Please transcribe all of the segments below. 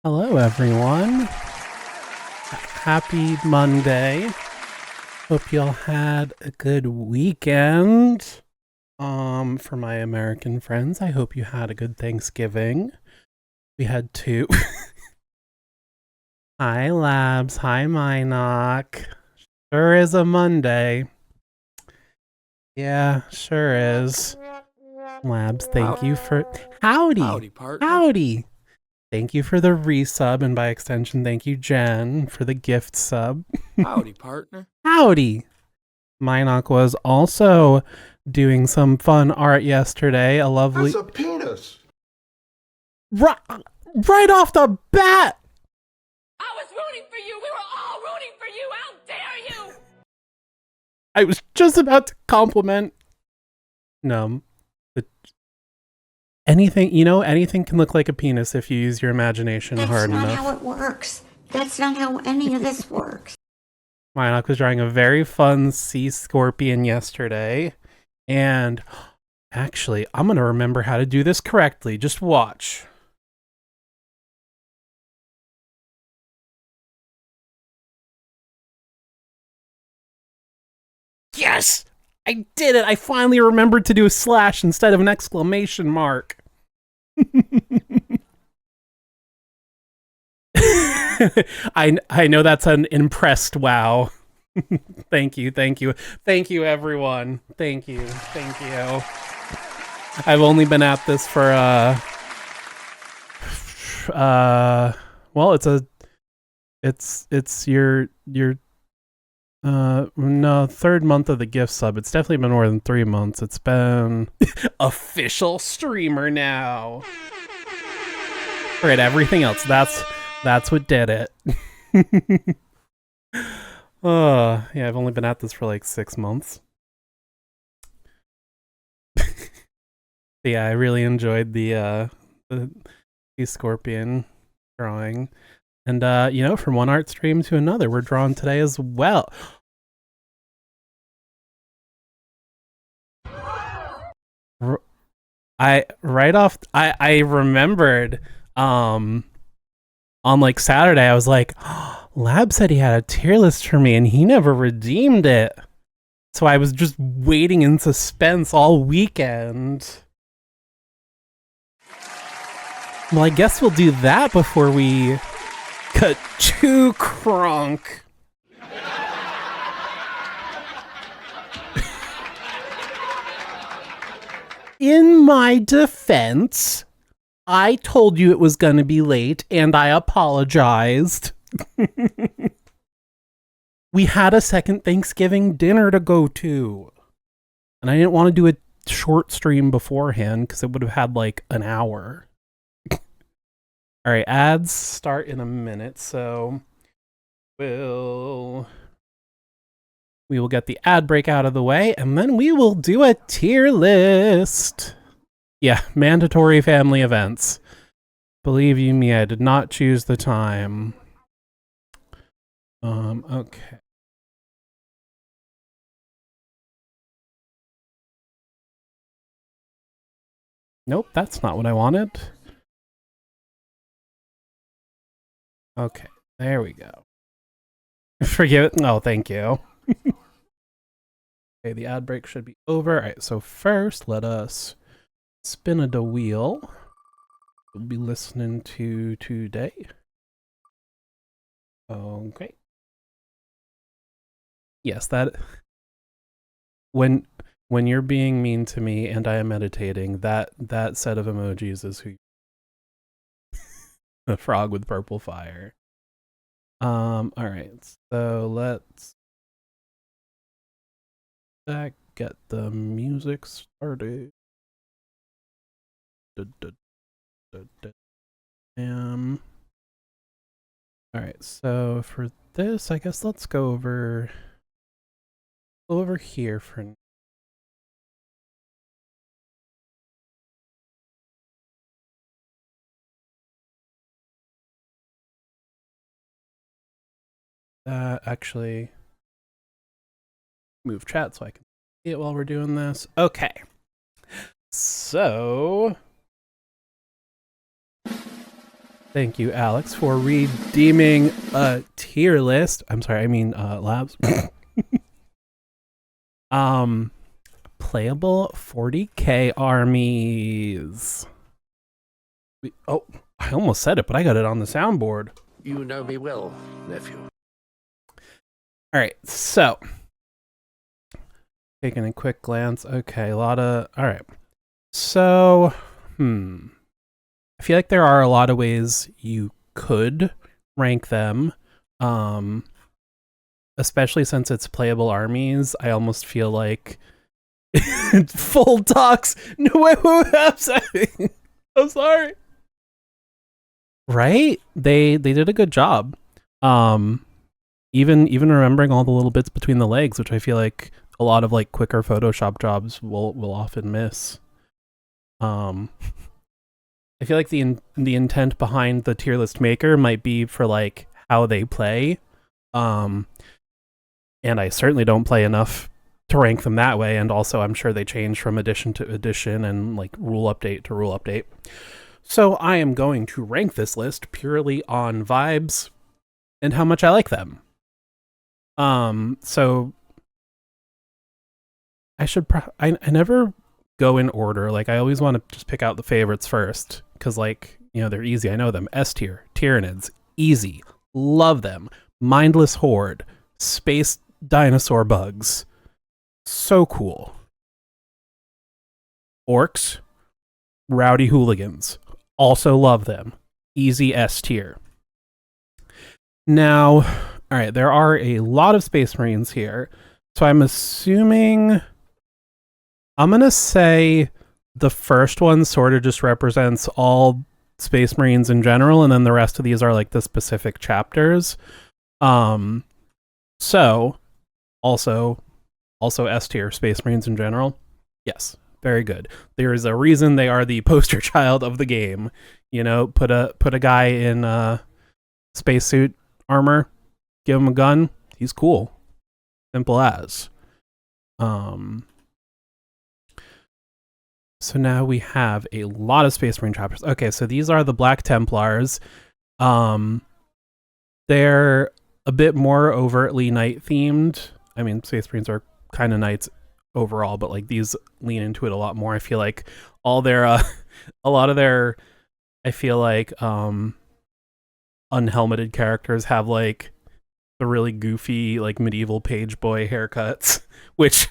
Hello, everyone. Happy Monday. Hope y'all had a good weekend. For my American friends, I hope you had a good Thanksgiving. We had two. Hi, Labs. Hi, Minoc. Sure is a Monday. Yeah, sure is. Labs, thank you for... Howdy! Howdy, partner. Howdy! Thank you for the resub, and by extension, thank you, Jen, for the gift sub. Howdy, partner. Howdy! Minoc was also doing some fun art yesterday. A lovely... That's a penis! Right off the bat! I was rooting for you! We were all rooting for you! How dare you! I was just about to compliment... No. Anything can look like a penis if you use your imagination hard enough. That's not how it works. That's not how any of this works. Minoc was drawing a very fun sea scorpion yesterday. And actually, I'm going to remember how to do this correctly. Just watch. Yes! I did it! I finally remembered to do a slash instead of an exclamation mark. I know that's an impressed wow. Thank you, everyone. Thank you. I've only been at this for well, it's your no, third month of the gift sub. It's definitely been more than 3 months. It's been official streamer now. All right, everything else. That's what did it. Yeah, I've only been at this for like 6 months. Yeah, I really enjoyed the scorpion drawing. And from one art stream to another, we're drawing today as well. I remembered on like Saturday, I was like, oh, Lab said he had a tier list for me and he never redeemed it. So I was just waiting in suspense all weekend. Well, I guess we'll do that before we cut to Kronk. In my defense, I told you it was going to be late, and I apologized. We had a second Thanksgiving dinner to go to. And I didn't want to do a short stream beforehand, because it would have had like an hour. Alright, ads start in a minute, so we will get the ad break out of the way, and then we will do a tier list. Yeah, mandatory family events. Believe you me, I did not choose the time. Okay. Nope, that's not what I wanted. Okay, there we go. Forgive it. Oh, thank you. Okay, the ad break should be over. All right, so first, let us spin the wheel. We'll be listening to today. Okay. Yes, that... When you're being mean to me and I am meditating, that set of emojis is who... The frog with purple fire. Alright, so let's get the music started. Alright, so for this, I guess let's go over here for now. Actually move chat so I can see it while we're doing this. Okay. So Thank you, Alex, for redeeming a tier list. I'm sorry, I mean labs. Playable 40k armies. Oh, I almost said it, but I got it on the soundboard. You know me well, nephew. All right, so taking a quick glance. Okay, a lot of. All right, so I feel like there are a lot of ways you could rank them. Especially since it's playable armies, I almost feel like full talks. No, wait, I'm sorry. I'm sorry. Right? They did a good job. Even remembering all the little bits between the legs, which I feel like a lot of like quicker Photoshop jobs will often miss. I feel like the intent behind the tier list maker might be for like how they play. And I certainly don't play enough to rank them that way, and also I'm sure they change from edition to edition and like rule update to rule update. So I am going to rank this list purely on vibes and how much I like them. So I should I never go in order. Like I always want to just pick out the favorites first because like, you know, they're easy. I know them. S tier, Tyranids, easy. Love them. Mindless Horde, Space Dinosaur Bugs. So cool. Orcs, Rowdy Hooligans. Also love them. Easy S tier. Now, all right, there are a lot of Space Marines here. So I'm assuming I'm going to say the first one sort of just represents all Space Marines in general, and then the rest of these are like the specific chapters. So also S tier Space Marines in general. Yes, very good. There is a reason they are the poster child of the game. You know, put a guy in spacesuit armor, give him a gun, he's cool. Simple as. So now we have a lot of Space Marine chapters. Okay, so these are the Black Templars. They're a bit more overtly night themed. I mean, Space Marines are kind of knights overall, but like these lean into it a lot more. I feel like all their a lot of their I feel like unhelmeted characters have like the really goofy like medieval page boy haircuts, which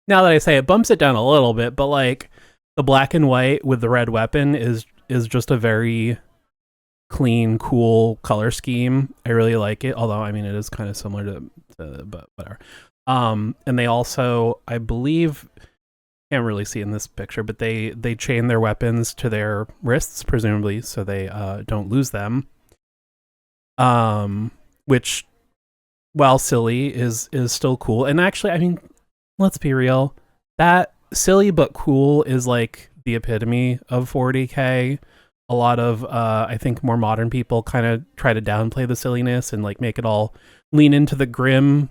now that I say it bumps it down a little bit, but like the black and white with the red weapon is just a very clean, cool color scheme. I really like it, although I mean it is kind of similar to but whatever. And they also, I believe, can't really see in this picture, but they chain their weapons to their wrists, presumably, so they don't lose them. Which, while silly, is still cool. And actually, I mean, let's be real, that silly but cool is like the epitome of 40k. A lot of I think more modern people kind of try to downplay the silliness and like make it all lean into the grim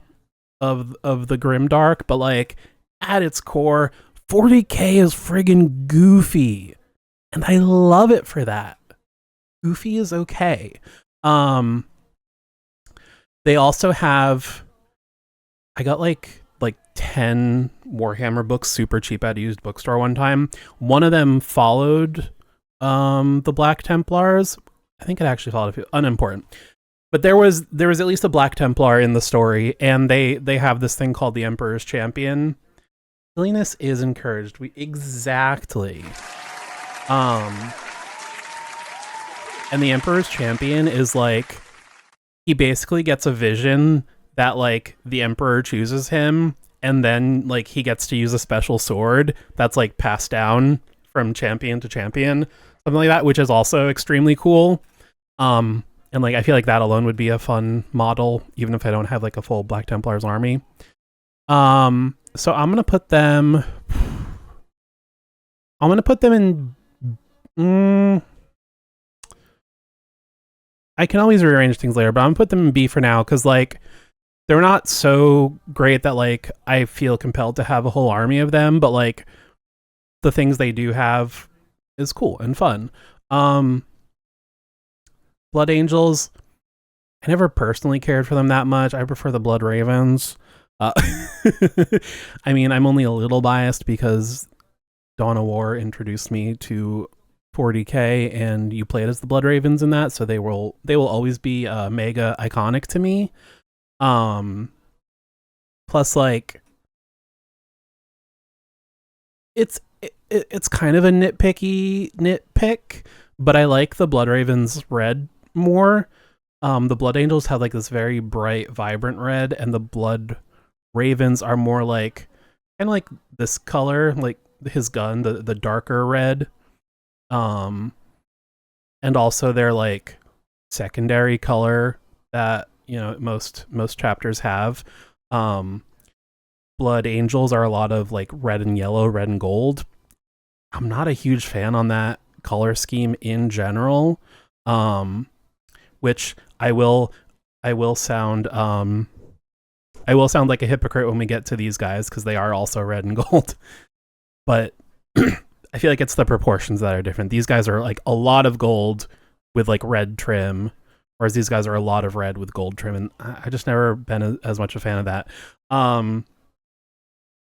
of the grim dark, but like at its core 40k is friggin' goofy, and I love it for that. Goofy is okay. They also have, I got like 10 Warhammer books super cheap at a used bookstore one time. One of them followed the Black Templars. I think it actually followed a few, unimportant. But there was at least a Black Templar in the story, and they have this thing called the Emperor's Champion. Silliness is encouraged. Exactly. And the Emperor's Champion is like, he basically gets a vision that like the Emperor chooses him, and then like he gets to use a special sword that's like passed down from champion to champion, something like that, which is also extremely cool. And like I feel like that alone would be a fun model, even if I don't have like a full Black Templars army. So I'm gonna put them in. I can always rearrange things later, but I'm gonna put them in B for now because like they're not so great that like I feel compelled to have a whole army of them, but like the things they do have is cool and fun. Blood Angels, I never personally cared for them that much. I prefer the Blood Ravens. I mean, I'm only a little biased because Dawn of War introduced me to 40K, and you played as the Blood Ravens in that, so they will always be mega iconic to me. Plus, like, it's kind of a nitpick, but I like the Blood Ravens red more. The Blood Angels have like this very bright, vibrant red, and the Blood Ravens are more like kind of like this color, like his gun, the darker red. And also their like secondary color that, you know, most chapters have. Blood Angels are a lot of like red and yellow, red and gold. I'm not a huge fan on that color scheme in general. Which I will sound like a hypocrite when we get to these guys, because they are also red and gold. But I feel like it's the proportions that are different. These guys are like a lot of gold with like red trim, whereas these guys are a lot of red with gold trim, and I just never been as much a fan of that.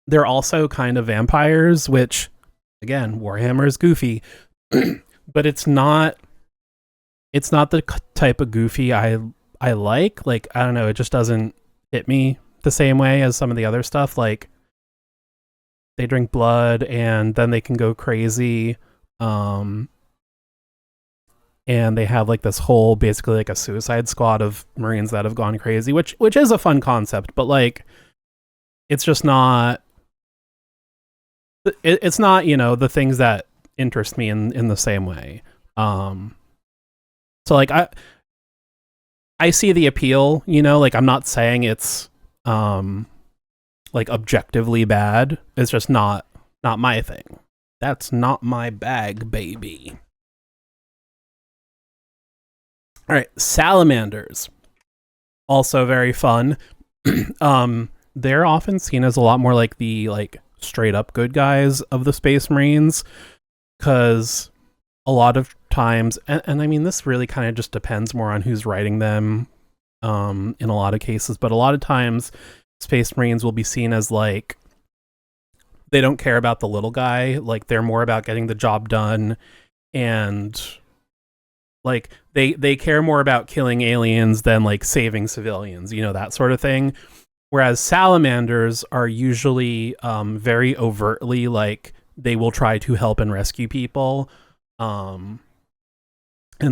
They're also kind of vampires, which, again, Warhammer is goofy, but it's not the type of goofy I like. Like, I don't know, it just doesn't hit me the same way as some of the other stuff. Like, they drink blood and then they can go crazy. And they have like this whole, basically like a Suicide Squad of Marines that have gone crazy, which is a fun concept, but like, it's just not, it's not, you know, the things that interest me in the same way. So like, I see the appeal, you know, like, I'm not saying it's like objectively bad. It's just not my thing. That's not my bag, baby. All right, salamanders, also very fun. They're often seen as a lot more like the like straight up good guys of the Space Marines, because a lot of times, and I mean, this really kind of just depends more on who's writing them in a lot of cases, but a lot of times Space Marines will be seen as like, they don't care about the little guy, like they're more about getting the job done, and like they care more about killing aliens than like saving civilians, you know, that sort of thing. Whereas salamanders are usually very overtly like, they will try to help and rescue people, and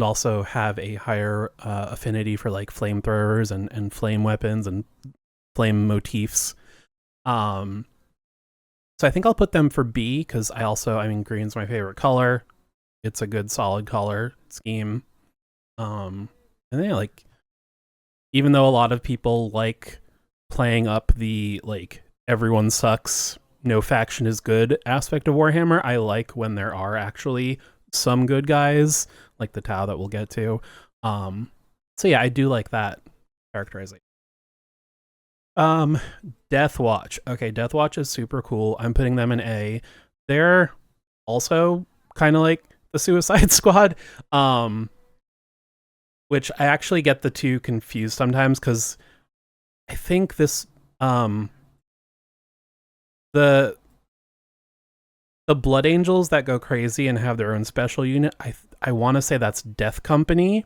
also have a higher affinity for like flamethrowers and flame weapons and flame motifs. So I think I'll put them for B, because I mean, green's my favorite color. It's a good solid color scheme. And then like, even though a lot of people like playing up the like everyone sucks, no faction is good aspect of Warhammer, I like when there are actually some good guys, like the Tau that we'll get to. So yeah, I do like that characterization. Death Watch. Okay, Death Watch is super cool. I'm putting them in A. They're also kind of like the Suicide Squad, which I actually get the two confused sometimes, because I think this the Blood Angels that go crazy and have their own special unit, I want to say that's Death Company,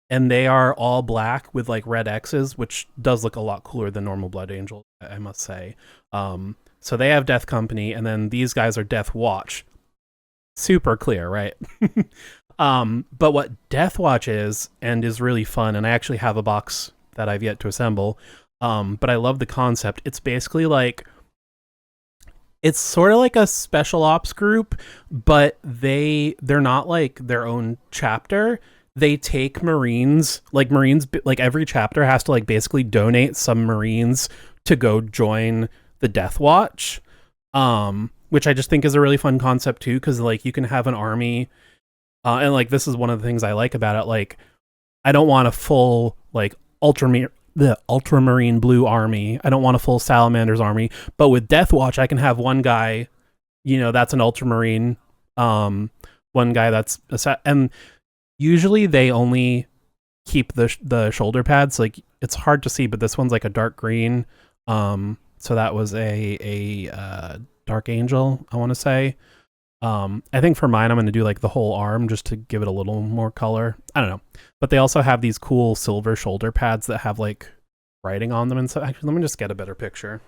and they are all black with like red X's, which does look a lot cooler than normal Blood Angels, I must say. So they have Death Company, and then these guys are Death Watch. Super clear, right? But what Death Watch is, and is really fun, and I actually have a box that I've yet to assemble, but I love the concept. It's basically like, it's sort of like a special ops group, but they're not like their own chapter. They take Marines, like every chapter has to like basically donate some Marines to go join the Death Watch, which I just think is a really fun concept too, because like you can have an army, and like this is one of the things I like about it. Like, I don't want a full like ultramarine blue army. I don't want a full salamanders army, but with Death Watch, I can have one guy, you know, that's an ultramarine, one guy that's and usually they only keep the shoulder pads. Like, it's hard to see, but this one's like a dark green. So that was a dark angel, I want to say. I think for mine, I'm going to do like the whole arm just to give it a little more color. I don't know. But they also have these cool silver shoulder pads that have like writing on them. And so actually, let me just get a better picture.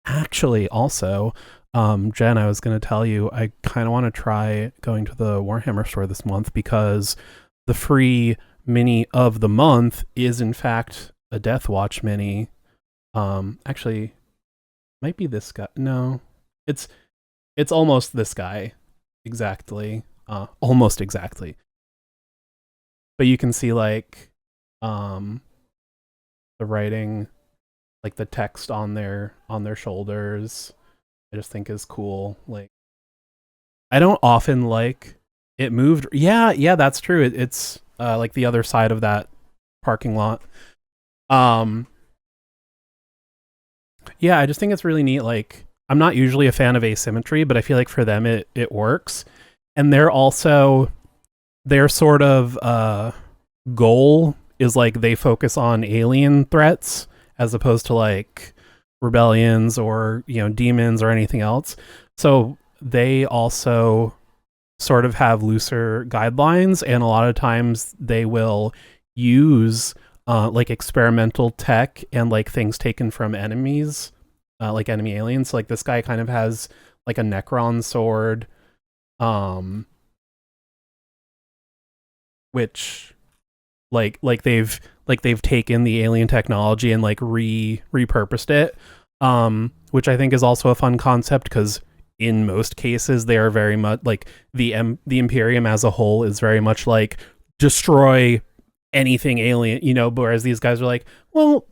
Actually, also, Jen, I was going to tell you, I kind of want to try going to the Warhammer store this month because the free mini of the month is in fact a Death Watch mini. Actually, might be this guy. No, it's almost this guy, exactly. Almost exactly. But you can see like, the writing, like the text on their shoulders. I just think is cool. Like, I don't often like it moved. Yeah, that's true. It's like the other side of that parking lot. Yeah, I just think it's really neat. Like, I'm not usually a fan of asymmetry, but I feel like for them it works. And they're also, their sort of goal is like they focus on alien threats as opposed to like rebellions or, you know, demons or anything else. So they also sort of have looser guidelines, and a lot of times they will use like experimental tech and like things taken from enemies, like enemy aliens. So, like, this guy kind of has like a Necron sword, which like they've taken the alien technology and like repurposed it, which I think is also a fun concept because in most cases they are very much like the Imperium as a whole is very much like destroy anything alien, you know, whereas these guys are like, well,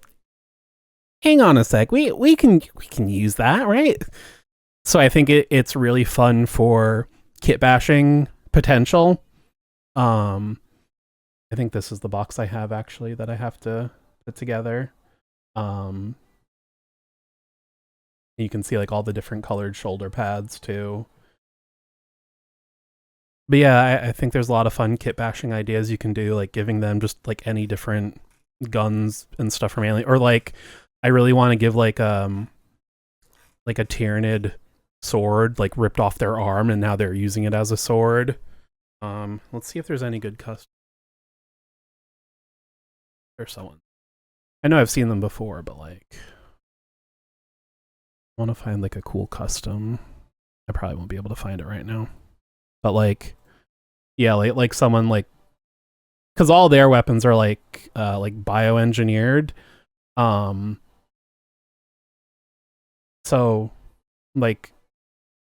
hang on a sec, we can use that, right? So I think it's really fun for kit bashing potential. I think this is the box I have actually that I have to put together. You can see like all the different colored shoulder pads too. But yeah, I think there's a lot of fun kit bashing ideas you can do, like giving them just like any different guns and stuff from Alien. Or like, I really want to give like a Tyranid sword, like ripped off their arm and now they're using it as a sword. Let's see if there's any good custom. There's someone. I know I've seen them before, but like, I want to find like a cool custom. I probably won't be able to find it right now. But like, yeah, like someone like, because all their weapons are like bioengineered. So like,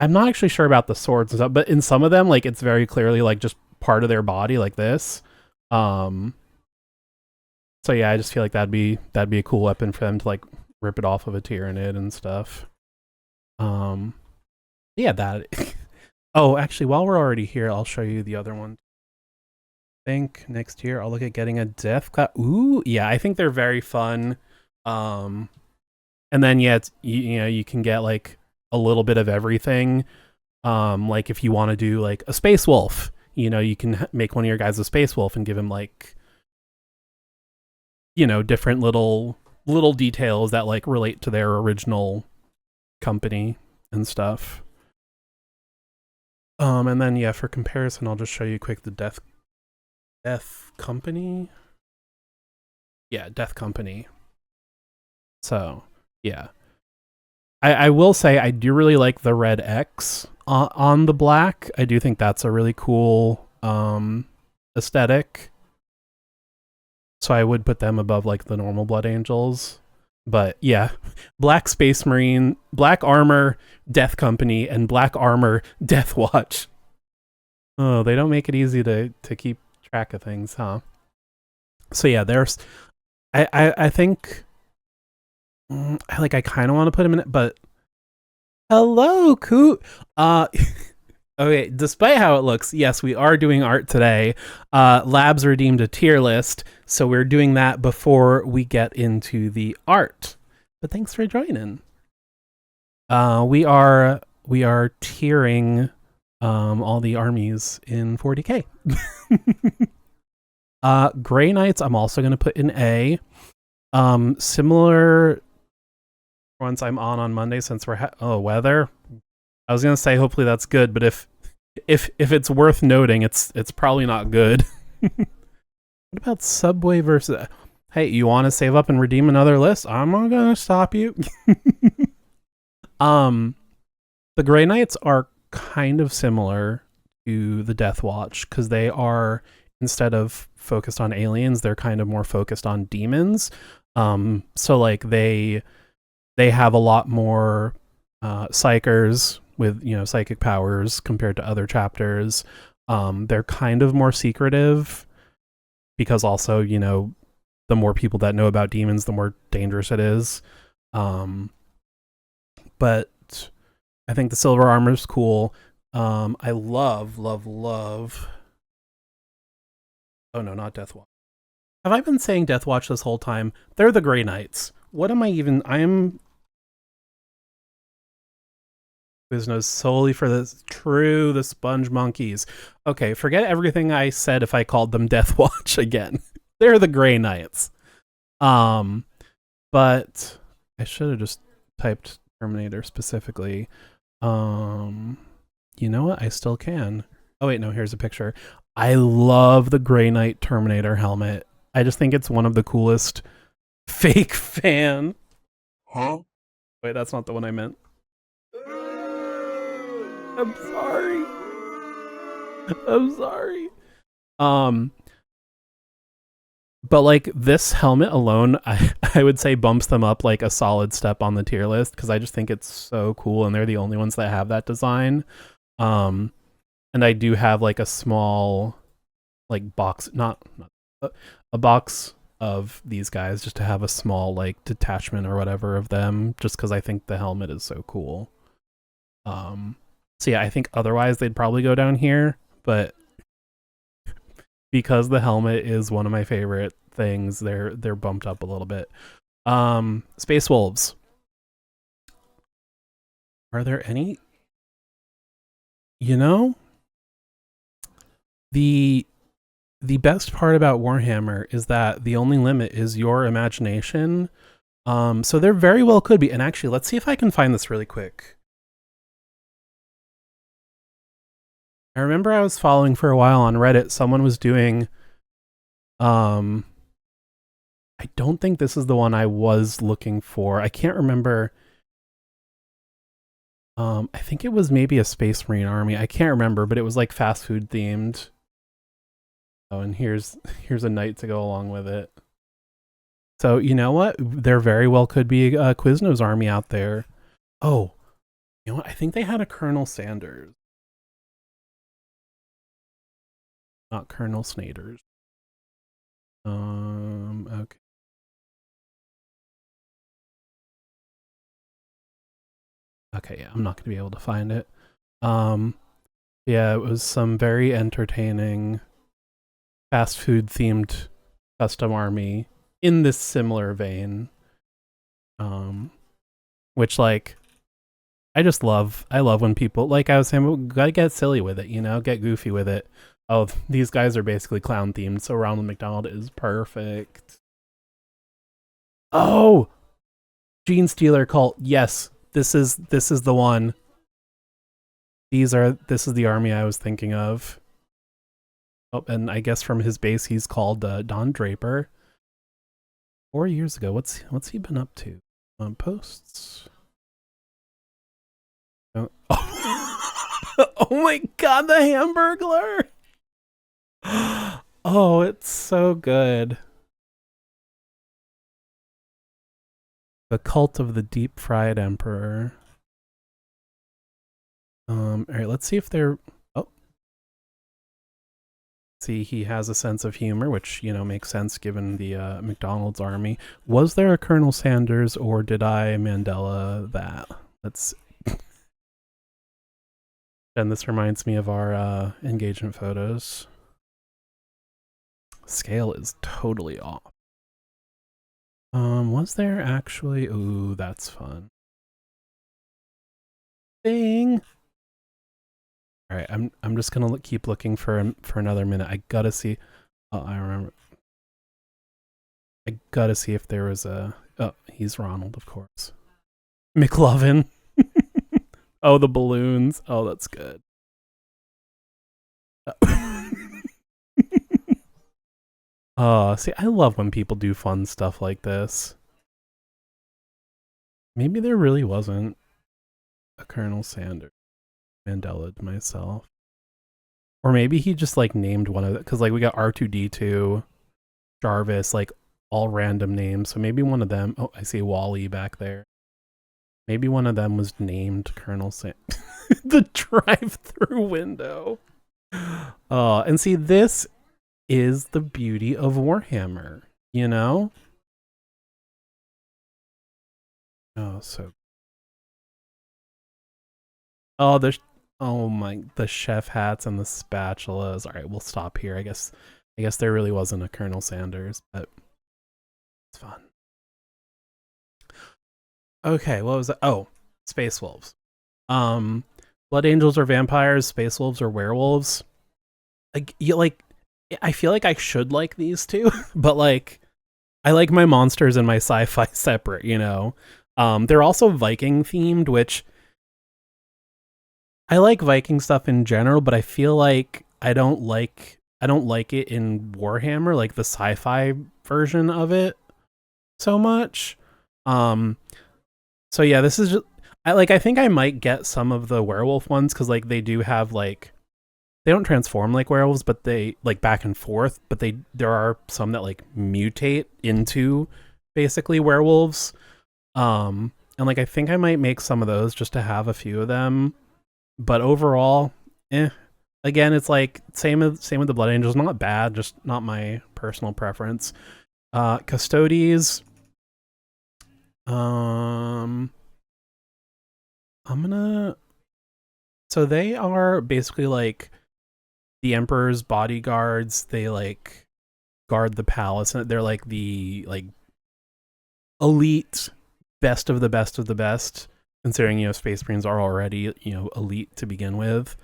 I'm not actually sure about the swords and stuff, but in some of them, like, it's very clearly like just part of their body, like this. So yeah, I just feel like that'd be a cool weapon for them to like rip it off of a Tyranid and stuff. Yeah, that. Oh, actually, while we're already here, I'll show you the other one. I think next year I'll look at getting a Death Class. Ooh, yeah, I think they're very fun. And then yeah, it's, you know, you can get like a little bit of everything. Like if you want to do like a Space Wolf, you know, you can make one of your guys a Space Wolf and give him like, you know, different little details that like relate to their original company and stuff. And then yeah, for comparison, I'll just show you quick the Death Company. Yeah, Death Company. So yeah, I will say I do really like the red X on the black. I do think that's a really cool aesthetic. So I would put them above like the normal Blood Angels. But yeah, Black Space Marine, Black Armor, Death Company, and Black Armor, Death Watch. Oh, they don't make it easy to keep track of things, huh? So yeah, there's, I think, I kind of want to put him in it, but hello, Coot. Okay, despite how it looks, yes, we are doing art today. Labs redeemed a tier list, so we're doing that before we get into the art. But thanks for joining. We are tiering all the armies in 40K. Grey Knights, I'm also going to put in A. Similar ones I'm on Monday since we're weather. I was going to say hopefully that's good, but if it's worth noting, it's probably not good. What about Subway versus... Hey, you want to save up and redeem another list? I'm not going to stop you. The Grey Knights are kind of similar to the Death Watch because they are, instead of focused on aliens, they're kind of more focused on demons. So like they have a lot more psychers with, you know, psychic powers compared to other chapters. They're kind of more secretive because also, you know, the more people that know about demons, the more dangerous it is. But I think the silver armor is cool. I love. Oh no, not Death Watch. Have I been saying Death Watch this whole time? They're the Grey Knights. What am I even? I am Quiznos solely for this. True, the Sponge Monkeys. Okay, forget everything I said if I called them Death Watch again. They're the Grey Knights. But I should have just typed Terminator specifically. You know what? I still can. Oh wait, no, here's a picture. I love the Grey Knight Terminator helmet. I just think it's one of the coolest. Fake fan. Huh? Wait, that's not the one I meant. I'm sorry. But like this helmet alone, I would say bumps them up like a solid step on the tier list because I just think it's so cool and they're the only ones that have that design. And I do have like a small like box, not a box of these guys just to have a small like detachment or whatever of them just because I think the helmet is so cool. So yeah, I think otherwise they'd probably go down here, but because the helmet is one of my favorite things, they're bumped up a little bit. Space Wolves. Are there any? You know, the best part about Warhammer is that the only limit is your imagination. So there very well could be. And actually, let's see if I can find this really quick. I remember I was following for a while on Reddit. Someone was doing, I don't think this is the one I was looking for. I can't remember. I think it was maybe a Space Marine army. I can't remember, but it was like fast food themed. Oh, and here's a knight to go along with it. So you know what? There very well could be a Quiznos army out there. Oh, you know what? I think they had a Colonel Sanders. Not Colonel Snaders. Okay. Okay, yeah, I'm not gonna be able to find it. Yeah, it was some very entertaining fast food themed custom army in this similar vein. Which like I love when people, like I was saying, well, gotta get silly with it, you know, get goofy with it. Oh, these guys are basically clown themed, so Ronald McDonald is perfect. Oh, Gene Stealer cult. Yes, this is the one. This is the army I was thinking of. Oh, and I guess from his base he's called Don Draper. 4 years ago, what's he been up to? Posts. Oh. Oh my god, the Hamburglar! Oh, it's so good. The Cult of the Deep Fried Emperor. Alright, let's see if they're... Oh. See, he has a sense of humor, which, you know, makes sense given the McDonald's army. Was there a Colonel Sanders, or did I Mandela that? Let's... And this reminds me of our engagement photos. Scale is totally off. Was there actually... Ooh, that's fun. Ding! All right, I'm just gonna keep looking for another minute. I gotta see. Oh, I remember. I gotta see if there was a. Oh, he's Ronald, of course. McLovin. Oh, the balloons. Oh, that's good. Oh, see, I love when people do fun stuff like this. Maybe there really wasn't a Colonel Sanders. Mandela to myself. Or maybe he just like named one of it because like we got R2D2, Jarvis, like all random names. So maybe one of them. Oh, I see Wally back there. Maybe one of them was named Colonel Sam. The drive-through window. And see, this is the beauty of Warhammer, you know? Oh, so. Oh, there's. Oh my, the chef hats and the spatulas. All right, we'll stop here. I guess there really wasn't a Colonel Sanders, but it's fun. Okay, what was that? Oh, Space Wolves. Blood Angels are vampires, Space Wolves are werewolves. Like I feel like I should like these two, but like I like my monsters and my sci-fi separate, you know. They're also Viking themed, which I like Viking stuff in general, but I feel like I don't like it in Warhammer, like the sci-fi version of it so much. So yeah, this is just, I think I might get some of the werewolf ones because like they do have like they don't transform like werewolves, but they like back and forth. But there are some that like mutate into basically werewolves. And like I think I might make some of those just to have a few of them. But overall, Again, it's like same with the Blood Angels. Not bad, just not my personal preference. Custodes. I'm gonna. So they are basically like the Emperor's bodyguards. They like guard the palace, and they're like the like elite, best of the best of the best. Considering Space Marines are already elite to begin with.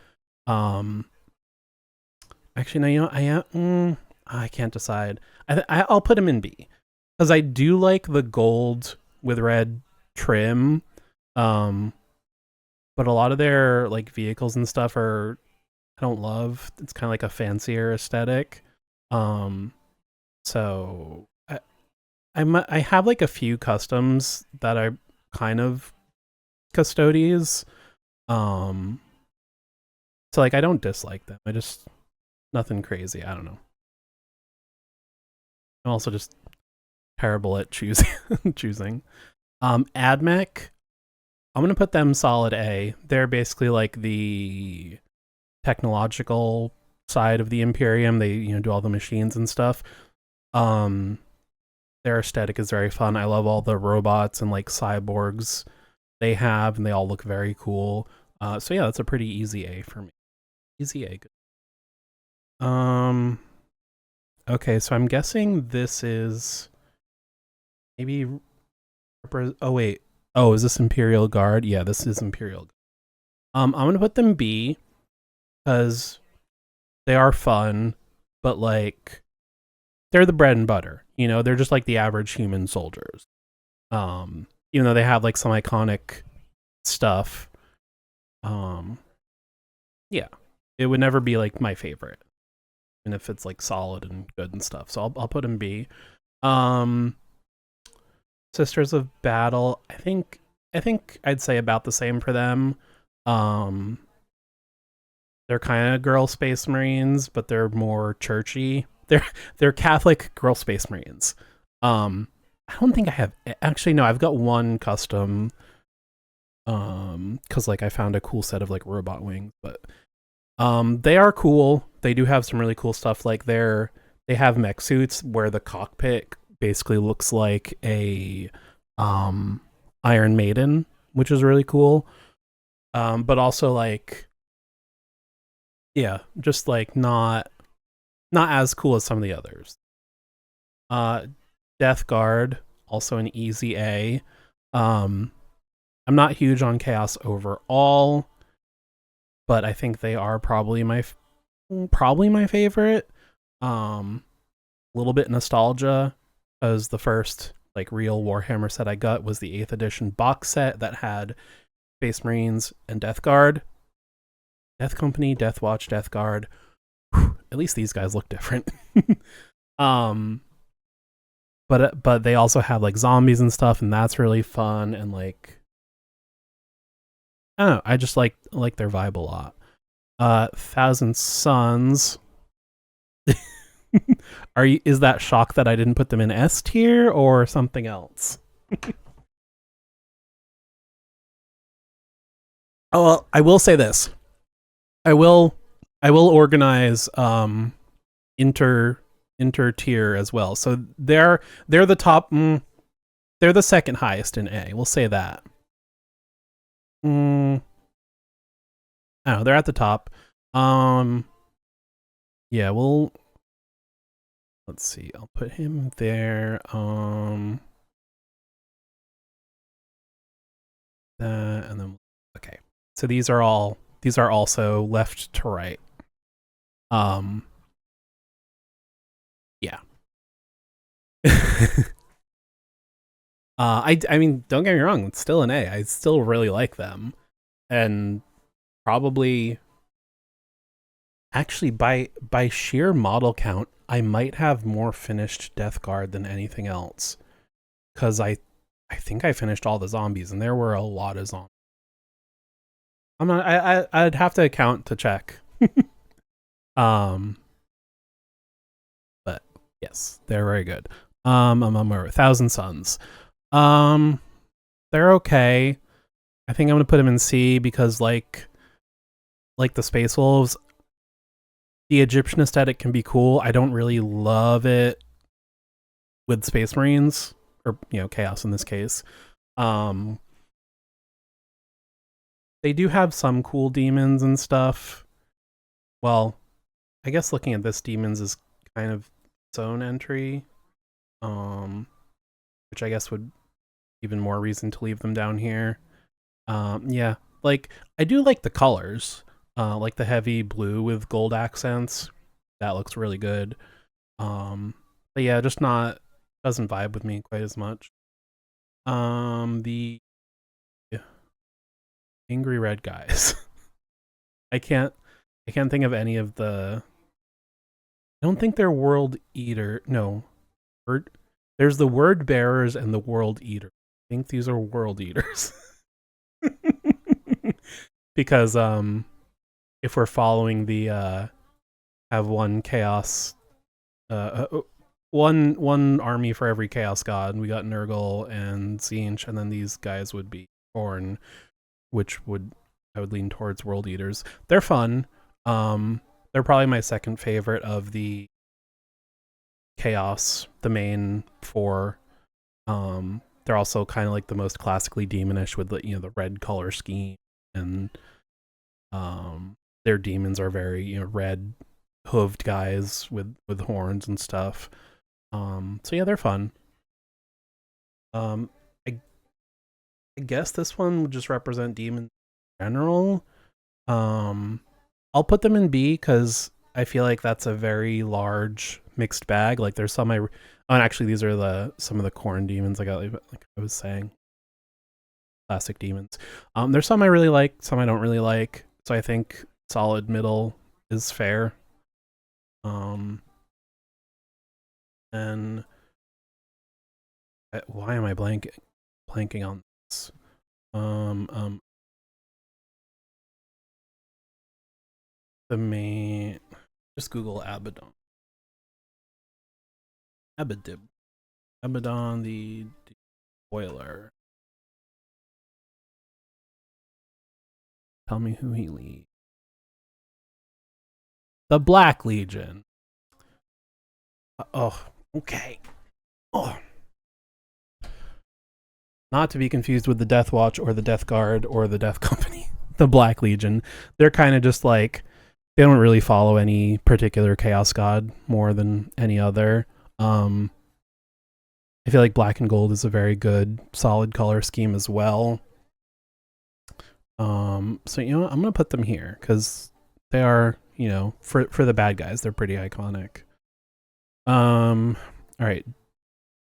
Actually, no, I can't decide. I'll put him in B because I do like the gold with red trim. But a lot of their like vehicles and stuff I don't love. It's kind of like a fancier aesthetic. So I have like a few customs that are kind of custodies. So like I don't dislike them. I just nothing crazy. I don't know. I'm also just terrible at choosing. Admech, I'm gonna put them solid A. They're basically like the technological side of the Imperium. They do all the machines and stuff. Their aesthetic is very fun. I love all the robots and like cyborgs they have, and they all look very cool. So yeah, that's a pretty easy A for me. Easy A. Good. Okay, so I'm guessing this is maybe. Oh wait. Oh, is this Imperial Guard? Yeah, this is Imperial. I'm gonna put them B because they are fun, but like they're the bread and butter. They're just like the average human soldiers. Even though they have like some iconic stuff. Yeah, it would never be like my favorite, and if it's like solid and good and stuff. So I'll put them B. Sisters of Battle, I think I'd say about the same for them. They're kind of girl Space Marines, but they're more churchy. They're Catholic girl Space Marines. I don't think I have actually no, I've got one custom cuz like I found a cool set of like robot wings, but they are cool. They do have some really cool stuff like they have mech suits where the cockpit basically looks like a Iron Maiden, which is really cool. But also like yeah, just like not as cool as some of the others. Death Guard, also an easy A. I'm not huge on Chaos overall. but I think they are probably my favorite. A little bit nostalgia, because the first like real Warhammer set I got was the 8th edition box set that had Space Marines and Death Guard. Death Company, Death Watch, Death Guard. Whew, at least these guys look different. um but they also have like zombies and stuff, and that's really fun. And like, I don't know, I just like their vibe a lot. Thousand Suns. Is that shock that I didn't put them in S tier or something else? Oh, well, I will say this. I will organize inter tier as well. So they're the top. They're the second highest in A. We'll say that. Oh, they're at the top. Yeah, let's see. I'll put him there. That, and then okay. So these are also left to right. Yeah. I mean, don't get me wrong, it's still an A. I still really like them. And probably actually by sheer model count, I might have more finished Death Guard than anything else. Cause I think I finished all the zombies, and there were a lot of zombies. I'd have to account to check. But yes, they're very good. Thousand Suns. They're okay. I think I'm gonna put them in C because like the Space Wolves, the Egyptian aesthetic can be cool. I don't really love it with Space Marines, or Chaos in this case. They do have some cool demons and stuff. Well, I guess looking at this, demons is kind of its own entry, which I guess would even more reason to leave them down here. Yeah, like I do like the colors, like the heavy blue with gold accents. That looks really good. But yeah, just doesn't vibe with me quite as much. The angry red guys. I can't think of any of the. I don't think they're World Eater. No, there's the Word Bearers and the World Eater. I think these are World Eaters. Because if we're following the have one chaos, one army for every chaos god, and we got Nurgle and Tzeentch, and then these guys would be Khorne, which I would lean towards World Eaters. They're fun. They're probably my second favorite of the chaos, the main four. They're also kind of like the most classically demonish with the red color scheme, and their demons are very red hooved guys with horns and stuff. So yeah, they're fun. I guess this one would just represent demons in general. I'll put them in B because I feel like that's a very large mixed bag. Like there's some and actually these are some of the Khorne demons I got, like I was saying. Classic demons. There's some I really like, some I don't really like. So I think solid middle is fair. And why am I blanking on this? The main, just Google Abaddon. Abaddon the Boiler. Tell me who he leads. The Black Legion. Oh, okay. Oh. Not to be confused with the Death Watch or the Death Guard or the Death Company. The Black Legion. They're kind of just like, they don't really follow any particular chaos god more than any other. I feel like black and gold is a very good, solid color scheme as well. So you know what? I'm gonna put them here because they are, you know, for the bad guys, they're pretty iconic. All right,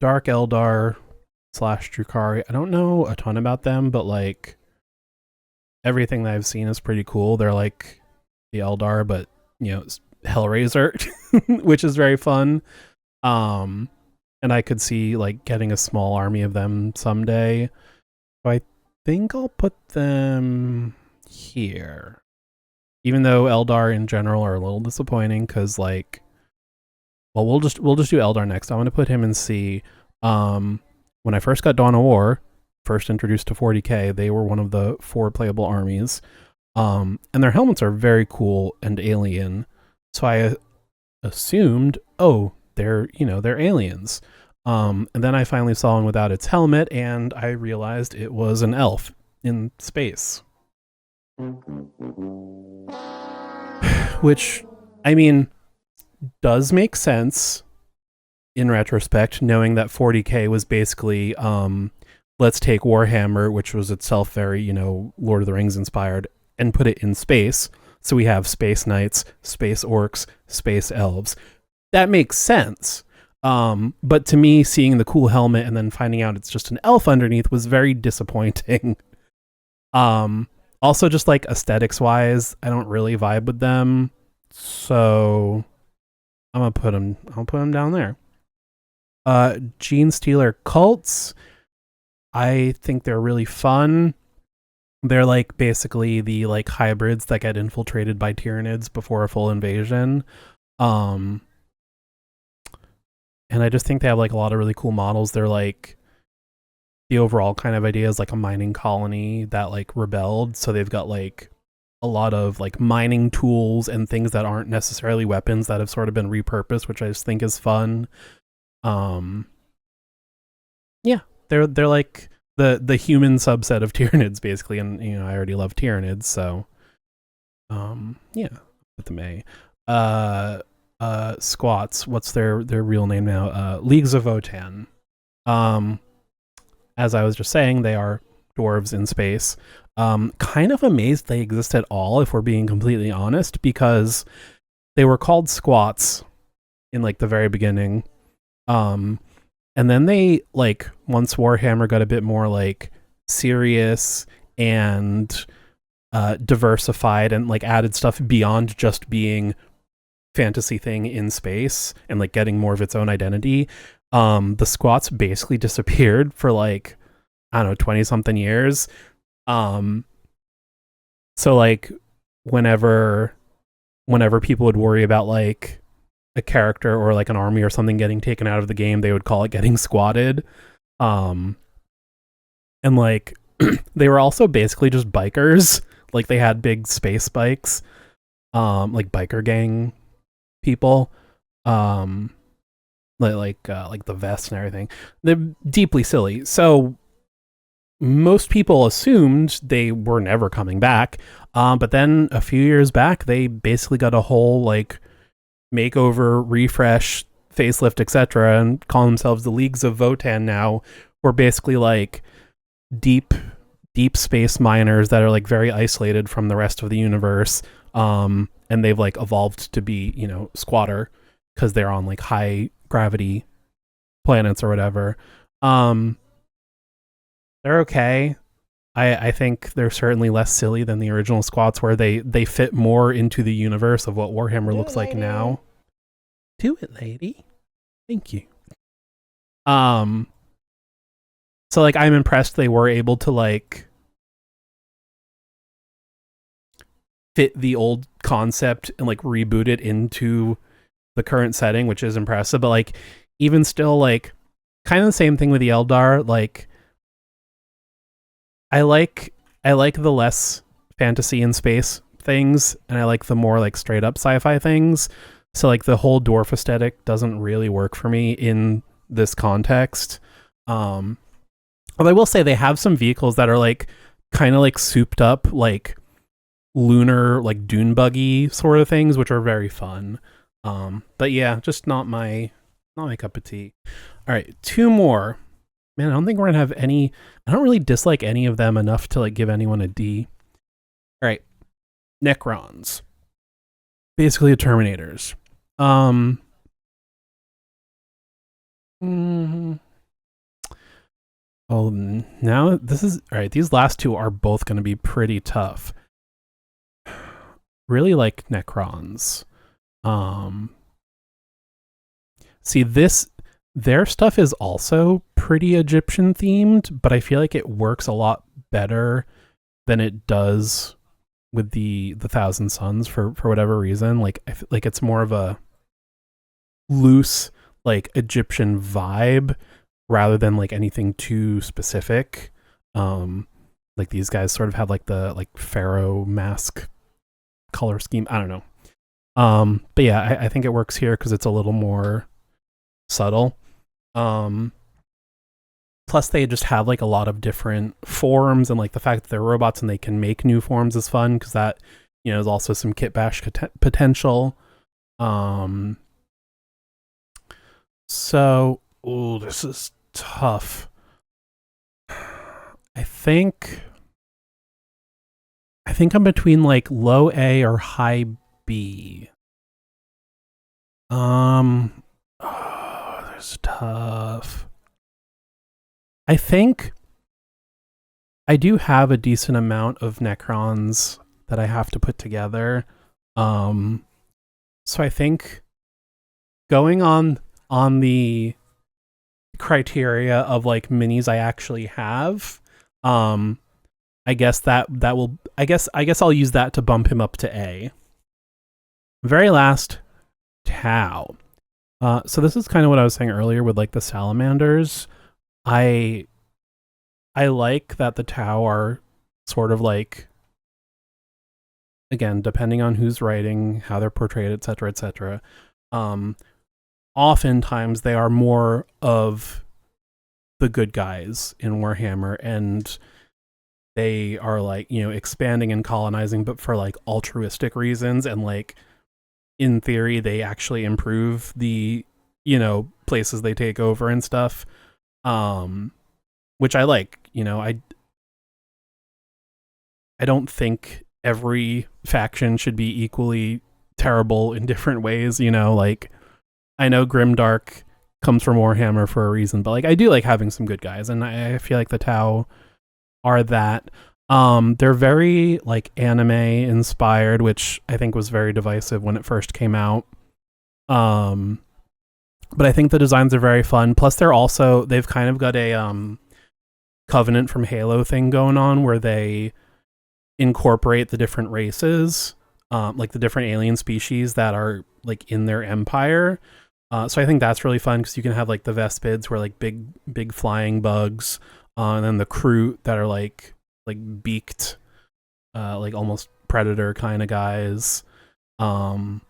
Dark Eldar / Drukhari. I don't know a ton about them, but like everything that I've seen is pretty cool. They're like the Eldar, but you know, Hellraiser, which is very fun. And I could see like getting a small army of them someday. So I think I'll put them here. Even though Eldar in general are a little disappointing, because like, well, we'll just do Eldar next. I'm gonna put him in C. When I first got Dawn of War, first introduced to 40k, they were one of the 4 playable armies. And their helmets are very cool and alien. So I assumed, oh, they're aliens. And then I finally saw one without its helmet, and I realized it was an elf in space. Which, I mean, does make sense in retrospect, knowing that 40k was basically, let's take Warhammer, which was itself very, you know, Lord of the Rings inspired, and put it in space. So we have space knights, space orcs, space elves. That makes sense. But to me, seeing the cool helmet and then finding out it's just an elf underneath was very disappointing. Also, just like aesthetics wise, I don't really vibe with them. So I'll put them down there. Gene Stealer cults. I think they're really fun. They're like basically the like hybrids that get infiltrated by Tyranids before a full invasion. And I just think they have like a lot of really cool models. They're like, the overall kind of idea is like a mining colony that like rebelled. So they've got like a lot of like mining tools and things that aren't necessarily weapons that have sort of been repurposed, which I just think is fun. Yeah, they're like the human subset of Tyranids basically, and you know I already love Tyranids, so yeah, with them A. Squats, what's their real name now? Leagues of Votan. As I was just saying, they are dwarves in space. Kind of amazed they exist at all, if we're being completely honest, because they were called squats in like the very beginning. And then they like, once Warhammer got a bit more like serious and diversified and like added stuff beyond just being fantasy thing in space and like getting more of its own identity, the squats basically disappeared for like, I don't know, 20 something years. So like whenever people would worry about like a character or like an army or something getting taken out of the game, they would call it getting squatted. And like they were also basically just bikers. Like they had big space bikes, like biker gang people, like the vests and everything. They're deeply silly. So most people assumed they were never coming back. But then a few years back, they basically got a whole like makeover, refresh, facelift, etc., and call themselves the Leagues of Votan now. We're basically like deep space miners that are like very isolated from the rest of the universe. And they've like evolved to be, you know, squatter because they're on like high gravity planets or whatever. They're okay. I think they're certainly less silly than the original squats, where they fit more into the universe of what Warhammer looks like now. Do it, lady. Thank you. So like I'm impressed they were able to like fit the old concept and like reboot it into the current setting, which is impressive. But like even still, like kind of the same thing with the Eldar. Like I like the less fantasy and space things, and I like the more like straight up sci-fi things. So like the whole dwarf aesthetic doesn't really work for me in this context. Although I will say they have some vehicles that are like kind of like souped up, like lunar, like dune buggy sort of things, which are very fun. But yeah, just not my cup of tea. All right, 2 more. Man, I don't think we're gonna have any. I don't really dislike any of them enough to like give anyone a D. Necrons, basically Terminators. Mm, oh, now this is all right. These last two are both going to be pretty tough. Really like Necrons. See this. Their stuff is also pretty Egyptian themed, but I feel like it works a lot better than it does with the Thousand Suns for whatever reason. Like like it's more of a loose like Egyptian vibe rather than like anything too specific. Like these guys sort of have like the like pharaoh mask color scheme. I don't know. But yeah, I think it works here because it's a little more subtle. Plus they just have like a lot of different forms, and like the fact that they're robots and they can make new forms is fun because that, you know, is also some kit bash potential. So, oh, this is tough. I think I'm between like low A or high B. Oh, this is tough. I think I do have a decent amount of Necrons that I have to put together. So I think going on the criteria of like minis I actually have, I guess that will I guess I'll use that to bump him up to A. Very last, Tau. So this is kind of what I was saying earlier with like the salamanders. I like that the Tau are sort of like, again, depending on who's writing, how they're portrayed, etc., etc. Oftentimes they are more of the good guys in Warhammer, and they are like, you know, expanding and colonizing, but for like altruistic reasons, and like in theory they actually improve the, you know, places they take over and stuff. Which I like, you know, I don't think every faction should be equally terrible in different ways, you know, like I know Grimdark comes from Warhammer for a reason, but like I do like having some good guys, and I feel like the Tau are that. They're very like anime inspired, which I think was very divisive when it first came out. But I think the designs are very fun. Plus they've kind of got a Covenant from Halo thing going on where they incorporate the different races, like the different alien species that are like in their empire. So I think that's really fun because you can have like the Vespids, who are like big flying bugs, and then the Kroot that are like beaked, like almost predator kind of guys. So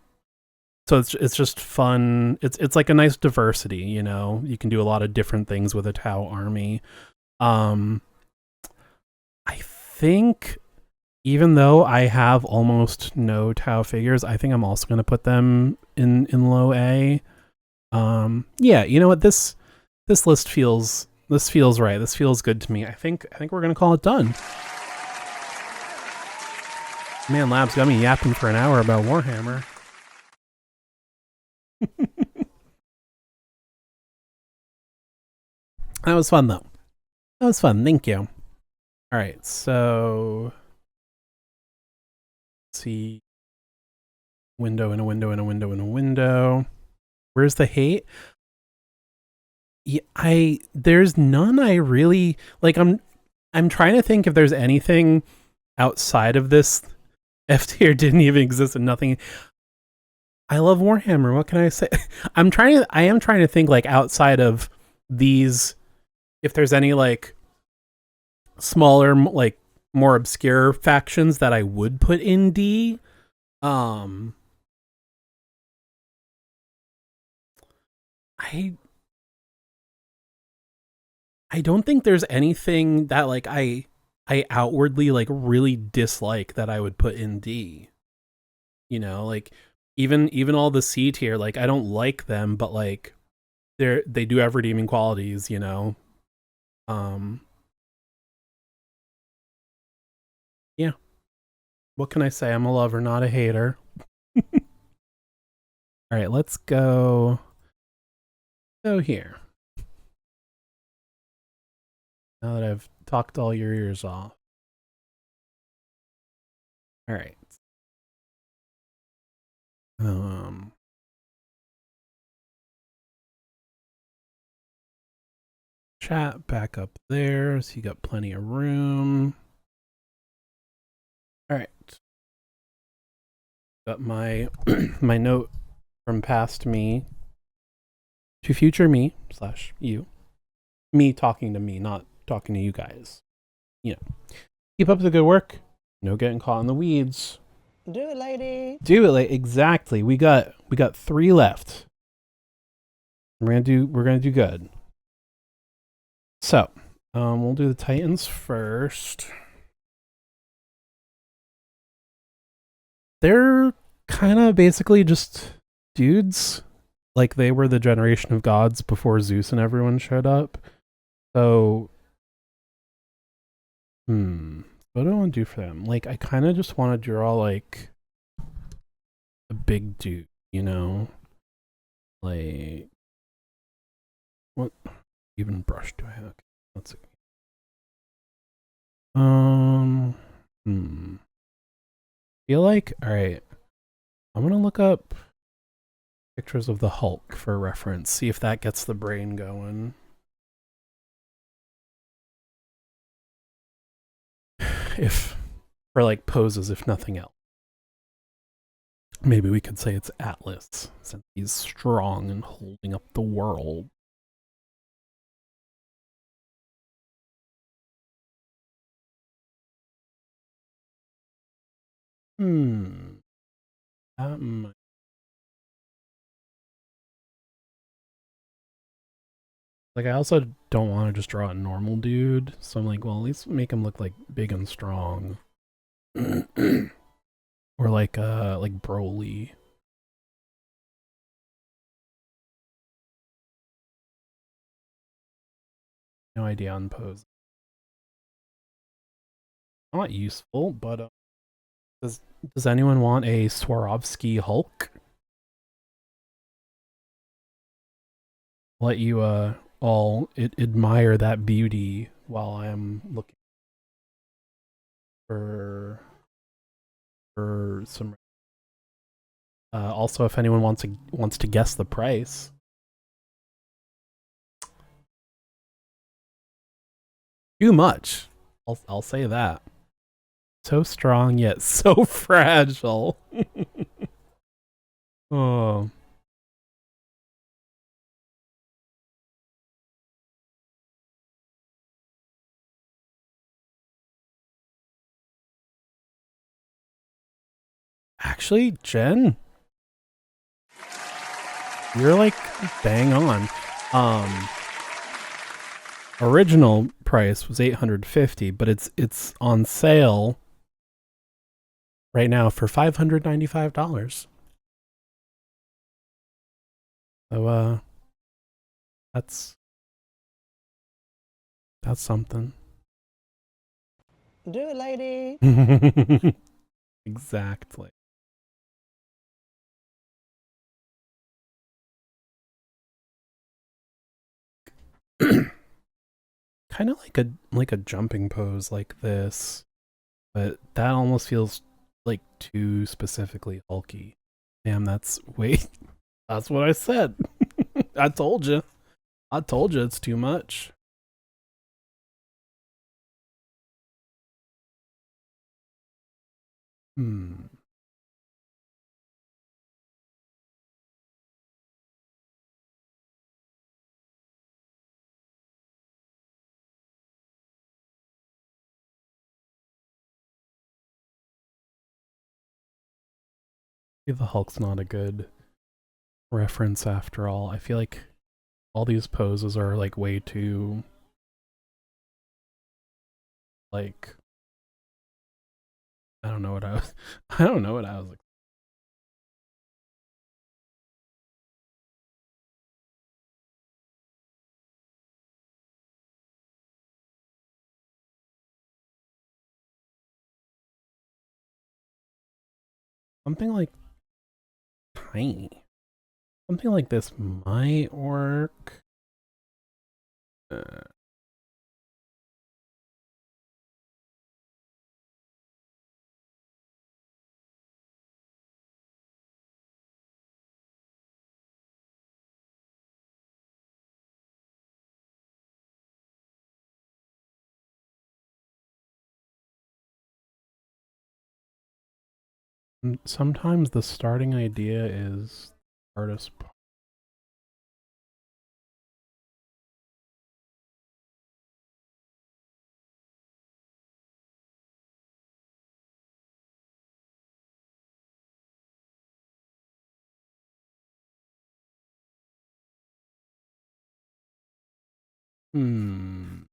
it's just fun. It's like a nice diversity, you know. You can do a lot of different things with a Tau army. I think even though I have almost no Tau figures, I think I'm also going to put them in low A. Yeah, you know what, this list feels right. This feels good to me. I think we're going to call it done. Man, Labs got me yapping for an hour about Warhammer. That was fun though. That was fun. Thank you. All right, so let's see. Window and a window and a window and a window. Where's the hate? Yeah, there's none I really like. I'm trying to think if there's anything outside of this F tier didn't even exist and nothing. I love Warhammer. What can I say? I am trying to think like outside of these, if there's any like smaller, like more obscure factions that I would put in D. I don't think there's anything that like I outwardly like really dislike that I would put in D. You know, like even all the C tier, like I don't like them, but like they do have redeeming qualities, you know. Yeah. What can I say? I'm a lover, not a hater. All right, let's go here. Now that I've talked all your ears off. All right. Chat back up there, so you got plenty of room. All right. Got my my note from past me to future me / you. Me talking to me, not talking to you guys. You know. Keep up the good work. No getting caught in the weeds. Do it, lady. Do it, like exactly. We got 3 left. We're gonna do good. So, we'll do the Titans first. They're kind of basically just dudes. Like they were the generation of gods before Zeus and everyone showed up. So, what do I want to do for them? Like, I kind of just want to draw like a big dude, you know? Like, what even brush do I have? Let's see. Feel like, all right, I'm gonna look up pictures of the Hulk for reference, see if that gets the brain going. If, for like poses, if nothing else. Maybe we could say it's Atlas, since he's strong and holding up the world. That might... Like, I also don't want to just draw a normal dude, so I'm like, well, at least make him look like big and strong. Or like Broly. No idea on pose. Not useful, but does anyone want a Swarovski Hulk? Let you all admire that beauty while I'm looking for some. Also, if anyone wants to guess the price. Too much. I'll say that. So strong yet so fragile. Oh. Actually, Jen, you're like bang on. Original price was $850, but it's on sale right now for $595. So that's something. Do it, lady. Exactly. Kind of like a jumping pose like this, but that almost feels like too specifically hulky. Damn, that's wait. That's what I said. I told you. It's too much. The Hulk's not a good reference after all. I feel like all these poses are like way too like I don't know what I was I don't know what I was Something like tiny. Something like this might work. Sometimes the starting idea is the hardest part. Hmm.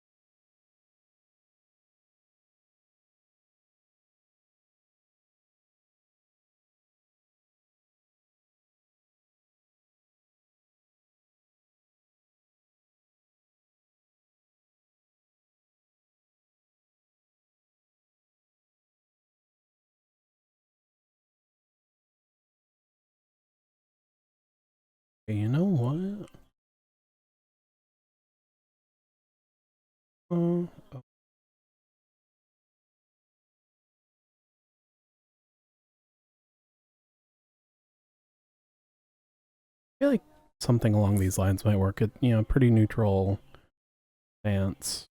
Okay, you know what? Oh. I feel like something along these lines might work. Pretty neutral stance.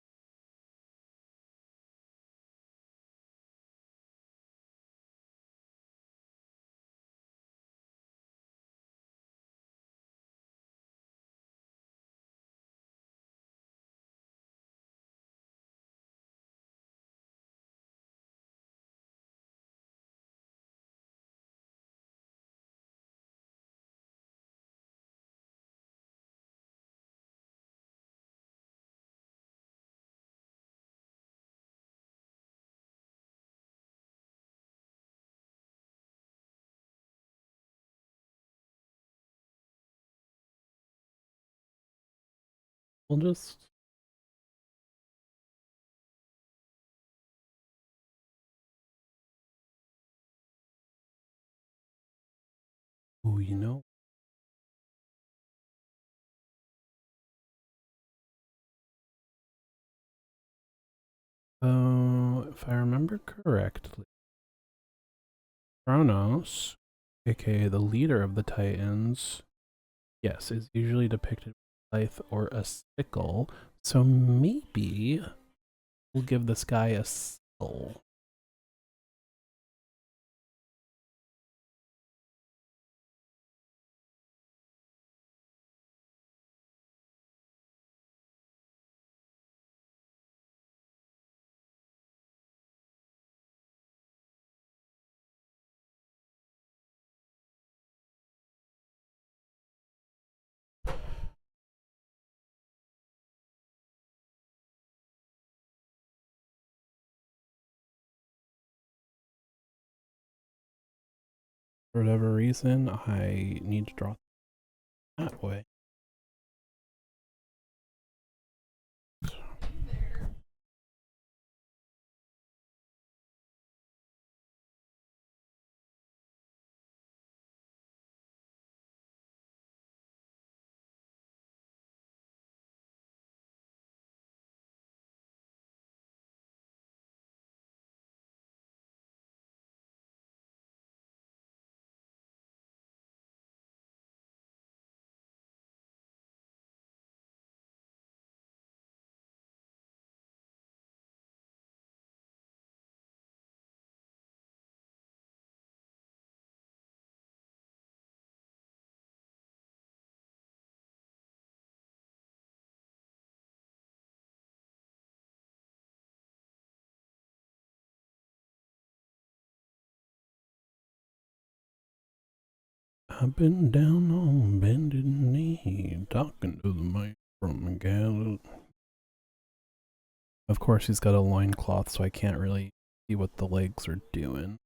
We'll just... Oh, you know? If I remember correctly, Kronos, aka the leader of the Titans, yes, is usually depicted with a scythe or a sickle. So maybe we'll give this guy a sickle. For whatever reason, I need to draw that way. I've been down on bended knee, talking to the man from Galilee. Of course, he's got a loincloth, so I can't really see what the legs are doing.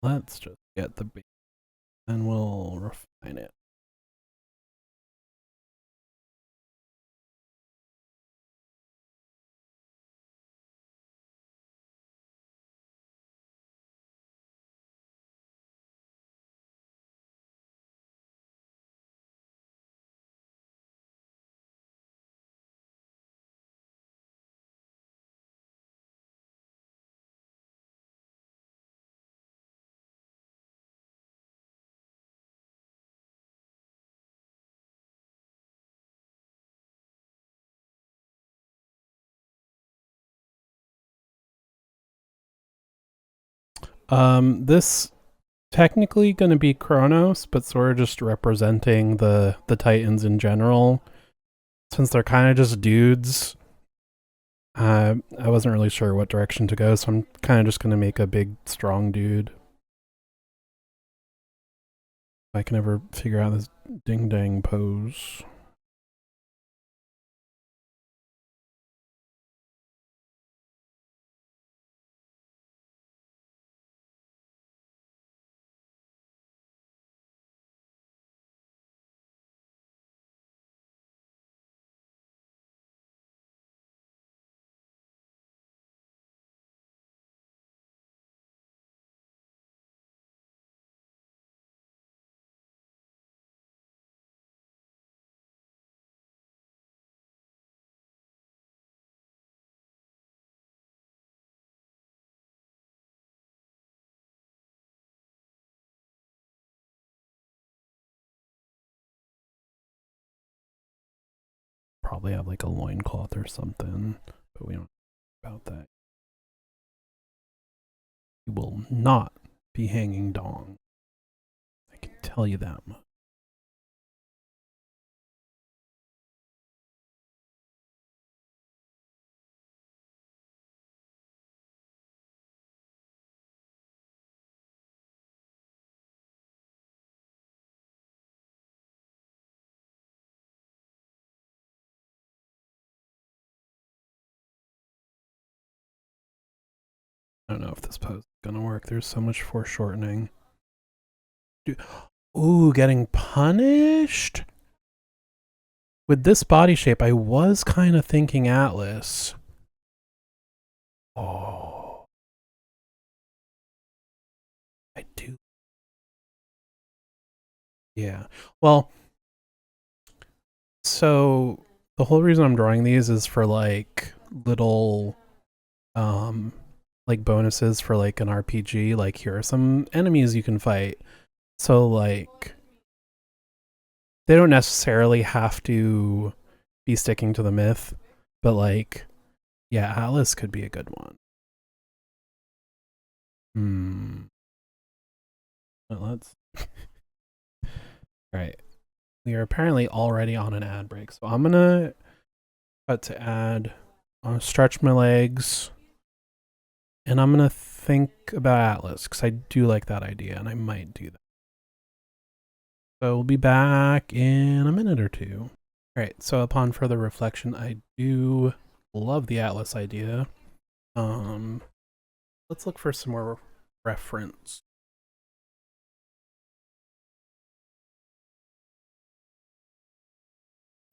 Let's just get the base and we'll refine it. This technically going to be Kronos, but sort of just representing the Titans in general. Since they're kind of just dudes, I wasn't really sure what direction to go, so I'm kind of just going to make a big, strong dude. If I can ever figure out this ding-dang pose. Probably have like a loincloth or something, but we don't know about that. He will not be hanging dong. I can tell you that much. I don't know if this pose is gonna work. There's so much foreshortening. Ooh, getting punished? With this body shape, I was kind of thinking Atlas. Oh. I do. Yeah. Well, so the whole reason I'm drawing these is for like little like bonuses for like an RPG. Like here are some enemies you can fight. So like they don't necessarily have to be sticking to the myth, but like yeah, Atlas could be a good one. Let's right. We are apparently already on an ad break, so I'm gonna cut to ad. I'm gonna stretch my legs, and I'm gonna think about Atlas because I do like that idea, and I might do that. So we'll be back in a minute or two. All right. So upon further reflection, I do love the Atlas idea. Let's look for some more reference.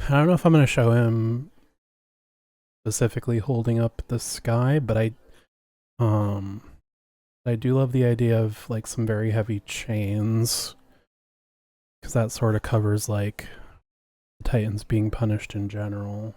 I don't know if I'm going to show him specifically holding up the sky, but I do love the idea of like some very heavy chains because that sort of covers like the Titans being punished in general.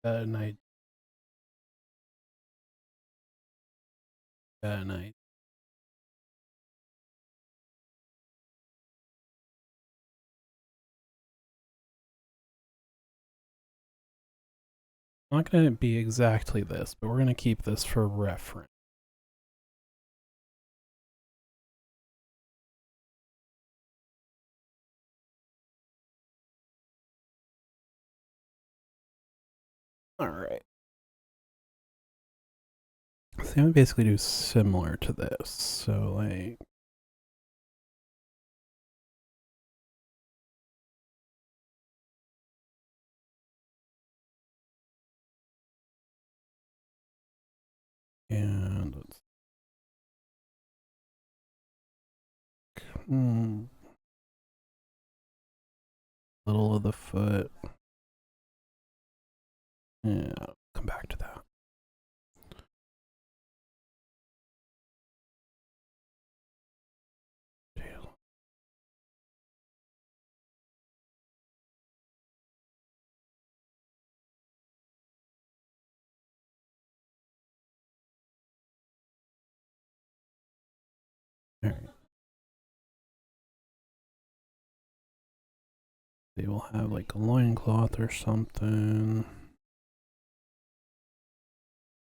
Night. Night. Not going to be exactly this, but we're going to keep this for reference. All right. So I'm gonna basically do similar to this. So like and let's little of the foot. Yeah, come back to that. Tail. All right. They will have like a loincloth or something.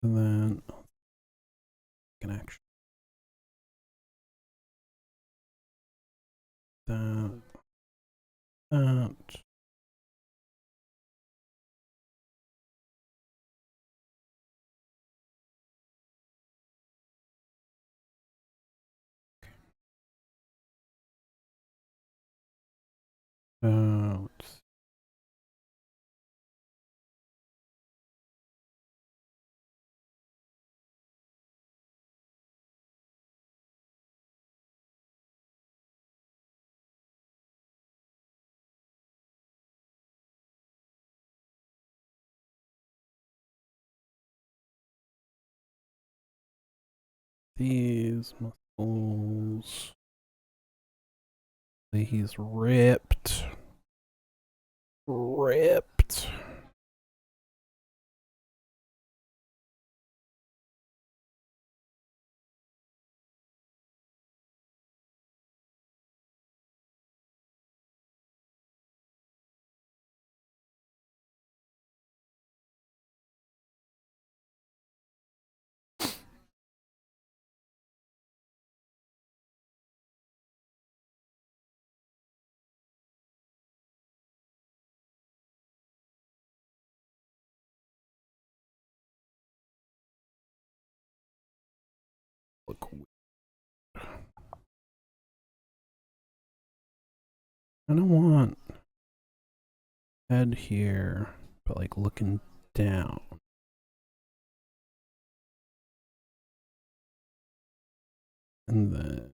And then an action. That. That. Let's these muscles. He's ripped. Ripped. Look weird. I don't want head here, but like looking down. And then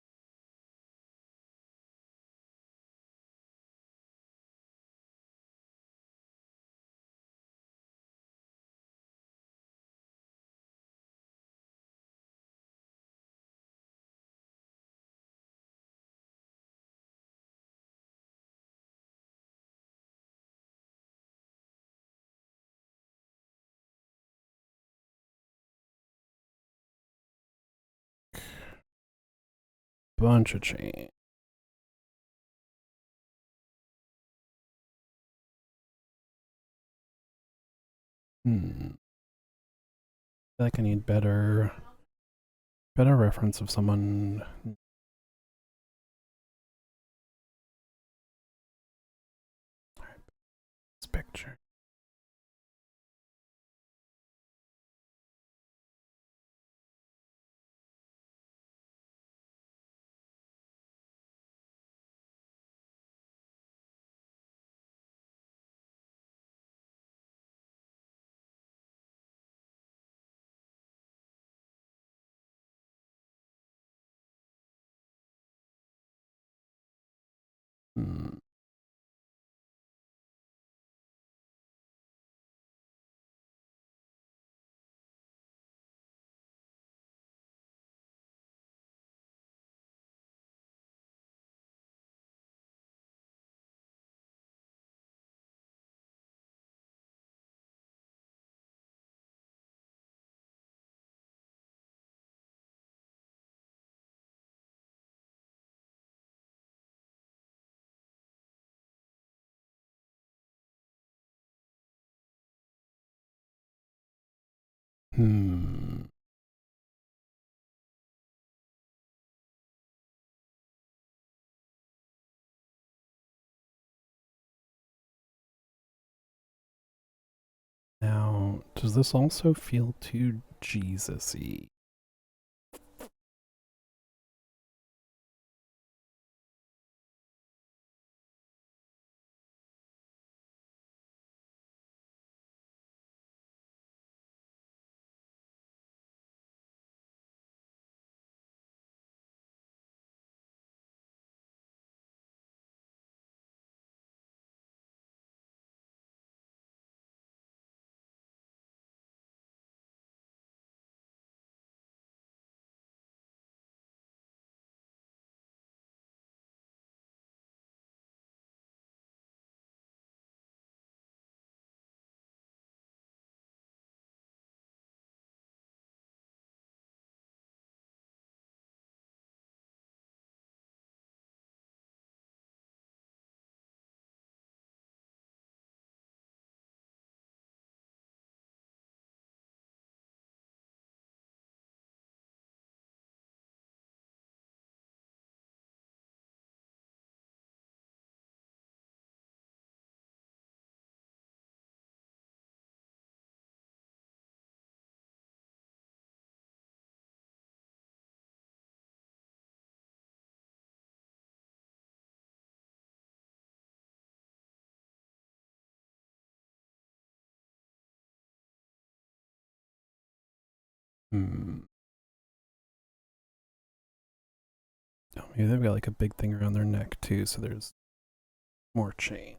bunch of chain. I feel like I need better reference of someone. This picture. Hmm. Now, does this also feel too Jesus-y? Hmm. Oh, maybe they've got like a big thing around their neck too, so there's more chain.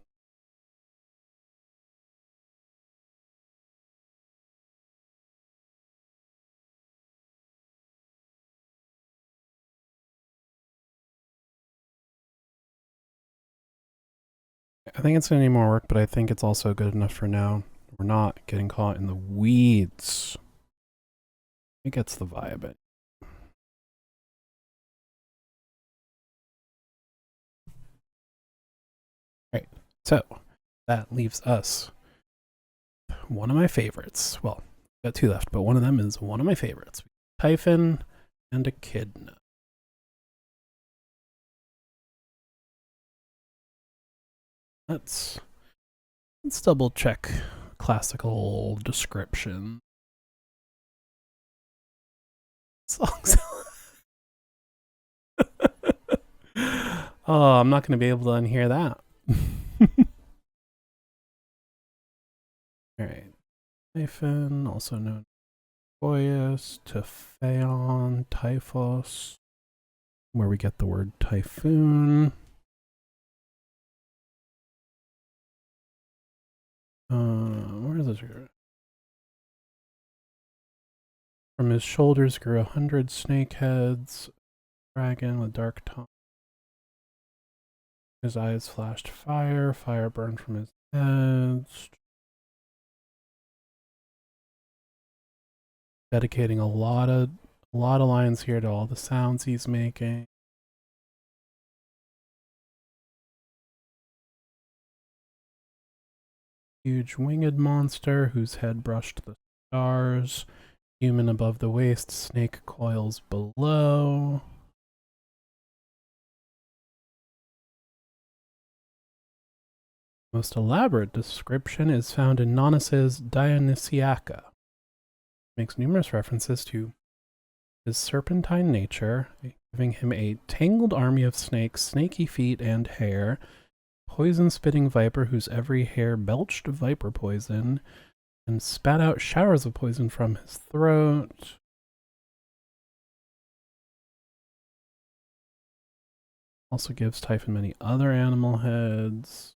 I think it's going to need more work, but I think it's also good enough for now. We're not getting caught in the weeds. It gets the vibe. Right. So that leaves us one of my favorites. Well, got two left, but one of them is one of my favorites. Typhon and Echidna. Let's double check classical description. Songs. Oh, I'm not going to be able to unhear that. All right. Typhon, also known as Boreas, Typhaon, Typhos, where we get the word typhoon. Where is this? From his shoulders grew 100 snake heads, dragon with dark tongue. His eyes flashed fire, fire burned from his heads. Dedicating a lot of lines here to all the sounds he's making. Huge winged monster whose head brushed the stars. Human above the waist, snake coils below. Most elaborate description is found in Nonnus's Dionysiaca. Makes numerous references to his serpentine nature, giving him a tangled army of snakes, snaky feet and hair, poison-spitting viper whose every hair belched viper poison, and spat out showers of poison from his throat. Also gives Typhon many other animal heads.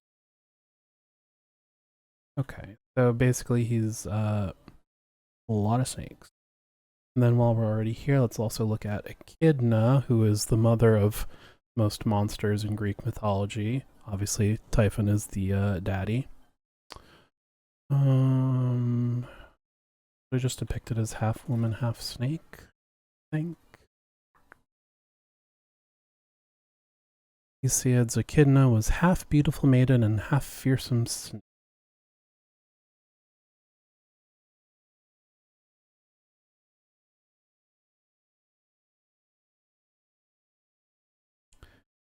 Okay, so basically he's a lot of snakes. And then while we're already here, let's also look at Echidna, who is the mother of most monsters in Greek mythology. Obviously, Typhon is the daddy. They're just depicted as half woman, half snake, I think. Hesiod's Echidna was half beautiful maiden and half fearsome snake.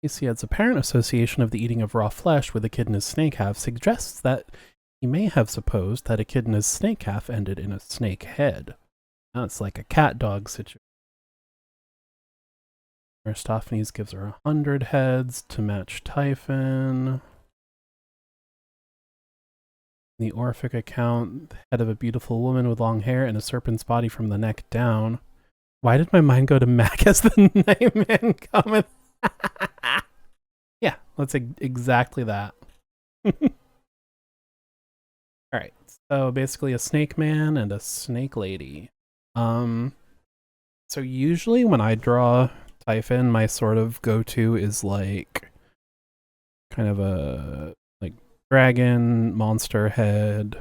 Asiad's apparent association of the eating of raw flesh with echidna's snake half suggests that he may have supposed that echidna's snake half ended in a snake head. Now it's like a cat dog situation. Aristophanes gives her 100 heads to match Typhon. The Orphic account, the head of a beautiful woman with long hair and a serpent's body from the neck down. Why did my mind go to Mac as the Nightman cometh? Yeah, that's exactly that. Alright, so basically a snake man and a snake lady. So usually when I draw Typhon, my sort of go-to is like kind of a like dragon, monster head,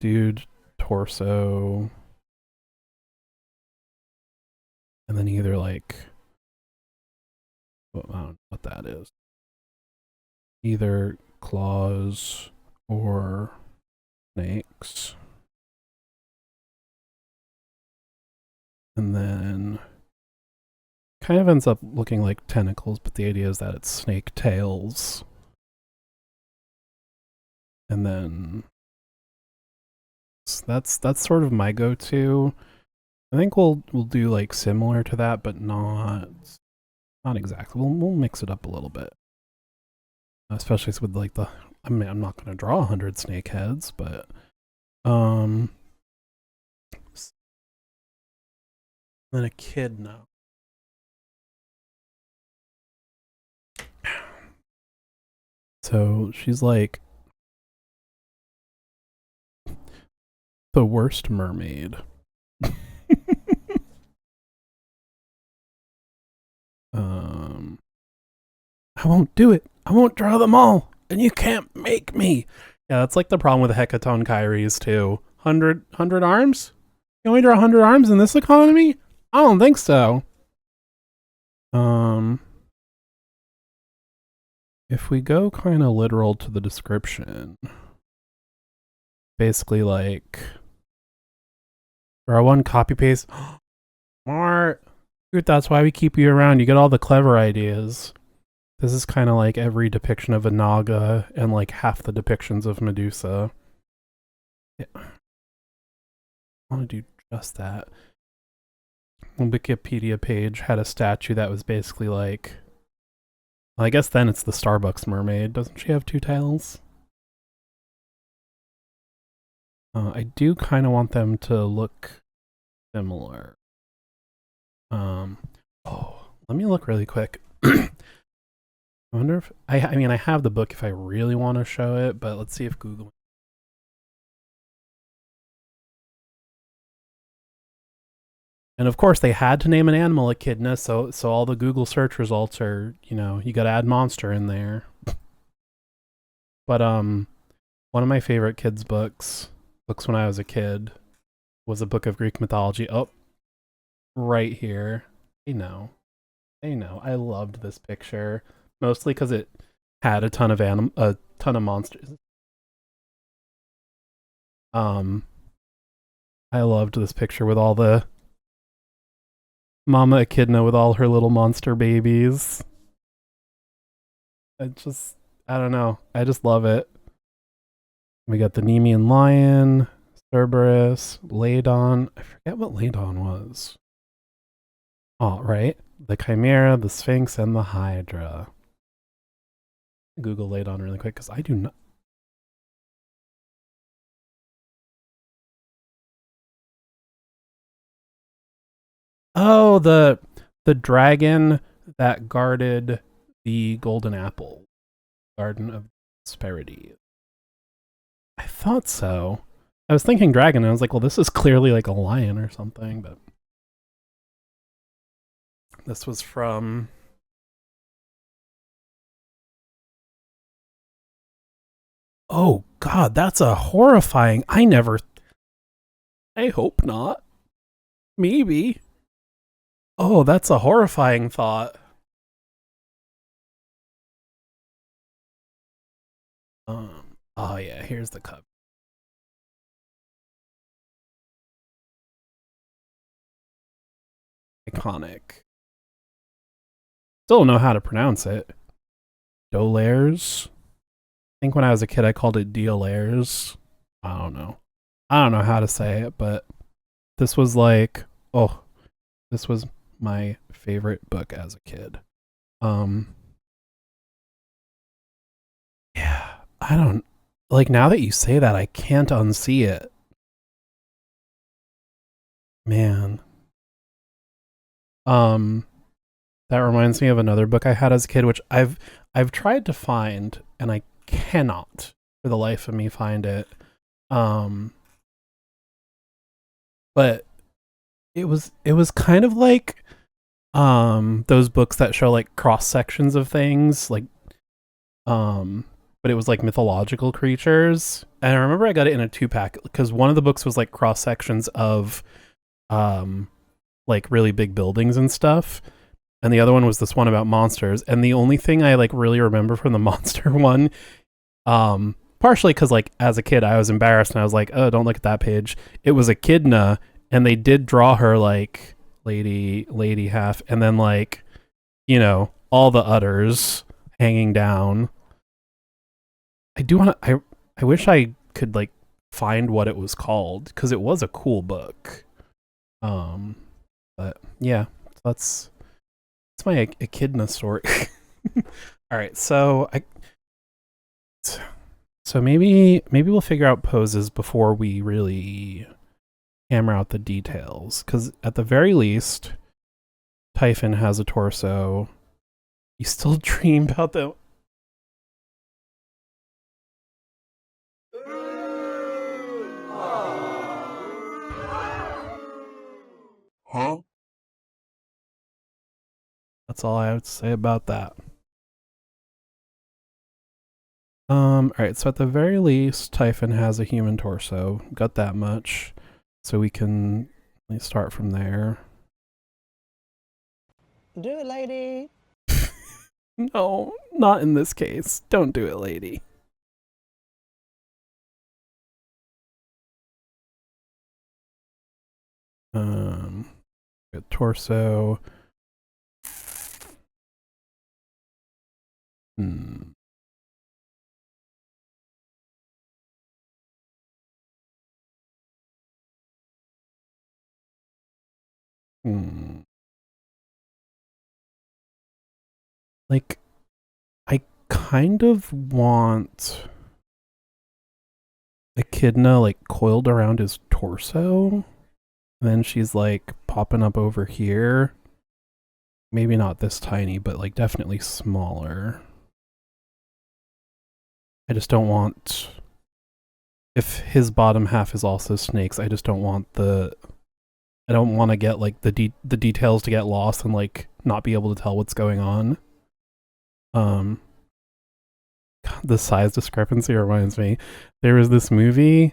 dude torso, and then either like, well, I don't know what that is. Either claws or snakes. And then kind of ends up looking like tentacles, but the idea is that it's snake tails. And then that's sort of my go-to. I think we'll do like similar to that, but not exactly. We'll mix it up a little bit. Especially with like the, I mean, I'm not going to draw 100 snake heads, but then a kid now. So she's like the worst mermaid. I won't do it. I won't draw them all, and you can't make me. Yeah, that's like the problem with Hecaton Kyries too. 100 arms? You only draw 100 arms in this economy? I don't think so. If we go kind of literal to the description, basically like draw one, copy paste. Smart. Dude, that's why we keep you around. You get all the clever ideas. This is kind of like every depiction of a Naga and like half the depictions of Medusa. Yeah. I want to do just that. The Wikipedia page had a statue that was basically like, well, I guess then it's the Starbucks mermaid. Doesn't she have two tails? I do kind of want them to look similar. Oh, let me look really quick. I wonder if I mean I have the book if I really want to show it, but let's see if Google. And of course they had to name an animal echidna, so all the Google search results are, you know, you got to add monster in there. But one of my favorite kids books when I was a kid was a book of Greek mythology. Oh, right here. They know. I loved this picture. Mostly because it had a ton of monsters. I loved this picture with all the Mama Echidna with all her little monster babies. I don't know. I just love it. We got the Nemean lion, Cerberus, Ladon. I forget what Ladon was. Oh, right. The Chimera, the Sphinx, and the Hydra. Google Ladon really quick because I do not. Oh, the dragon that guarded the golden apple, Garden of Prosperity. I thought so. I was thinking dragon, and I was like, well, this is clearly like a lion or something, but this was from. Oh God, that's a horrifying. I hope not. Maybe. Oh, that's a horrifying thought. Oh yeah, here's the cup. iconic. Still don't know how to pronounce it. Dolaires. I think when I was a kid I called it Diolaires. I don't know. I don't know how to say it, but this was like, oh, this was my favorite book as a kid. Yeah, I don't, like, now that you say that, I can't unsee it. Man. That reminds me of another book I had as a kid, which I've tried to find, and I cannot for the life of me find it. But it was kind of like those books that show like cross sections of things, like but it was like mythological creatures. And I remember I got it in a 2-pack because one of the books was like cross sections of like really big buildings and stuff. And the other one was this one about monsters. And the only thing I like really remember from the monster one, partially because like as a kid I was embarrassed and I was like, oh, don't look at that page. It was Echidna, and they did draw her like lady half, and then like, you know, all the udders hanging down. I do want to. I wish I could like find what it was called because it was a cool book. But yeah, that's my Echidna story. All right, so maybe we'll figure out poses before we really hammer out the details, because at the very least, Typhon has a torso. You still dream about the. Huh? That's all I have to say about that. All right, so at the very least, Typhon has a human torso. Got that much. So we can start from there. Do it, lady. No, not in this case. Don't do it, lady. Good torso. Like, I kind of want Echidna like coiled around his torso. And then she's like popping up over here. Maybe not this tiny, but like definitely smaller. I just don't want, if his bottom half is also snakes, I just don't want I don't want to get like the details to get lost and like not be able to tell what's going on. The size discrepancy reminds me. There was this movie,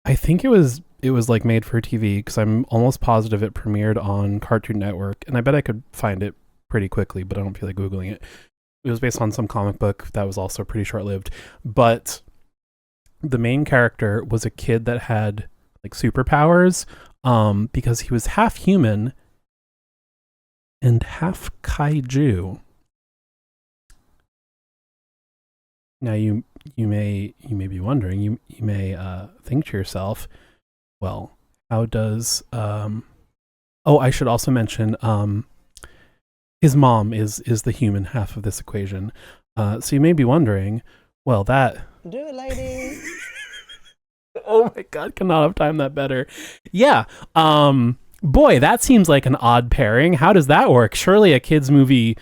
I think it was like made for TV, because I'm almost positive it premiered on Cartoon Network, and I bet I could find it pretty quickly, but I don't feel like Googling it. It was based on some comic book that was also pretty short-lived, but the main character was a kid that had like superpowers, because he was half human and half kaiju. Now you may be wondering, you may think to yourself, well, how does oh, I should also mention his mom is the human half of this equation. So you may be wondering, well, that. Do it, lady. Oh my god, cannot have timed that better. Yeah. Boy, that seems like an odd pairing. How does that work? Surely a kids movie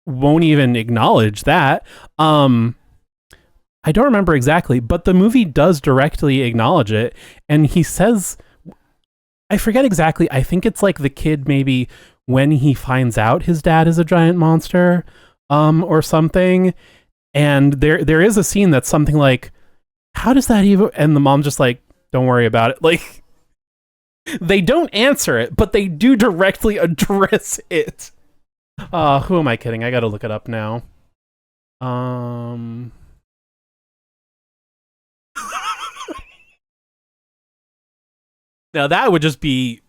won't even acknowledge that. I don't remember exactly, but the movie does directly acknowledge it, and he says, I forget exactly, I think it's like the kid maybe when he finds out his dad is a giant monster, or something, and there is a scene that's something like, how does that even, and the mom just like, don't worry about it. Like, they don't answer it, but they do directly address it. Who am I kidding? I gotta look it up now. Now that would just be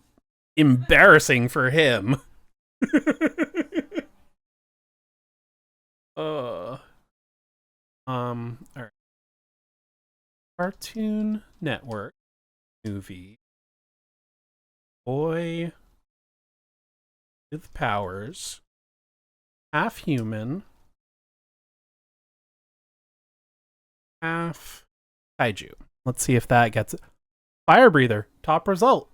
embarrassing for him. uh, all right. Cartoon Network movie. Boy with powers. Half human. Half kaiju. Let's see if that gets it. Fire breather. Top result.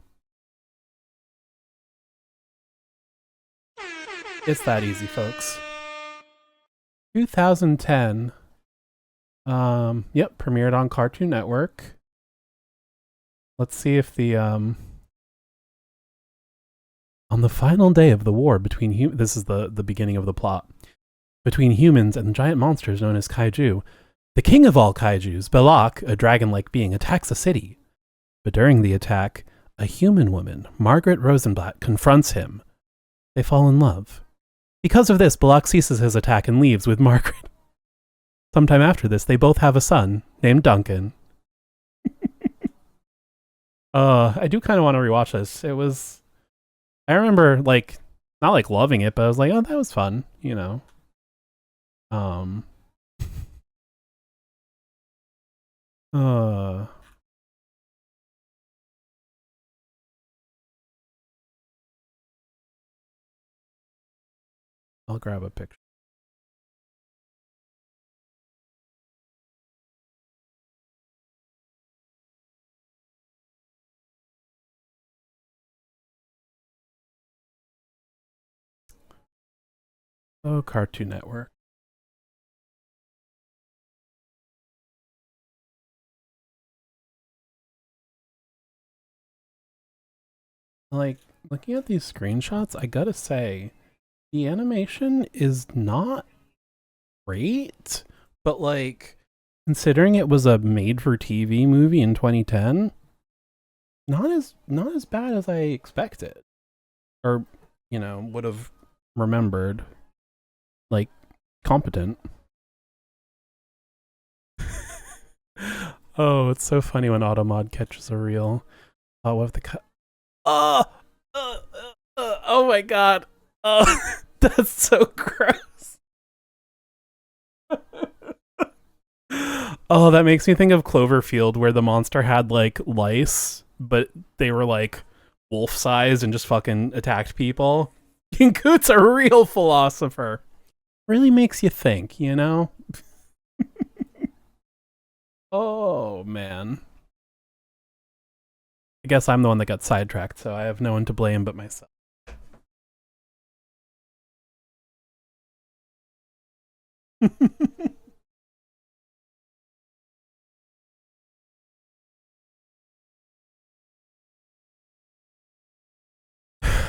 It's that easy, folks. 2010. Yep, premiered on Cartoon Network. Let's see if the on the final day of the war between this is the beginning of the plot. Between humans and giant monsters known as kaiju, the king of all kaijus, Belak, a dragon-like being, attacks a city. But during the attack, a human woman, Margaret Rosenblatt, confronts him. They fall in love. Because of this, Belak ceases his attack and leaves with Margaret. Sometime after this, they both have a son named Duncan. I do kind of want to rewatch this. I remember, like, not like loving it, but I was like, oh, that was fun, you know. I'll grab a picture. Oh, Cartoon Network. Like, looking at these screenshots, I gotta say, the animation is not great, but like, considering it was a made-for-TV movie in 2010, not as bad as I expected, or you know, would have remembered. Like, competent. Oh, it's so funny when Automod catches a reel. Oh, what if the cut? Oh, oh my god. Oh, that's so gross. Oh, that makes me think of Cloverfield, where the monster had like lice, but they were like wolf-sized and just fucking attacked people. King Coot's a real philosopher. Really makes you think, you know? Oh, man. I guess I'm the one that got sidetracked, so I have no one to blame but myself.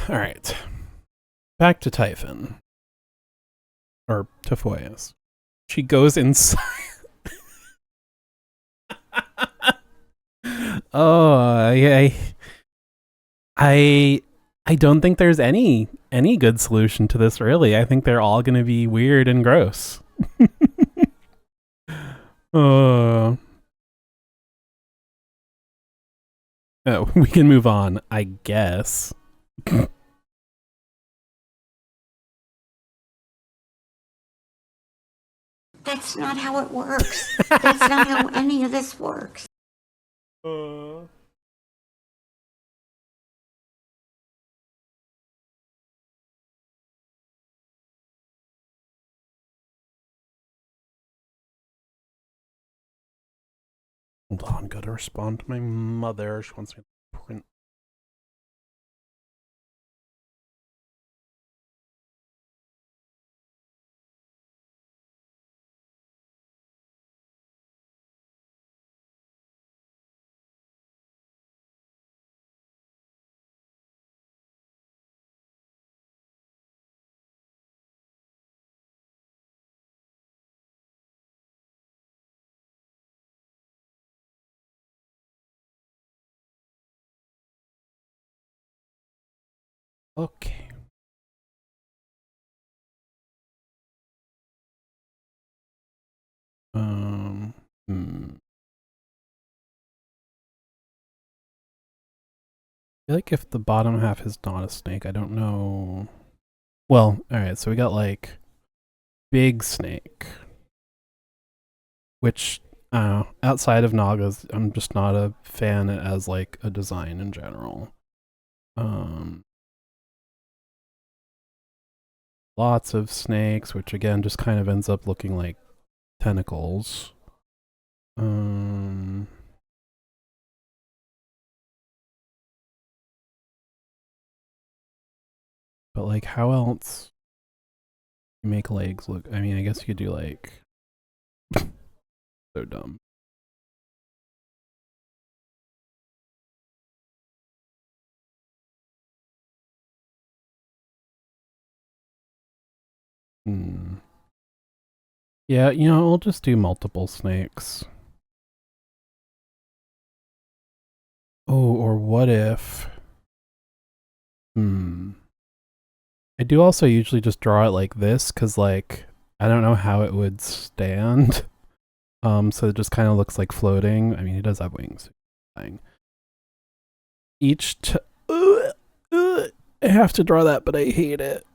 All right. Back to Typhon. Or Tafoyas. She goes inside. Oh, I don't think there's any good solution to this, really. I think they're all going to be weird and gross. Oh, we can move on, I guess. That's not how it works. That's not how any of this works. Hold on, gotta respond to my mother. She wants me to print. Okay. Hmm. feel like if the bottom half is not a snake, I don't know. Well, alright, so we got like big snake, which outside of Naga's, I'm just not a fan as like a design in general. Lots of snakes, which again just kind of ends up looking like tentacles. But like, how else you make legs look? I mean, I guess you could do like so dumb. Yeah, you know, I'll just do multiple snakes. Oh, or what if... I do also usually just draw it like this, because, like, I don't know how it would stand. So it just kind of looks like floating. I mean, he does have wings. I have to draw that, but I hate it.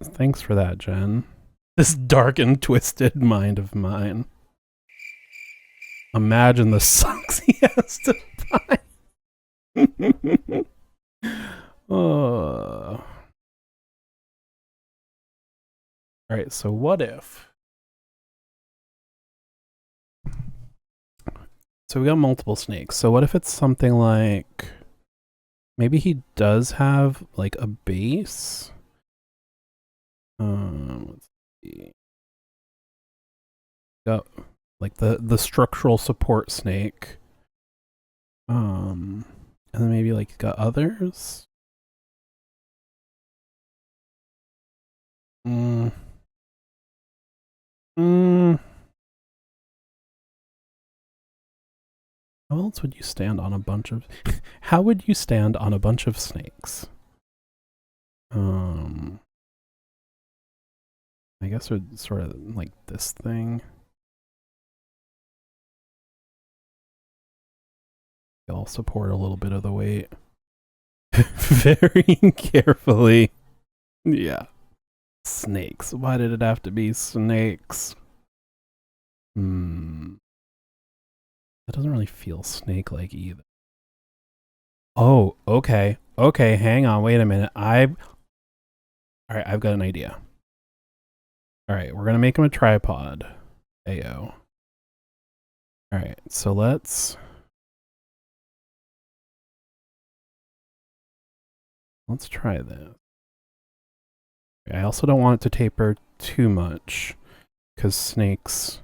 Thanks for that, Jen. This dark and twisted mind of mine. Imagine the sucks he has to buy. Oh. Alright, so what if... So we got multiple snakes. So what if it's something like... Maybe he does have, like, a base? Let's see. Got, like, the structural support snake. And then maybe, like, got others? How else would you stand on a bunch of... How would you stand on a bunch of snakes? I guess it would sort of like this thing. I'll support a little bit of the weight. Very carefully. Yeah. Snakes. Why did it have to be snakes? That doesn't really feel snake-like either. Oh, okay. Okay, hang on, wait a minute. Alright, I've got an idea. Alright, we're gonna make him a tripod. Ayo. Alright, so let's try this. I also don't want it to taper too much, because snakes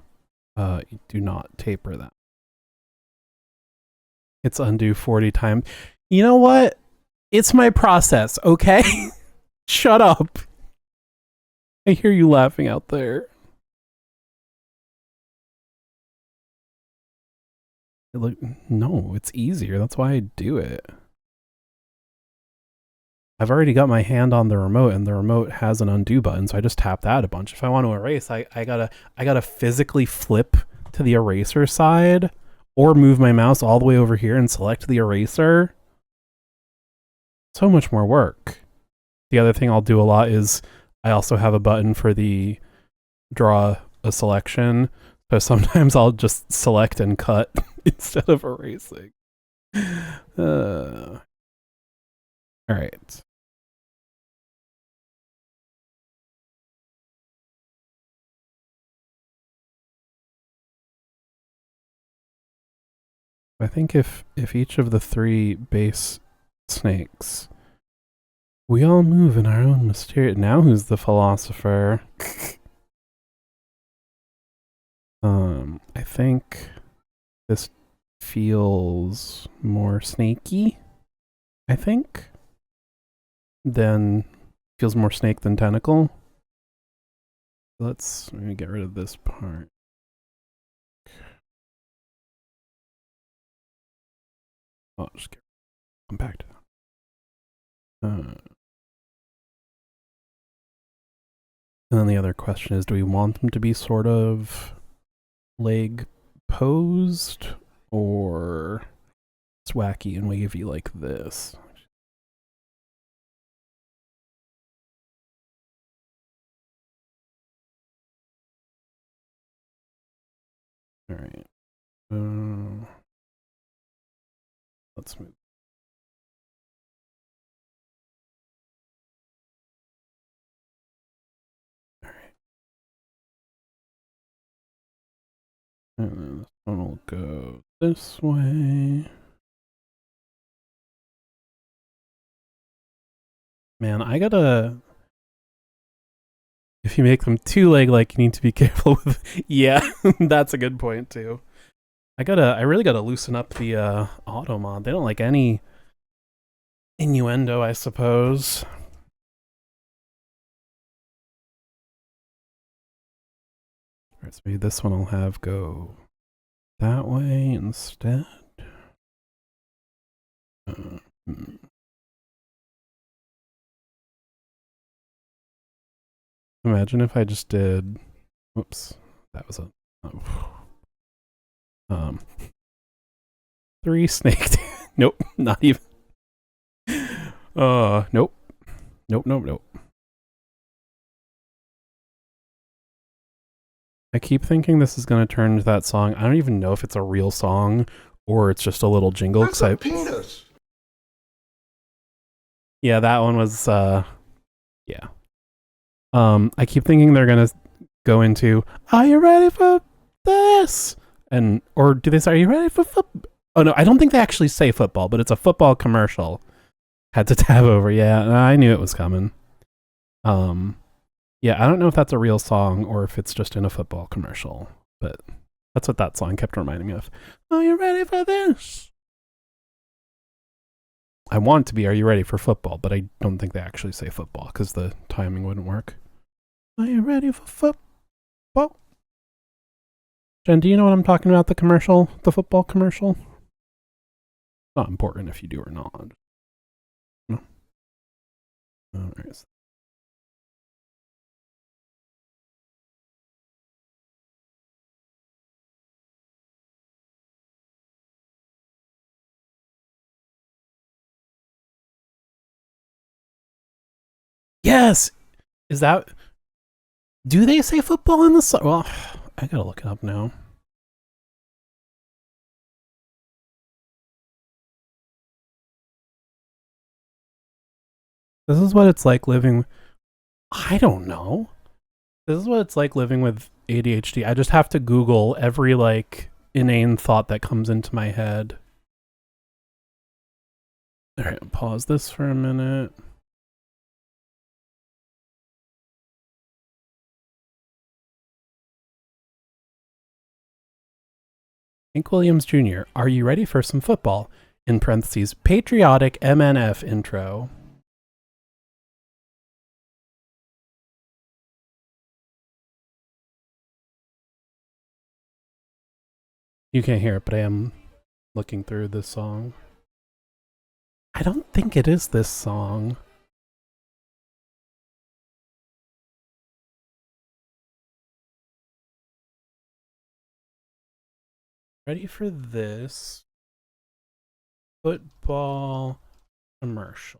do not taper that. It's undo 40 times. You know what? It's my process, okay? Shut up. I hear you laughing out there. No, it's easier. That's why I do it. I've already got my hand on the remote, and the remote has an undo button, so I just tap that a bunch. If I want to erase, I gotta physically flip to the eraser side, or move my mouse all the way over here and select the eraser. So much more work. The other thing I'll do a lot is I also have a button for the draw a selection, so sometimes I'll just select and cut instead of erasing. All right. I think if each of the three base snakes, we all move in our own mysterious... Now who's the philosopher? I think this feels more snaky, I think. Feels more snake than tentacle. Let me get rid of this part. I'll just come back to that. And then the other question is, do we want them to be sort of leg posed or swacky and wavy like this? All right. Let's move. All right. And then this one will go this way. Man, I gotta. If you make them too leg-like, you need to be careful with. Yeah, that's a good point too. I really gotta loosen up the auto mod. They don't like any innuendo, I suppose. Alright, so maybe this one I'll have go that way instead. Imagine if I just did. Whoops, that was a. Oh. 3 snake. Nope, not even. Nope. Nope. I keep thinking this is going to turn into that song. I don't even know if it's a real song or it's just a little jingle. That's a penis. Yeah, that one was, yeah. I keep thinking they're going to go into, are you ready for this? Or do they say, are you ready for football? Oh, no, I don't think they actually say football, but it's a football commercial. Had to tab over. Yeah, I knew it was coming. Yeah, I don't know if that's a real song or if it's just in a football commercial, but that's what that song kept reminding me of. Are you ready for this? I want it to be, are you ready for football? But I don't think they actually say football because the timing wouldn't work. Are you ready for football? Jen, do you know what I'm talking about? The commercial? The football commercial? Not important if you do or not. No? Alright. Yes! Is that... Do they say football in the song? Well, I gotta look it up now. This is what it's like living... I don't know. This is what it's like living with ADHD. I just have to Google every, like, inane thought that comes into my head. Alright, pause this for a minute. Hank Williams Jr., are you ready for some football? In parentheses, patriotic MNF intro. You can't hear it, but I am looking through this song. I don't think it is this song. Ready for this? Football commercial.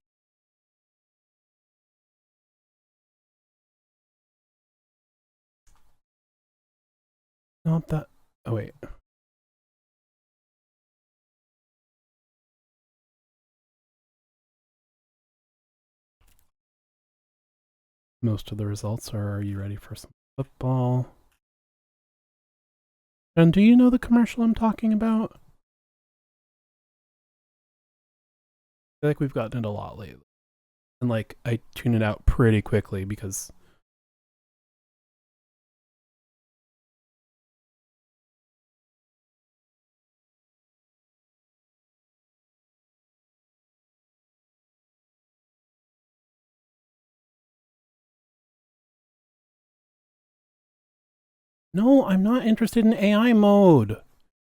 Not that. Oh, wait. Most of the results are you ready for some football? And do you know the commercial I'm talking about? I feel like we've gotten it a lot lately. And like, I tune it out pretty quickly because No, I'm not interested in AI mode.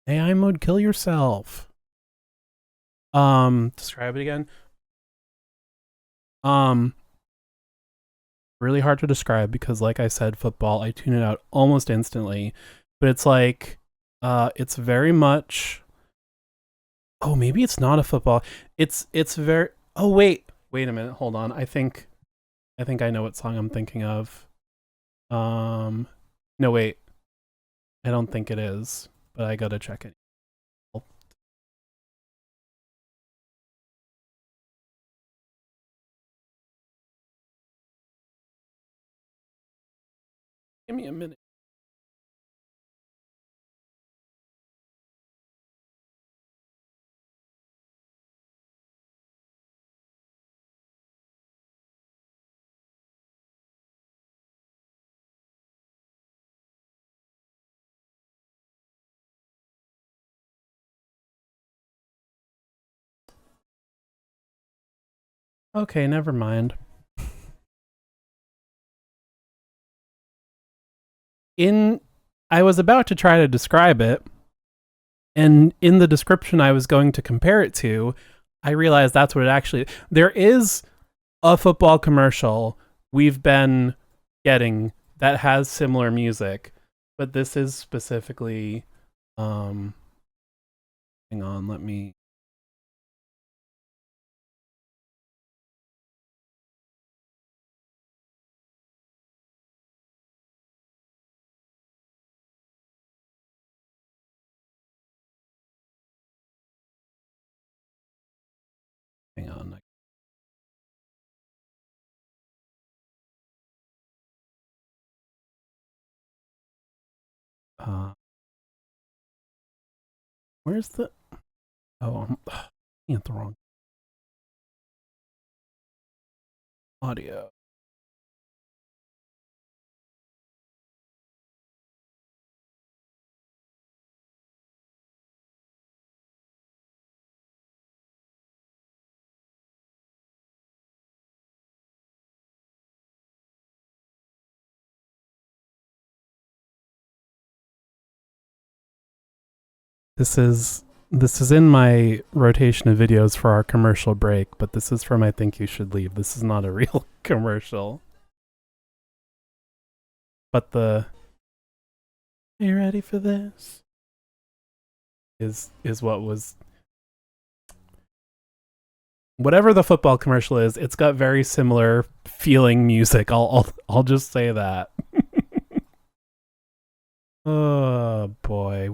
AI mode, kill yourself. Describe it again. Really hard to describe because, like I said, football, I tune it out almost instantly. But it's like, it's very much. Oh, maybe it's not a football. It's very. Oh wait a minute. Hold on. I think I know what song I'm thinking of. No wait, I don't think it is, but I gotta check it. Give me a minute. Okay, never mind. I was about to try to describe it, and in the description I was going to compare it to, I realized that's what it actually. There is a football commercial we've been getting that has similar music, but this is specifically. Hang on, let me. Hang on. Where's the? Oh, I'm looking at the wrong audio. This is in my rotation of videos for our commercial break, but this is from I Think You Should Leave. This is not a real commercial. But are you ready for this? Is what was whatever the football commercial is, it's got very similar feeling music. I'll just say that. Oh boy,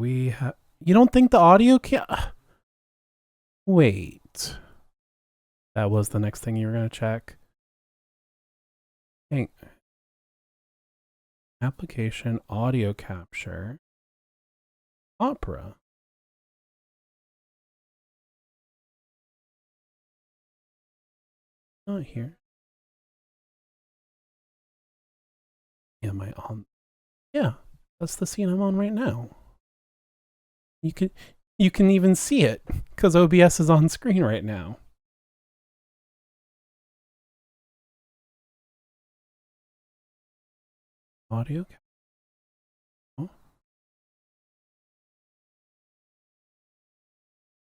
you don't think the audio can wait. That was the next thing you were gonna check. Hey. Application audio capture. Opera. Not here. Am I on? Yeah, that's the scene I'm on right now. You can even see it because OBS is on screen right now. Audio. Oh.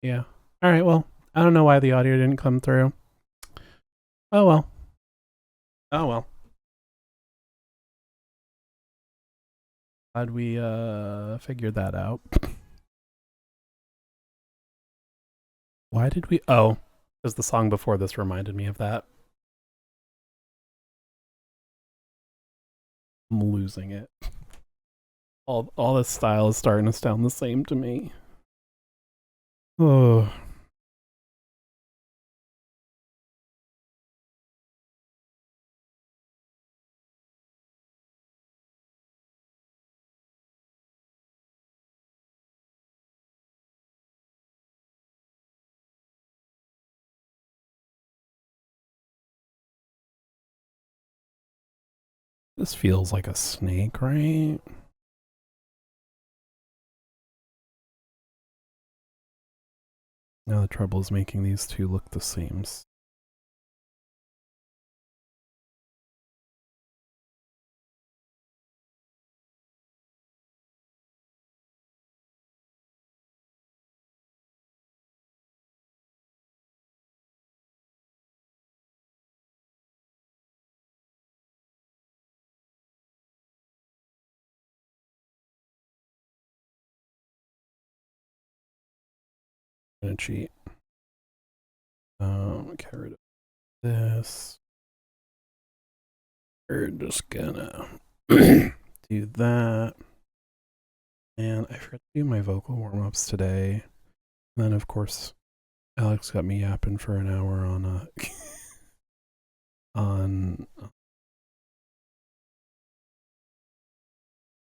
Yeah. All right. Well, I don't know why the audio didn't come through. Oh well. Oh well. Glad we figured that out. Why did we? Oh, because the song before this reminded me of that. I'm losing it. All this style is starting to sound the same to me. Oh. This feels like a snake, right? Now the trouble is making these two look the same. gonna cheat. Get rid of this. We're just gonna do that. And I forgot to do my vocal warm-ups today. And then of course Alex got me yapping for an hour on a on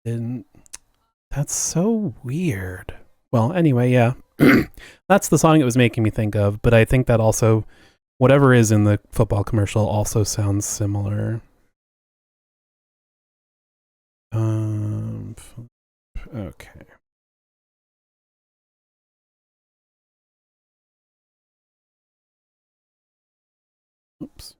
and that's so weird. Well, anyway, yeah. That's the song it was making me think of, but I think that also whatever is in the football commercial also sounds similar. Okay. Oops.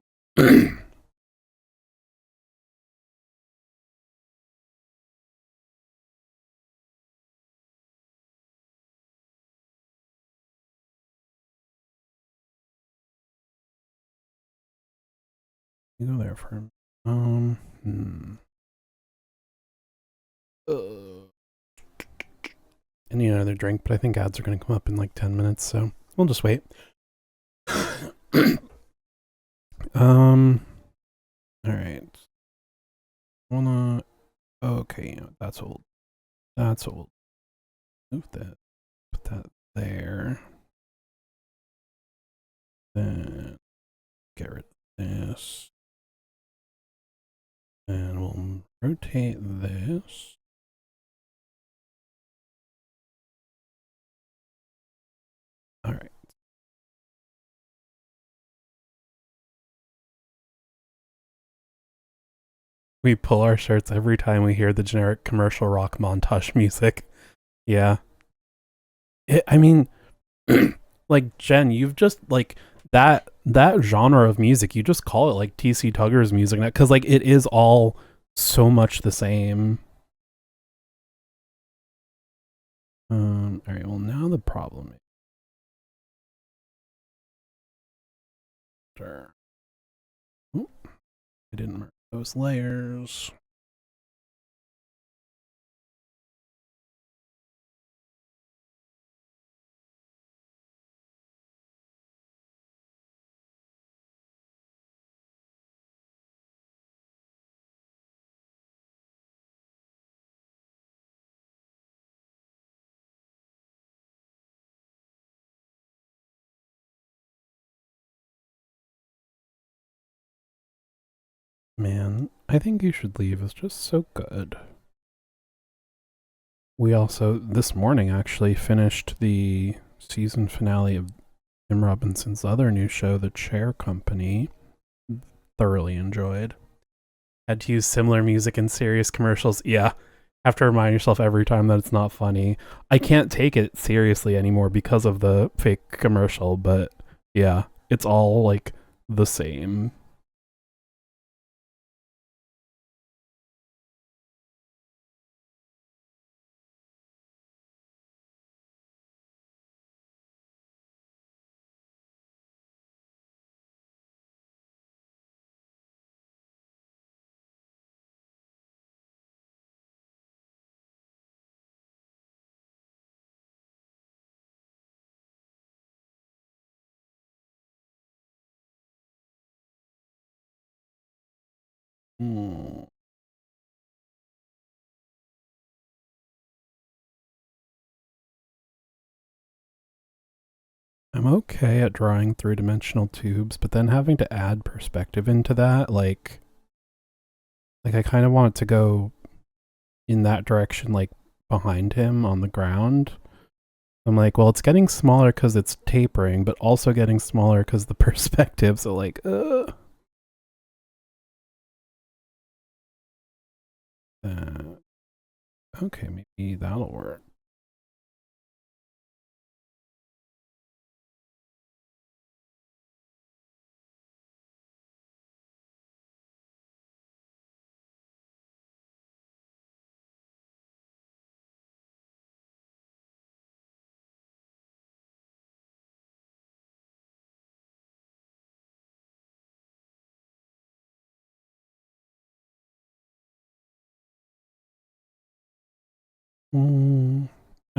You go there for him. I need another drink, but I think ads are going to come up in like 10 minutes, so we'll just wait. All right. Wanna? Okay, that's old. That's old. Move that. Put that there. Then get rid of this. And we'll rotate this. All right. We pull our shirts every time we hear the generic commercial rock montage music. Yeah. I mean, like Jen, you've just like that genre of music. You just call it like TC Tugger's music because like it is all so much the same. All right. Well, now the problem is. Ooh, I didn't mark those layers. Man, I think you should leave. It's just so good. We also, this morning, actually finished the season finale of Tim Robinson's other new show, The Chair Company. Thoroughly enjoyed. Had to use similar music in serious commercials. Yeah. Have to remind yourself every time that it's not funny. I can't take it seriously anymore because of the fake commercial, but yeah, it's all like the same. Hmm. I'm okay at drawing three-dimensional tubes, but then having to add perspective into that, like I kind of want it to go in that direction, like behind him on the ground. I'm like, well, it's getting smaller because it's tapering, but also getting smaller because the perspective. So like, okay, maybe that'll work. I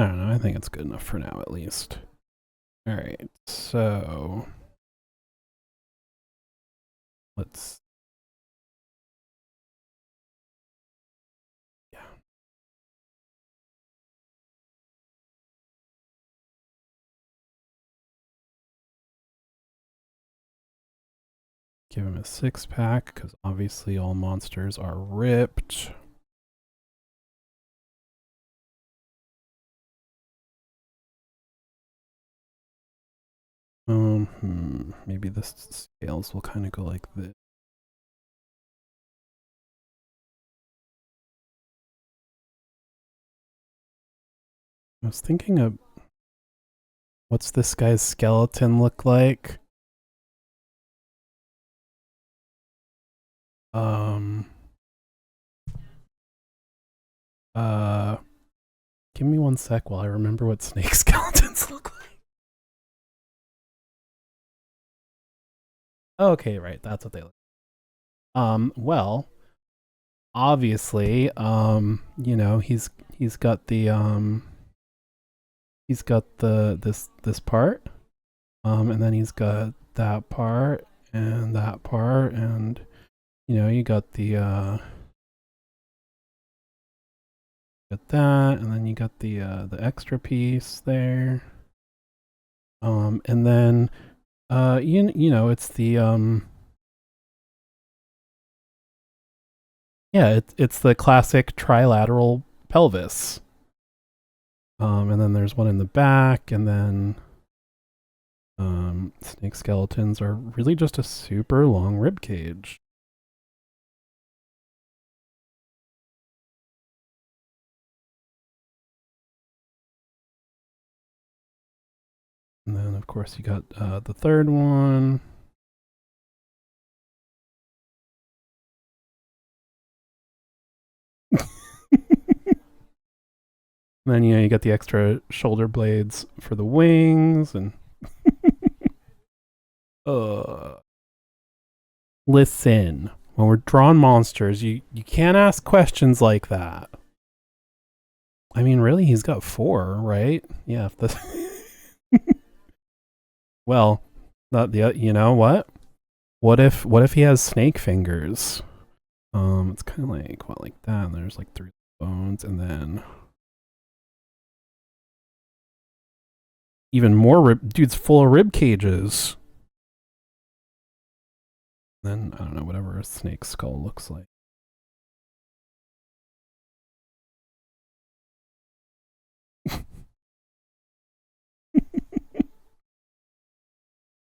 don't know. I think it's good enough for now, at least. All right, so let's. Yeah. Give him a 6-pack because obviously all monsters are ripped. Maybe the scales will kind of go like this. I was thinking of what's this guy's skeleton look like? Give me one sec while I remember what snake skeletons look like. Okay, right, that's what they look. Well, obviously, you know, he's got the this part, and then he's got that part and that part, and you know, you got the got that, and then you got the extra piece there, and then you know, it's the yeah, it's the classic trilateral pelvis. And then there's one in the back, and then snake skeletons are really just a super long rib cage. And then of course you got the third one. And then, you know, you got the extra shoulder blades for the wings, and listen, when we're drawing monsters, you can't ask questions like that. I mean, really, he's got 4, right? Yeah. If this well, not the you know what? What if he has snake fingers? It's kind of like what, like that. And there's like 3 bones, and then even more rib. Dude's full of rib cages. Then I don't know, whatever a snake skull looks like.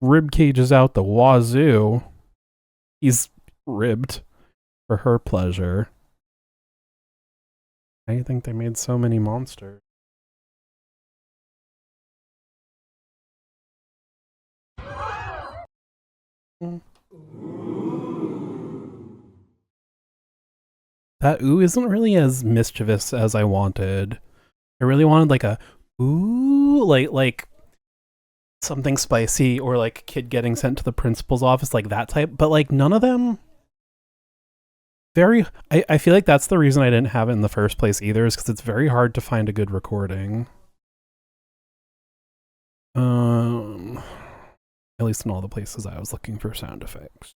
Rib cages out the wazoo. He's ribbed for her pleasure. How do you think they made so many monsters? That ooh isn't really as mischievous as I wanted. I really wanted like a ooh, like something spicy, or like a kid getting sent to the principal's office, like that type. But like none of them I feel like that's the reason I didn't have it in the first place either, is because it's very hard to find a good recording. At least in all the places I was looking for sound effects.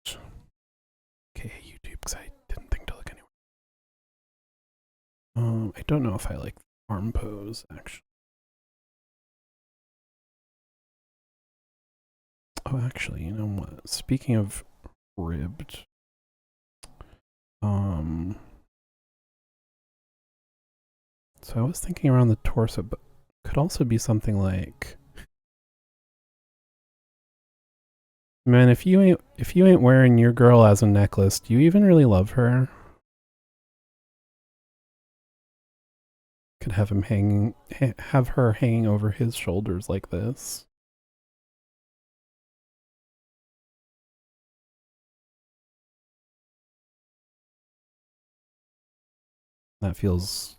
Okay, YouTube, because I didn't think to look anywhere. I don't know if I like the arm pose, actually. Oh, actually, you know what? Speaking of ribbed, so I was thinking around the torso, but could also be something like, man, if you ain't wearing your girl as a necklace, do you even really love her? Could have him have her hanging over his shoulders like this. That feels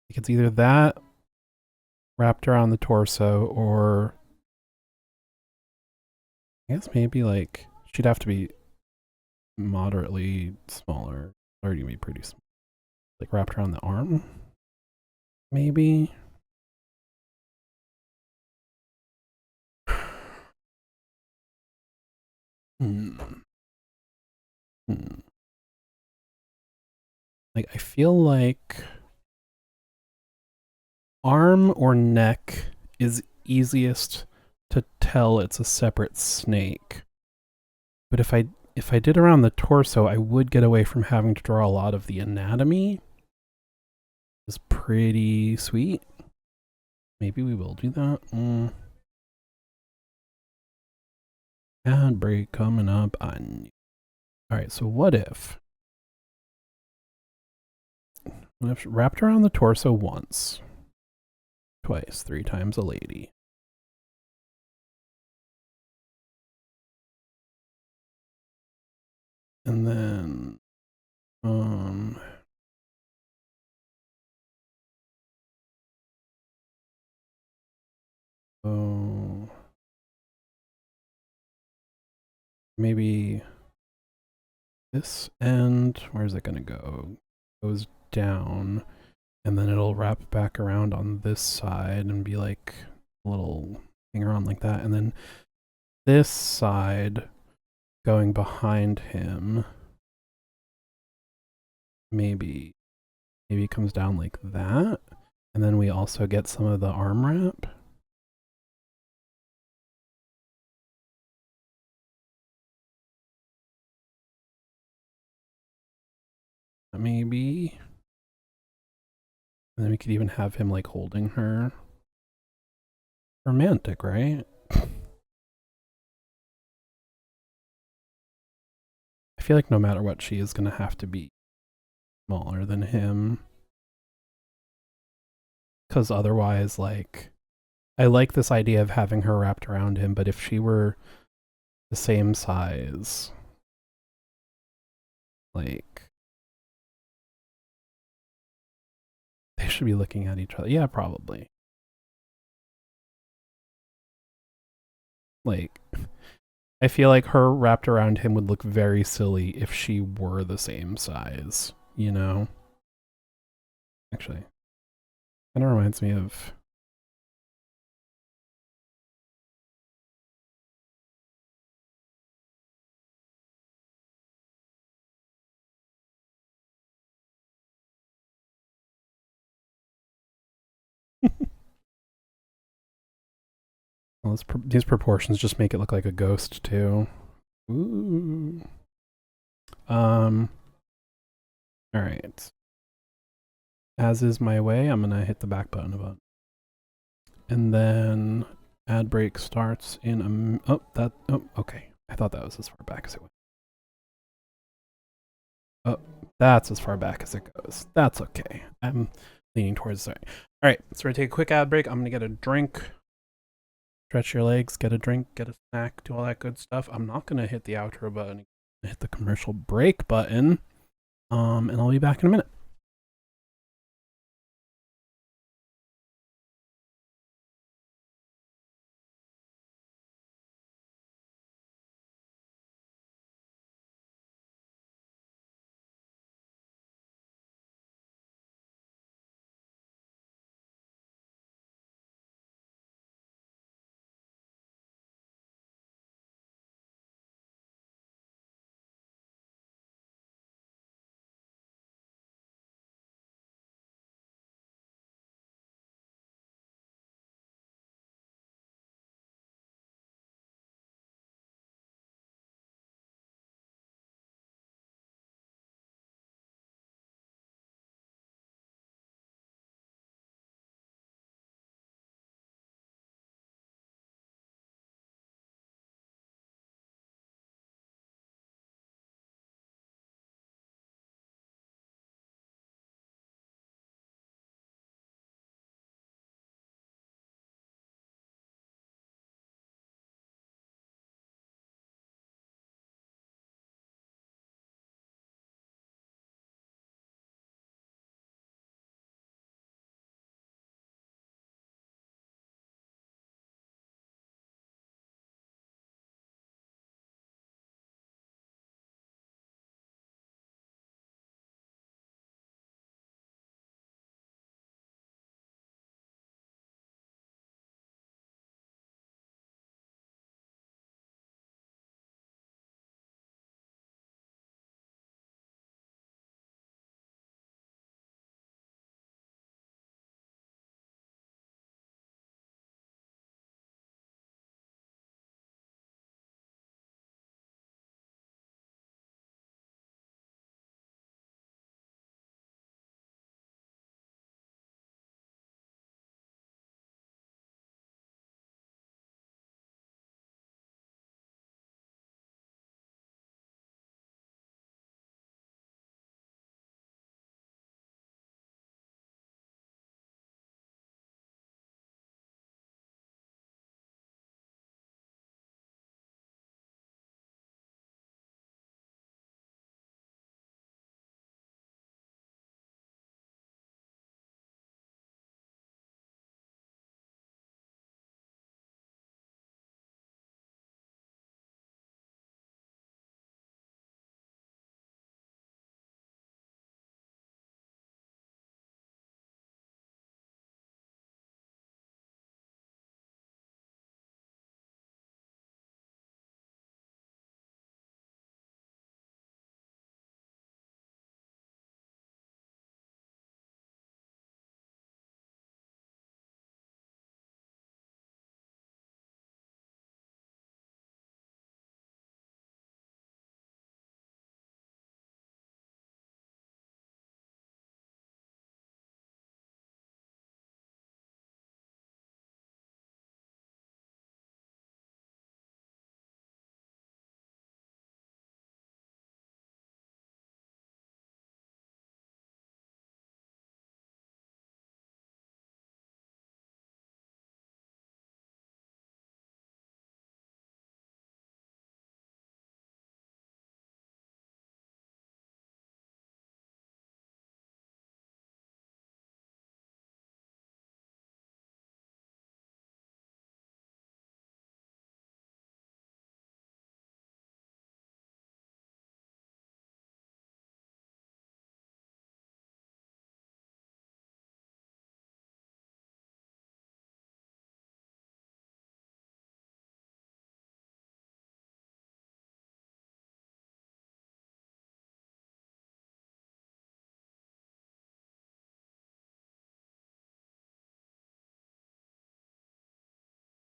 like it's either that wrapped around the torso, or I guess maybe like she'd have to be moderately smaller. Already be pretty small. Like wrapped around the arm, maybe. Hmm. Hmm. Like, I feel like arm or neck is easiest to tell it's a separate snake. But if I did around the torso, I would get away from having to draw a lot of the anatomy. It's pretty sweet. Maybe we will do that. Ad break coming up on. Alright, so what if wrapped around the torso once, twice, 3 times a lady. And then oh, maybe this end, where's it gonna go? Goes down, and then it'll wrap back around on this side and be like a little thing around like that, and then this side going behind him, maybe it comes down like that, and then we also get some of the arm wrap. Maybe. And then we could even have him like holding her. Romantic, right? I feel like no matter what, she is going to have to be smaller than him. Because otherwise, like, I like this idea of having her wrapped around him, but if she were the same size, like, they should be looking at each other. Yeah, probably. Like, I feel like her wrapped around him would look very silly if she were the same size, you know? Actually, kind of reminds me of. Well, these proportions just make it look like a ghost too. Ooh. All right. As is my way, I'm gonna hit the back button about, and then ad break starts in a. Okay. I thought that was as far back as it went. Oh, that's as far back as it goes. That's okay. I'm leaning towards the. All right. So we're gonna take a quick ad break. I'm gonna get a drink. Stretch your legs, get a drink, get a snack, do all that good stuff. I'm not gonna hit the outro button. Hit the commercial break button. And I'll be back in a minute.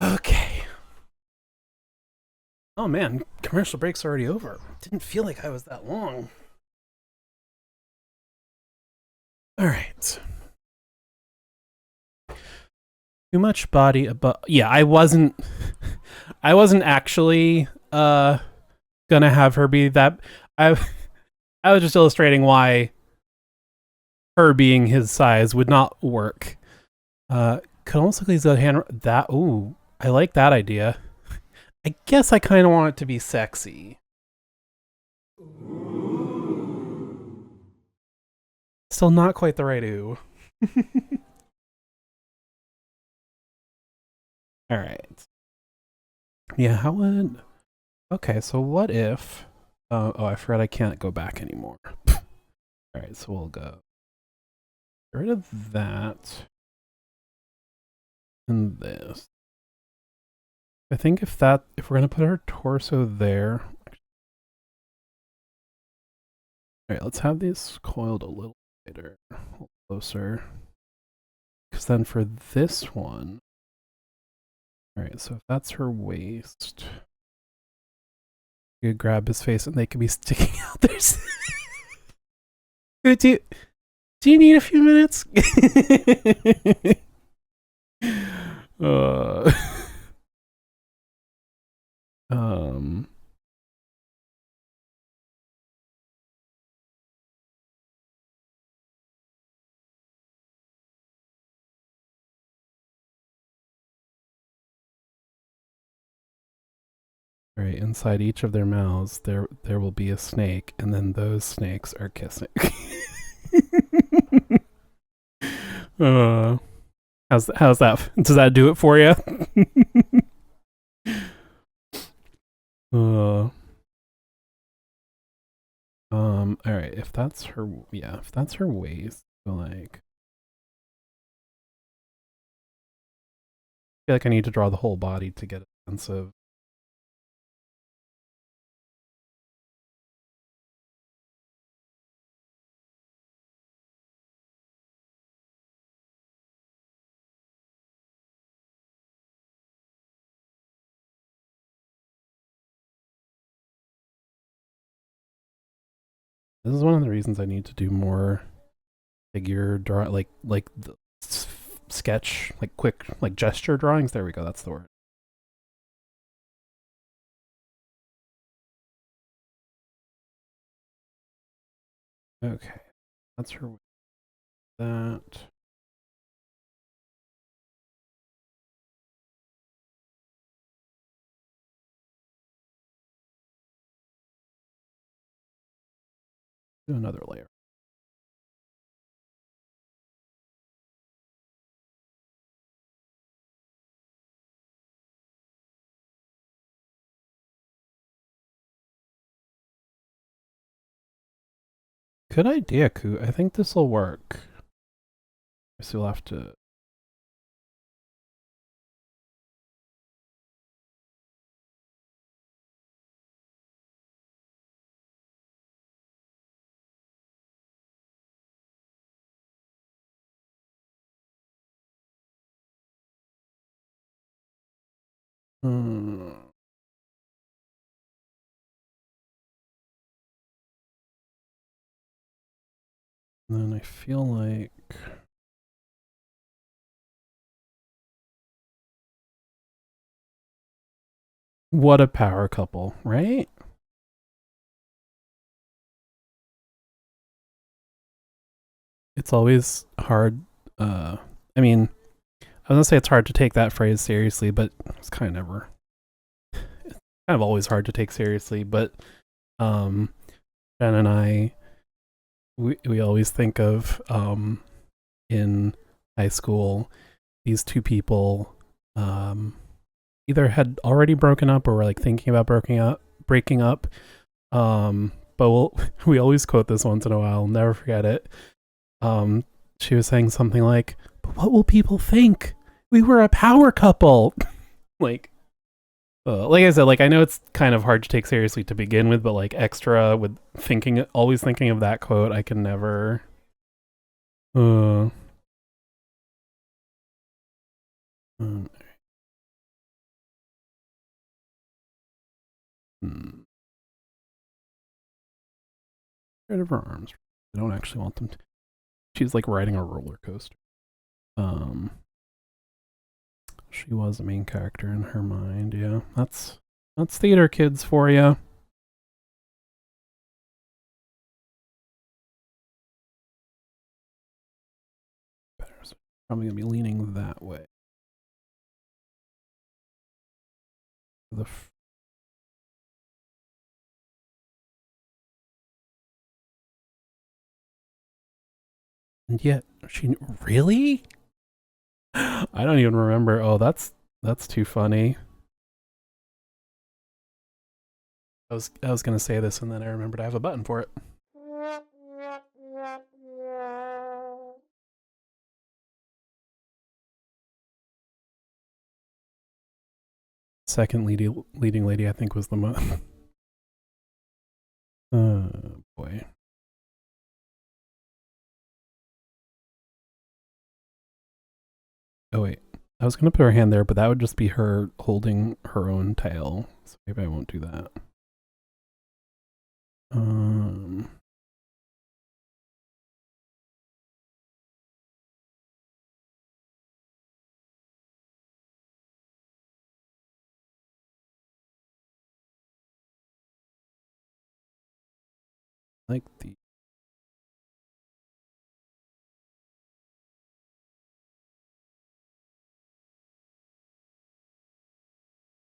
Okay. Oh man, commercial break's already over. Didn't feel like I was that long. All right. Too much body above. Yeah, I wasn't actually gonna have her be that. I I was just illustrating why her being his size would not work. Could almost look like he's got a hand that. Ooh, I like that idea. I guess I kind of want it to be sexy. Still not quite the right ooh. All right. Yeah, how would... Okay, so what if... oh, I forgot I can't go back anymore. All right, so we'll go... Get rid of that. And this. I think if we're going to put our torso there... All right, let's have these coiled a little tighter. A little closer. Because then for this one... All right, so if that's her waist... You could grab his face and they could be sticking out there. do you need a few minutes? uh, um, right, inside each of their mouths, there will be a snake, and then those snakes are kissing. How's that? Does that do it for you? All right. If that's her waist, so like, I feel like I need to draw the whole body to get a sense of. This is one of the reasons I need to do more figure draw, like the sketch, like quick, like gesture drawings. There we go. That's the word. Okay, that's her. That. Do another layer. Good idea, Ku. I think this will work. So we'll have to. Hmm. Then I feel like. What a power couple, right? It's always hard. I mean, I was gonna say it's hard to take that phrase seriously, but it's kind of never. It's kind of always hard to take seriously. But Ben and I, we always think of in high school, these two people either had already broken up or were like thinking about breaking up. But we always quote this once in a while. I'll never forget it. She was saying something like, "But what will people think? We were a power couple." like I said, like I know it's kind of hard to take seriously to begin with, but like extra with always thinking of that quote, I can never. Um, Rid of her arms. I don't actually want them to. She's like riding a roller coaster. She was a main character in her mind. Yeah, that's theater kids for you. So probably gonna be leaning that way. And yet she really? I don't even remember. Oh, that's too funny. I was gonna say this and then I remembered I have a button for it. Second leading lady, I think, was the most. Oh boy. Oh wait, I was gonna put her hand there, but that would just be her holding her own tail. So maybe I won't do that. Like the.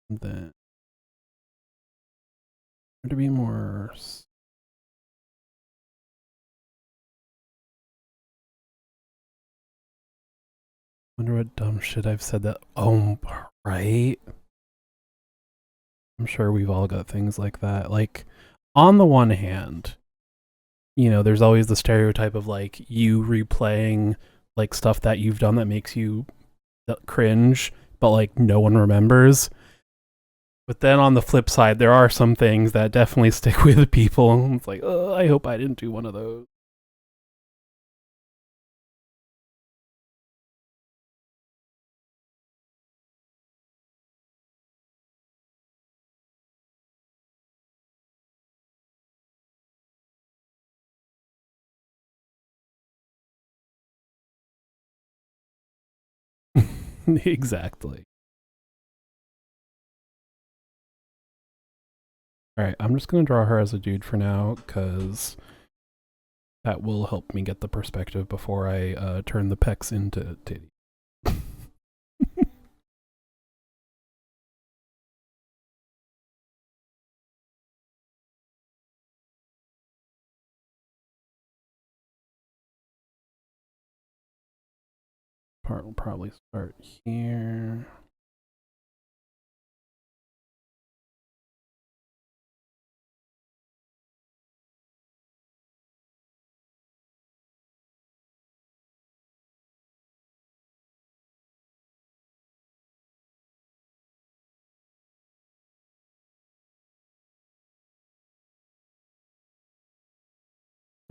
Then. To be more. Wonder what dumb shit I've said that. Oh, right. I'm sure we've all got things like that. Like, on the one hand, you know, there's always the stereotype of like you replaying like stuff that you've done that makes you cringe, but like no one remembers. But then on the flip side, there are some things that definitely stick with people. It's like, oh, I hope I didn't do one of those. Exactly. Alright, I'm just going to draw her as a dude for now, because that will help me get the perspective before I turn the pecs into titty. Part will probably start here.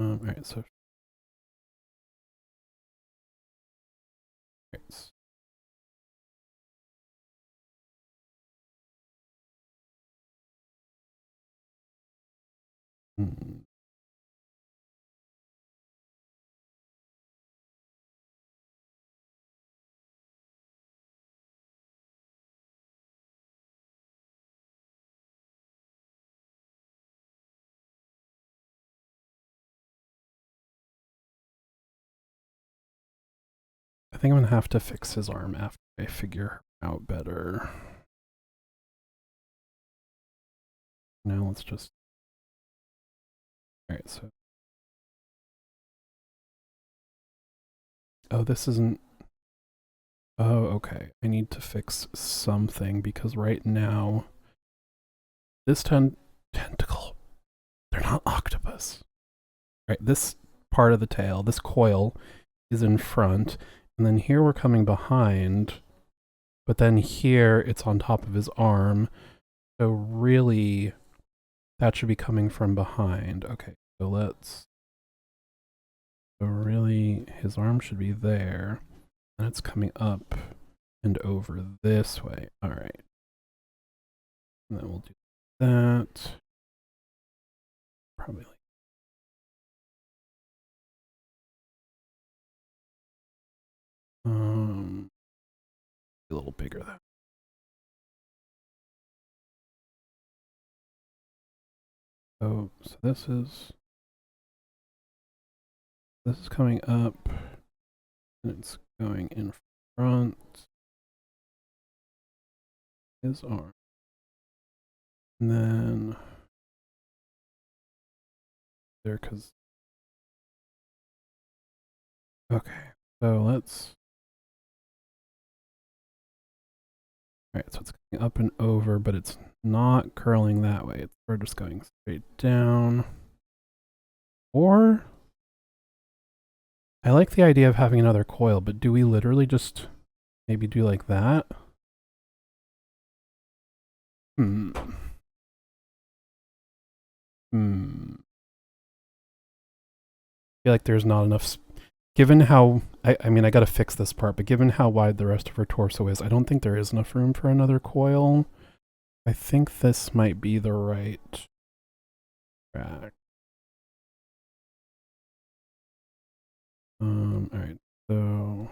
Alright, so I think I'm going to have to fix his arm after I figure out better. Now let's just... Alright, so... Oh, this isn't... Oh, okay. I need to fix something, because right now... This tentacle... They're not octopus. Right, this part of the tail, this coil, is in front, and then here we're coming behind, but then here it's on top of his arm, so really that should be coming from behind. Okay, so let's... So really, his arm should be there, and it's coming up and over this way. Alright. And then we'll do that. Probably like a little bigger though. Oh, so this is coming up and it's going in front. His arm. And then there, because okay, so let's. All right, so it's going up and over, but it's not curling that way. We're just going straight down. Or I like the idea of having another coil, but do we literally just maybe do like that? Hmm. I feel like there's not enough. Given how, I mean, I gotta fix this part, but given how wide the rest of her torso is, I don't think there is enough room for another coil. I think this might be the right track. Alright, so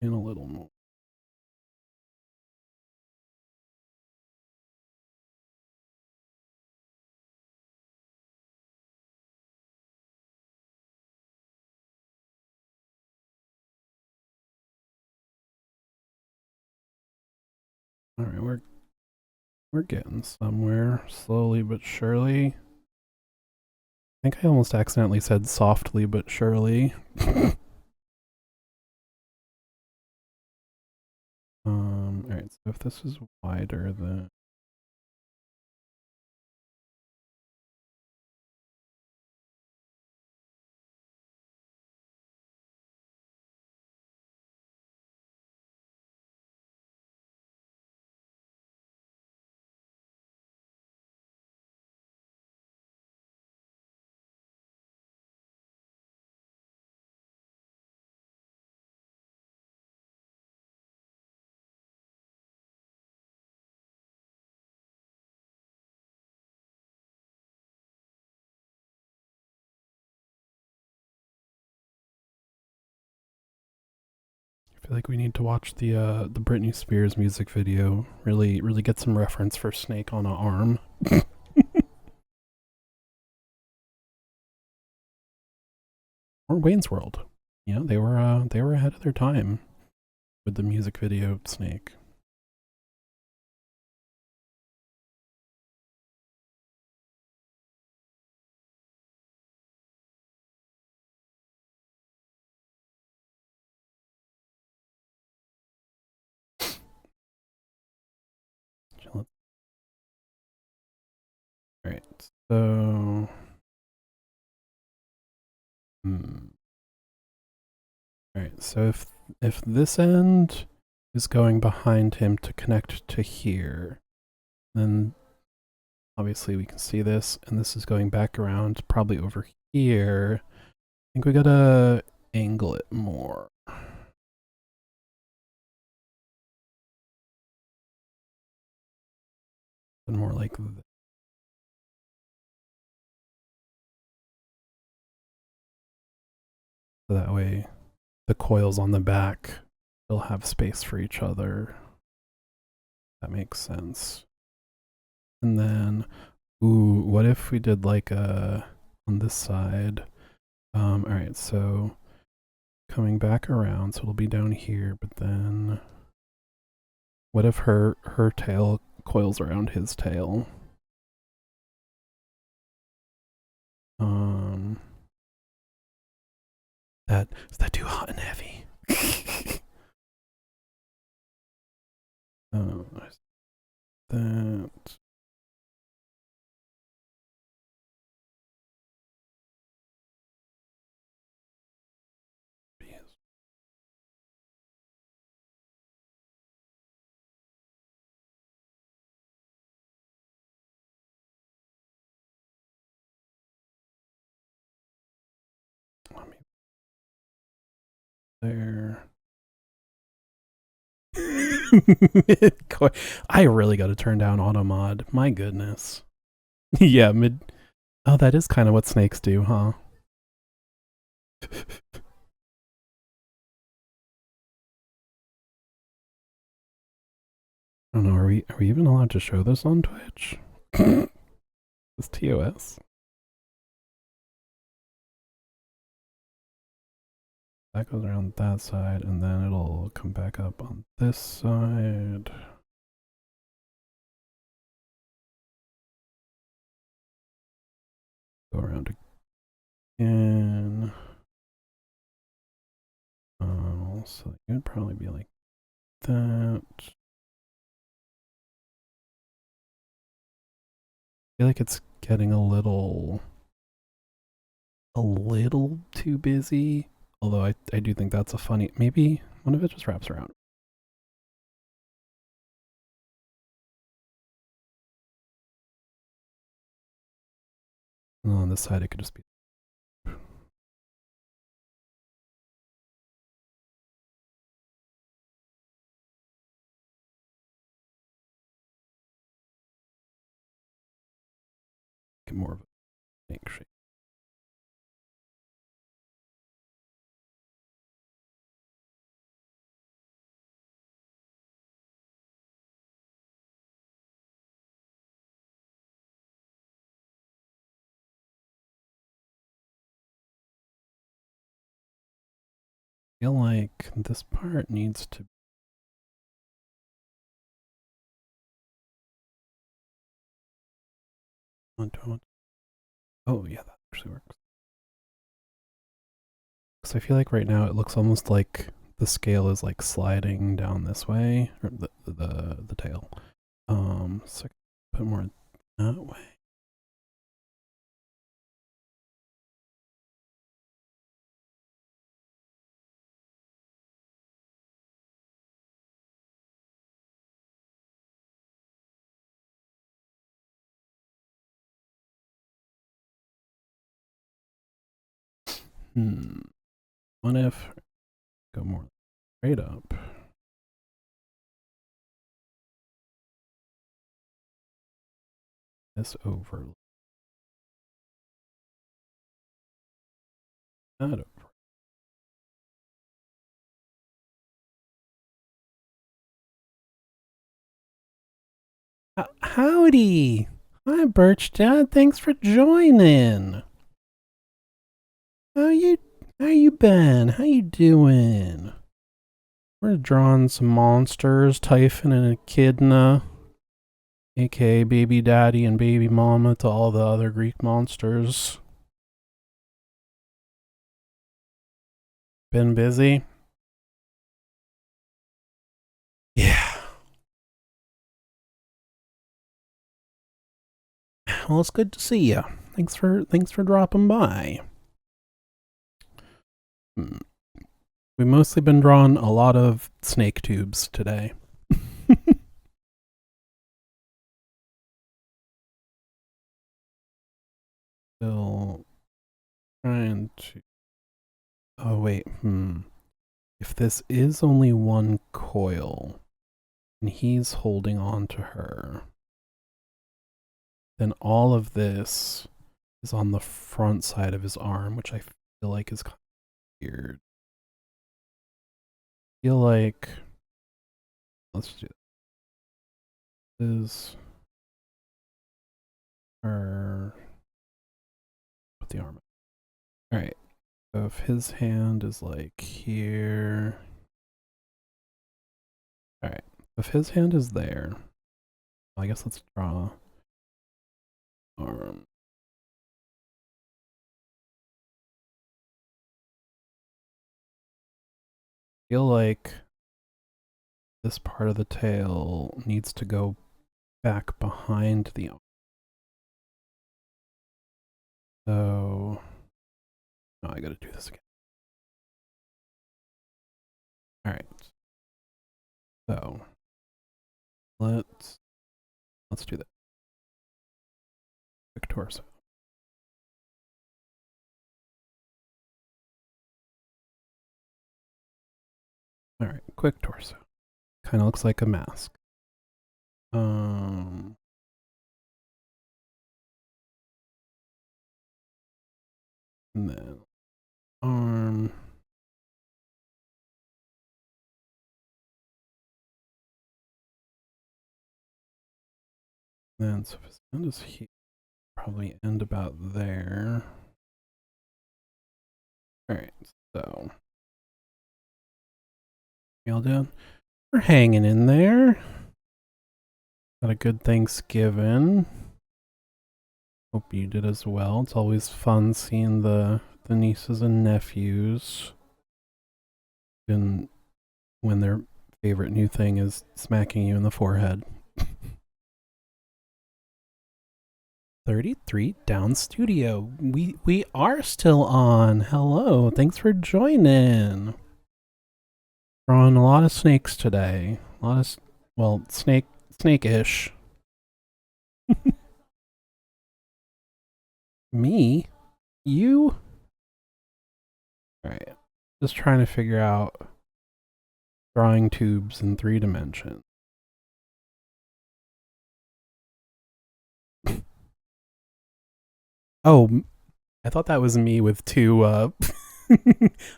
in a little more. Alright, we're getting somewhere, slowly but surely. I think I almost accidentally said softly but surely. Alright, so if this is wider, then I feel like we need to watch the Britney Spears music video. Really get some reference for Snake on an arm. Or Wayne's World. You know, they were ahead of their time with the music video of Snake. Alright, so Alright, so if this end is going behind him to connect to here, then obviously we can see this, and this is going back around probably over here. I think we gotta angle it more. And more like this. So that way the coils on the back will have space for each other. That makes sense. And then, ooh, what if we did like a on this side? Alright, so coming back around, so it'll be down here, but then what if her tail coils around his tail? Is that too hot and heavy? That. Let me there. I really got to turn down auto mod. My goodness. Yeah, mid. Oh, that is kind of what snakes do, huh? I don't know. Are we even allowed to show this on Twitch? This TOS. That goes around that side, and then it'll come back up on this side. Go around again. So it would probably be like that. I feel like it's getting a little too busy. Although I do think that's a funny, maybe one of it just wraps around. And on this side it could just be. More of a snake shape. I feel like this part needs to. Oh yeah, that actually works. So I feel like right now it looks almost like the scale is like sliding down this way, or the tail. So I can put more that way. What if go more straight up? This over. That over. Howdy! Hi, Birch Dad. Thanks for joining. How you been? How you doing? We're drawing some monsters, Typhon and Echidna, aka Baby Daddy and Baby Mama to all the other Greek monsters. Been busy? Yeah. Well, it's good to see you. Thanks for dropping by. We've mostly been drawing a lot of snake tubes today. Still trying to. Oh wait, If this is only one coil, and he's holding on to her, then all of this is on the front side of his arm, which I feel like is kind of weird. I feel like, let's do this. Is her, put the arm. All right. So if his hand is like here, all right. If his hand is there, I guess let's draw arm. I feel like this part of the tail needs to go back behind the arm. So, oh, I gotta do this again. All right. So, let's do that. Quick torso. All right, quick torso. Kind of looks like a mask. And then arm. Then so if his end is here, probably end about there. Alright, so y'all doing? We're hanging in there. Had a good Thanksgiving. Hope you did as well. It's always fun seeing the nieces and nephews. And when their favorite new thing is smacking you in the forehead. 33 Down Studio. We are still on. Hello. Thanks for joining. We're on a lot of snakes today. A lot of, well, snake-ish. Me? You? Alright. Just trying to figure out drawing tubes in 3 dimensions. Oh, I thought that was me with 2,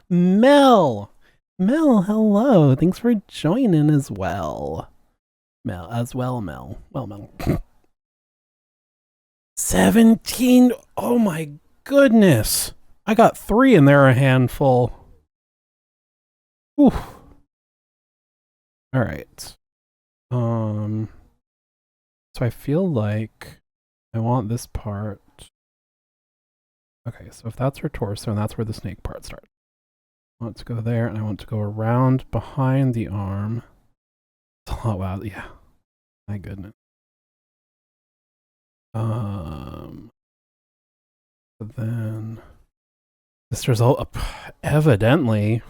Mel! Mel, hello. Thanks for joining as well. Mel. Well, Mel. 17! Oh my goodness! I got 3 and they're a handful. Whew. Alright. So I feel like I want this part. Okay, so if that's her torso and that's where the snake part starts. I want to go there and I want to go around behind the arm. Oh wow, yeah. My goodness. Then this result evidently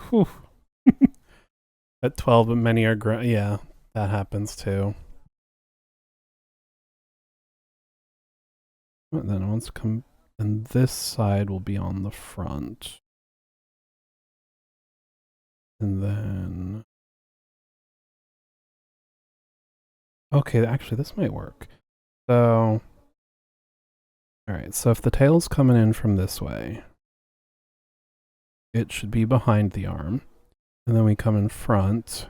at 12 many are yeah, that happens too. And then once come and this side will be on the front. And then okay, actually this might work. So alright, so if the tail's coming in from this way, it should be behind the arm. And then we come in front.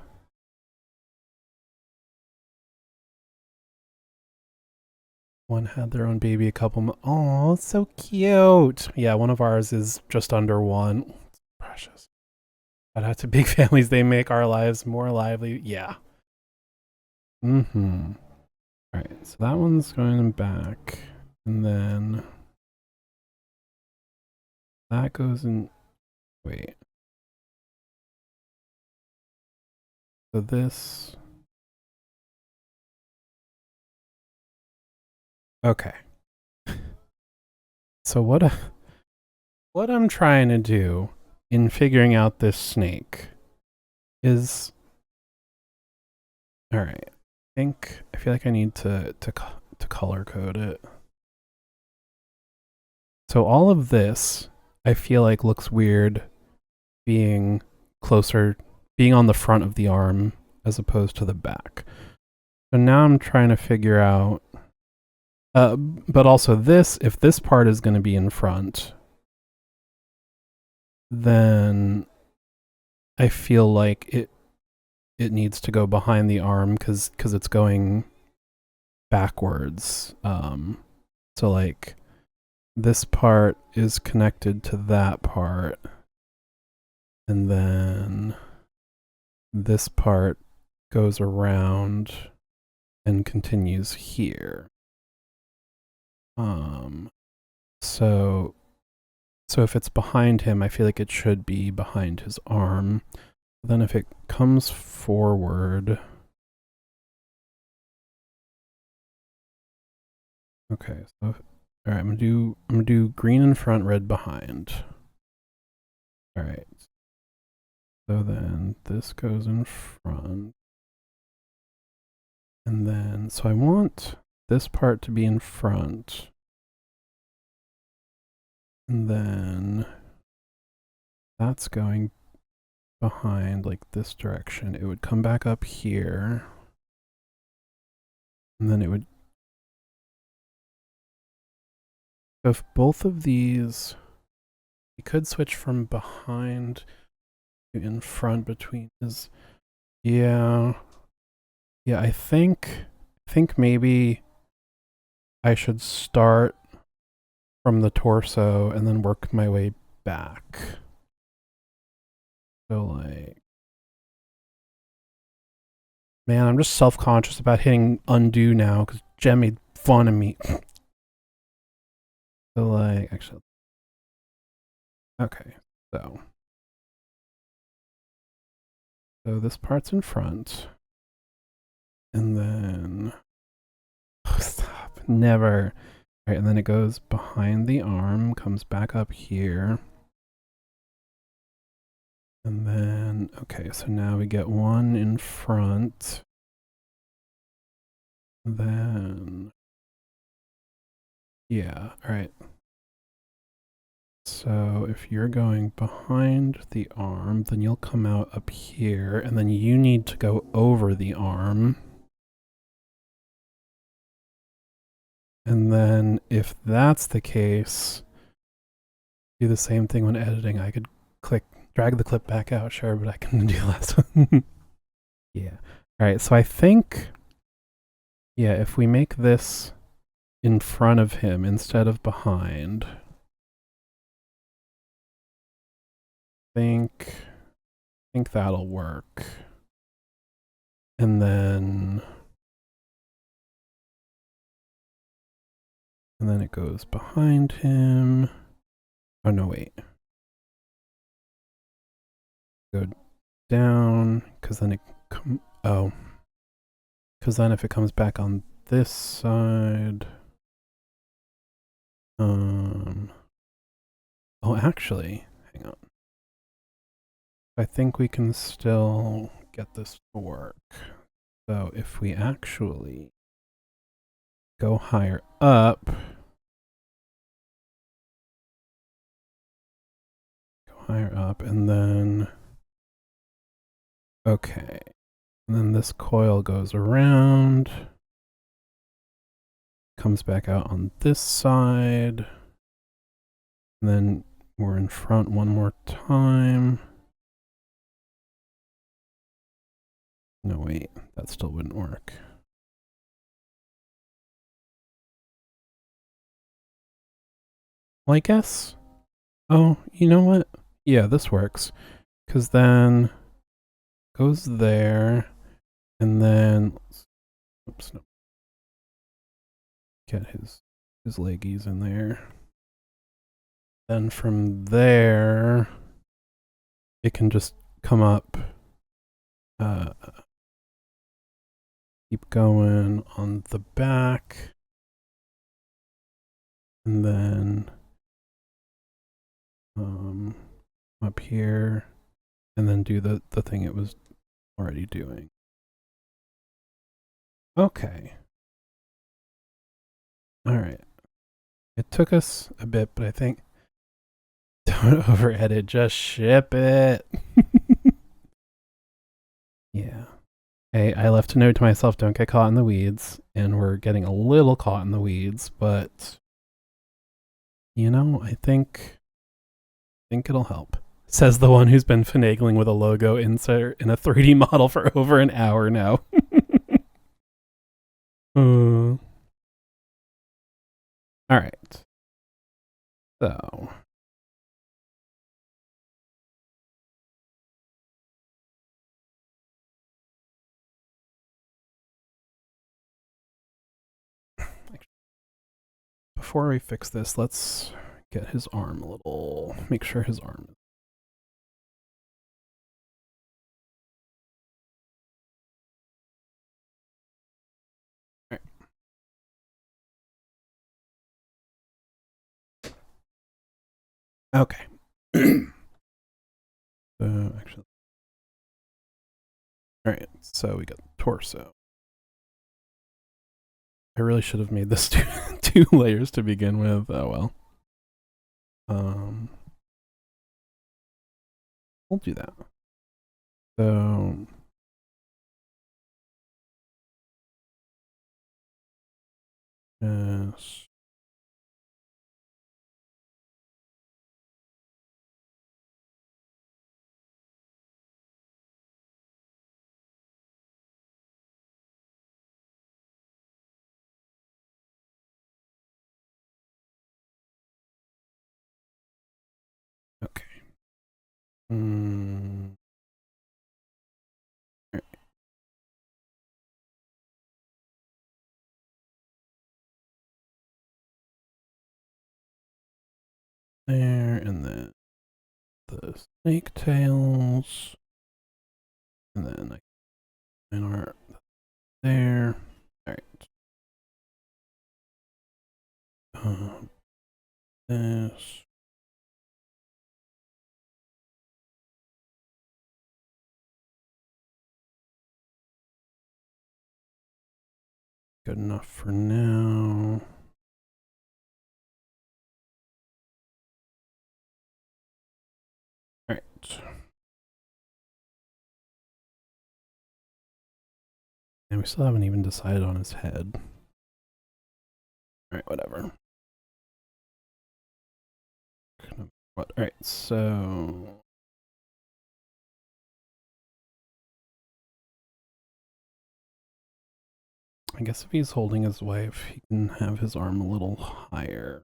One had their own baby a couple oh, so cute. Yeah, one of ours is just under 1. It's precious. Shout out to big families, they make our lives more lively. Yeah. Mm-hmm. Alright, so that one's going back. And then that goes in. Wait. So this. Okay. So what I'm trying to do in figuring out this snake is all right. I feel like I need to color code it. So all of this I feel like looks weird being closer, being on the front of the arm as opposed to the back. So now I'm trying to figure out but also this, if this part is going to be in front, then I feel like it needs to go behind the arm because it's going backwards. So like this part is connected to that part, and then this part goes around and continues here. So if it's behind him, I feel like it should be behind his arm. Then if it comes forward. Okay, so alright, I'm gonna do green in front, red behind. Alright. So then this goes in front. And then so I want this part to be in front. And then that's going behind, like this direction, it would come back up here. And then it would... If both of these... We could switch from behind to in front between his... Yeah. Yeah, I think maybe I should start from the torso and then work my way back. So like... Man, I'm just self-conscious about hitting undo now because Jen made fun of me. So like, actually... Okay, so this part's in front. And then... Oh, stop. Never. All right, and then it goes behind the arm, comes back up here. And then, okay, so now we get one in front. Then, yeah, all right. So if you're going behind the arm, then you'll come out up here, and then you need to go over the arm. And then if that's the case, do the same thing when editing. I could drag the clip back out, sure, but I can do the last one. Yeah. All right, so I think, yeah, if we make this in front of him instead of behind, I think that'll work. And then it goes behind him. Oh no, wait. Go down, because then because then if it comes back on this side, oh, actually, hang on. I think we can still get this to work. So if we actually go higher up, and then, okay. And then this coil goes around, comes back out on this side, and then we're in front one more time. No, wait, that still wouldn't work. Well, I guess, oh, you know what? Yeah, this works, because then goes there, and then, oops, no. Get his leggies in there. Then from there, it can just come up, keep going on the back, and then up here, and then do the thing it was already doing. Okay. All right. It took us a bit, but I think don't over edit, just ship it. Yeah. Hey, I left a note to myself, don't get caught in the weeds, and we're getting a little caught in the weeds, but you know, I think it'll help. Says the one who's been finagling with a logo insert in a 3D model for over an hour now. All right. So. Before we fix this, let's get his arm a little, make sure his arm. All right. Okay. Actually. All right, so we got torso. I really should have made this two layers to begin with. Oh well. We'll do that. So yes. Okay. Right. There, and then the snake tails, and then like our there. All right. This. Good enough for now. All right. And we still haven't even decided on his head. All right, whatever. What? All right, so I guess if he's holding his wife, he can have his arm a little higher.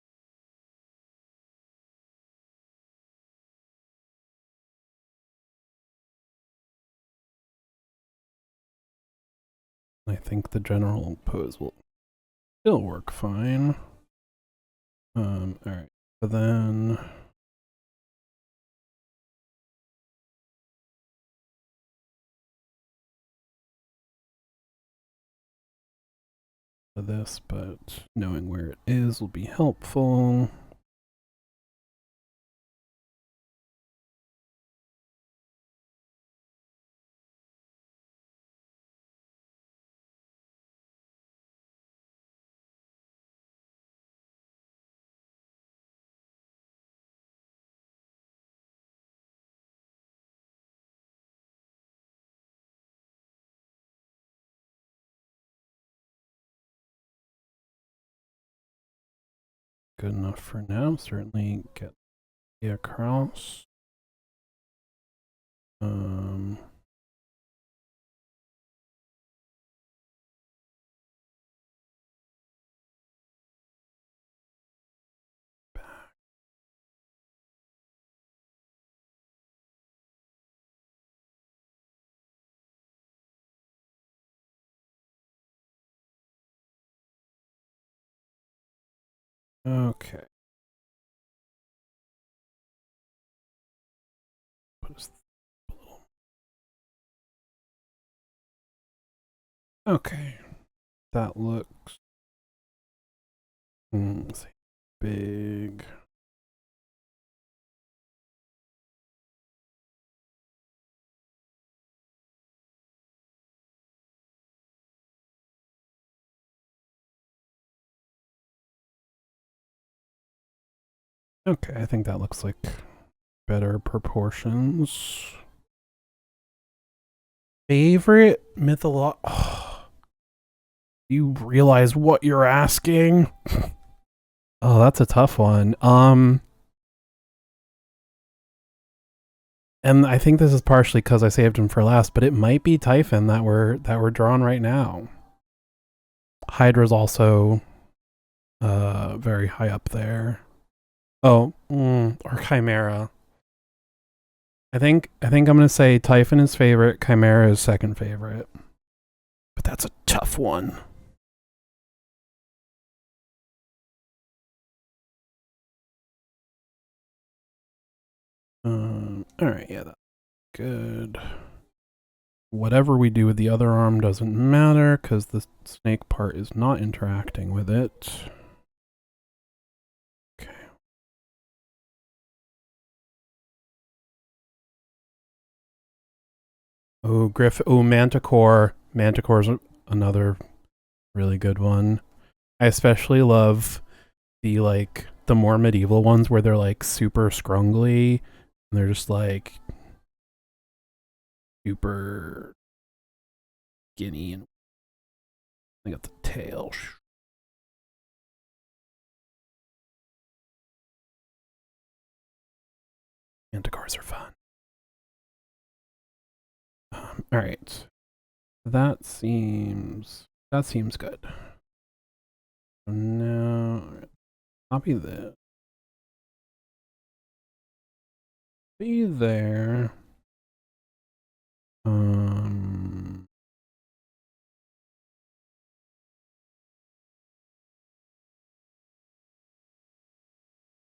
I think the general pose will still work fine. All right, so then this, but knowing where it is will be helpful. Good enough for now. Certainly get it across. Okay. Okay. That looks let's see, big. Okay, I think that looks like better proportions. Favorite mytholo- oh, you realize what you're asking? Oh, that's a tough one. And I think this is partially because I saved him for last, but it might be Typhon that we're drawn right now. Hydra's also very high up there. Oh, or Chimera. I think I'm gonna say Typhon is favorite, Chimera is second favorite. But that's a tough one. Alright, yeah, that's good. Whatever we do with the other arm doesn't matter because the snake part is not interacting with it. Okay. Oh, Manticore. Manticore's another really good one. I especially love the the more medieval ones where they're like super scrungly and they're just like super skinny and I got the tail. Anticars are fun. All right, that seems good. So now copy this. Be there. I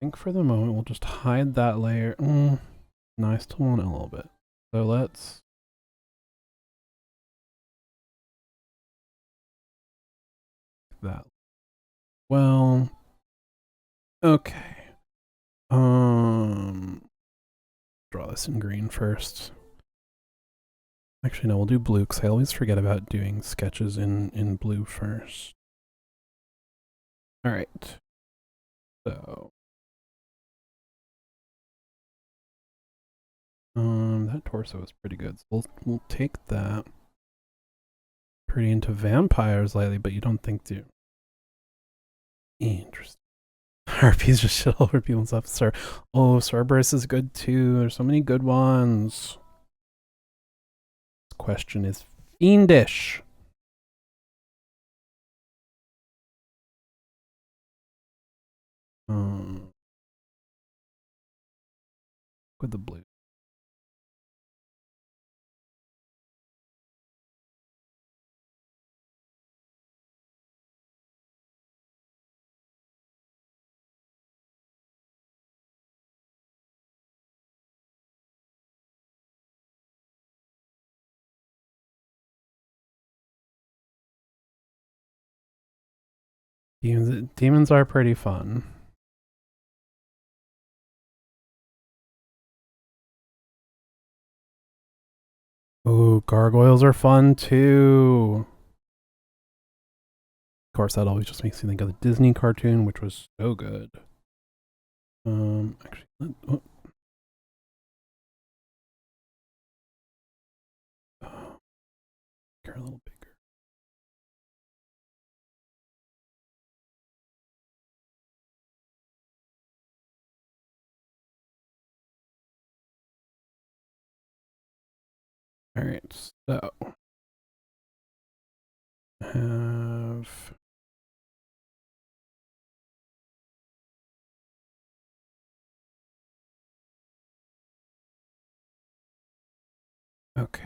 think for the moment we'll just hide that layer. No, I still want it a little bit. So let's that. Well, okay. Draw this in green first. Actually, no, we'll do blue because I always forget about doing sketches in blue first. All right. So, that torso is pretty good. So we'll take that. Pretty into vampires lately, but you don't think do. Interesting. RP's just shit all over people and stuff. Sir, oh, Cerberus is good too. There's so many good ones. This question is fiendish. With the blue. Demons are pretty fun. Oh, gargoyles are fun too. Of course, that always just makes me think of the Disney cartoon, which was so good. Actually, oh. Get a little bigger. All right, so have okay.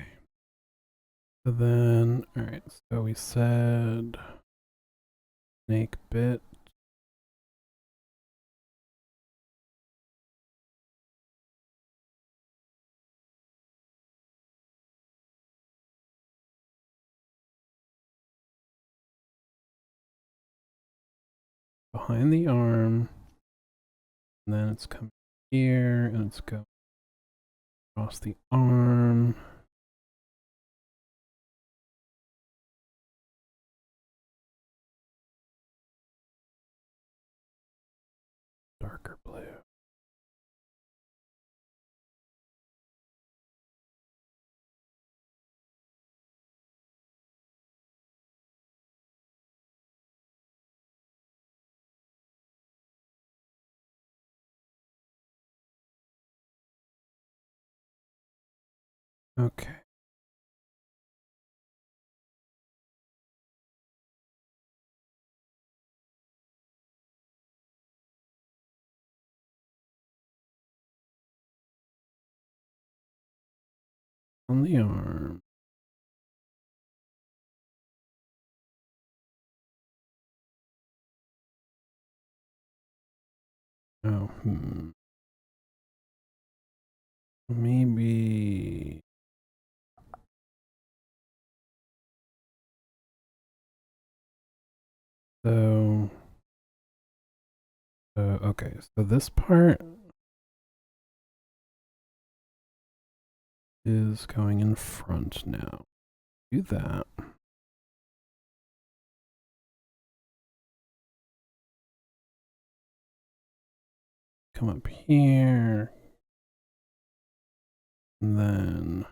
So then, all right. So we said snake bit. Behind the arm, and then it's coming here, and it's going across the arm. Darker blue. Okay. On the arm. Oh, maybe. So, okay. So this part is going in front now. Do that. Come up here. And then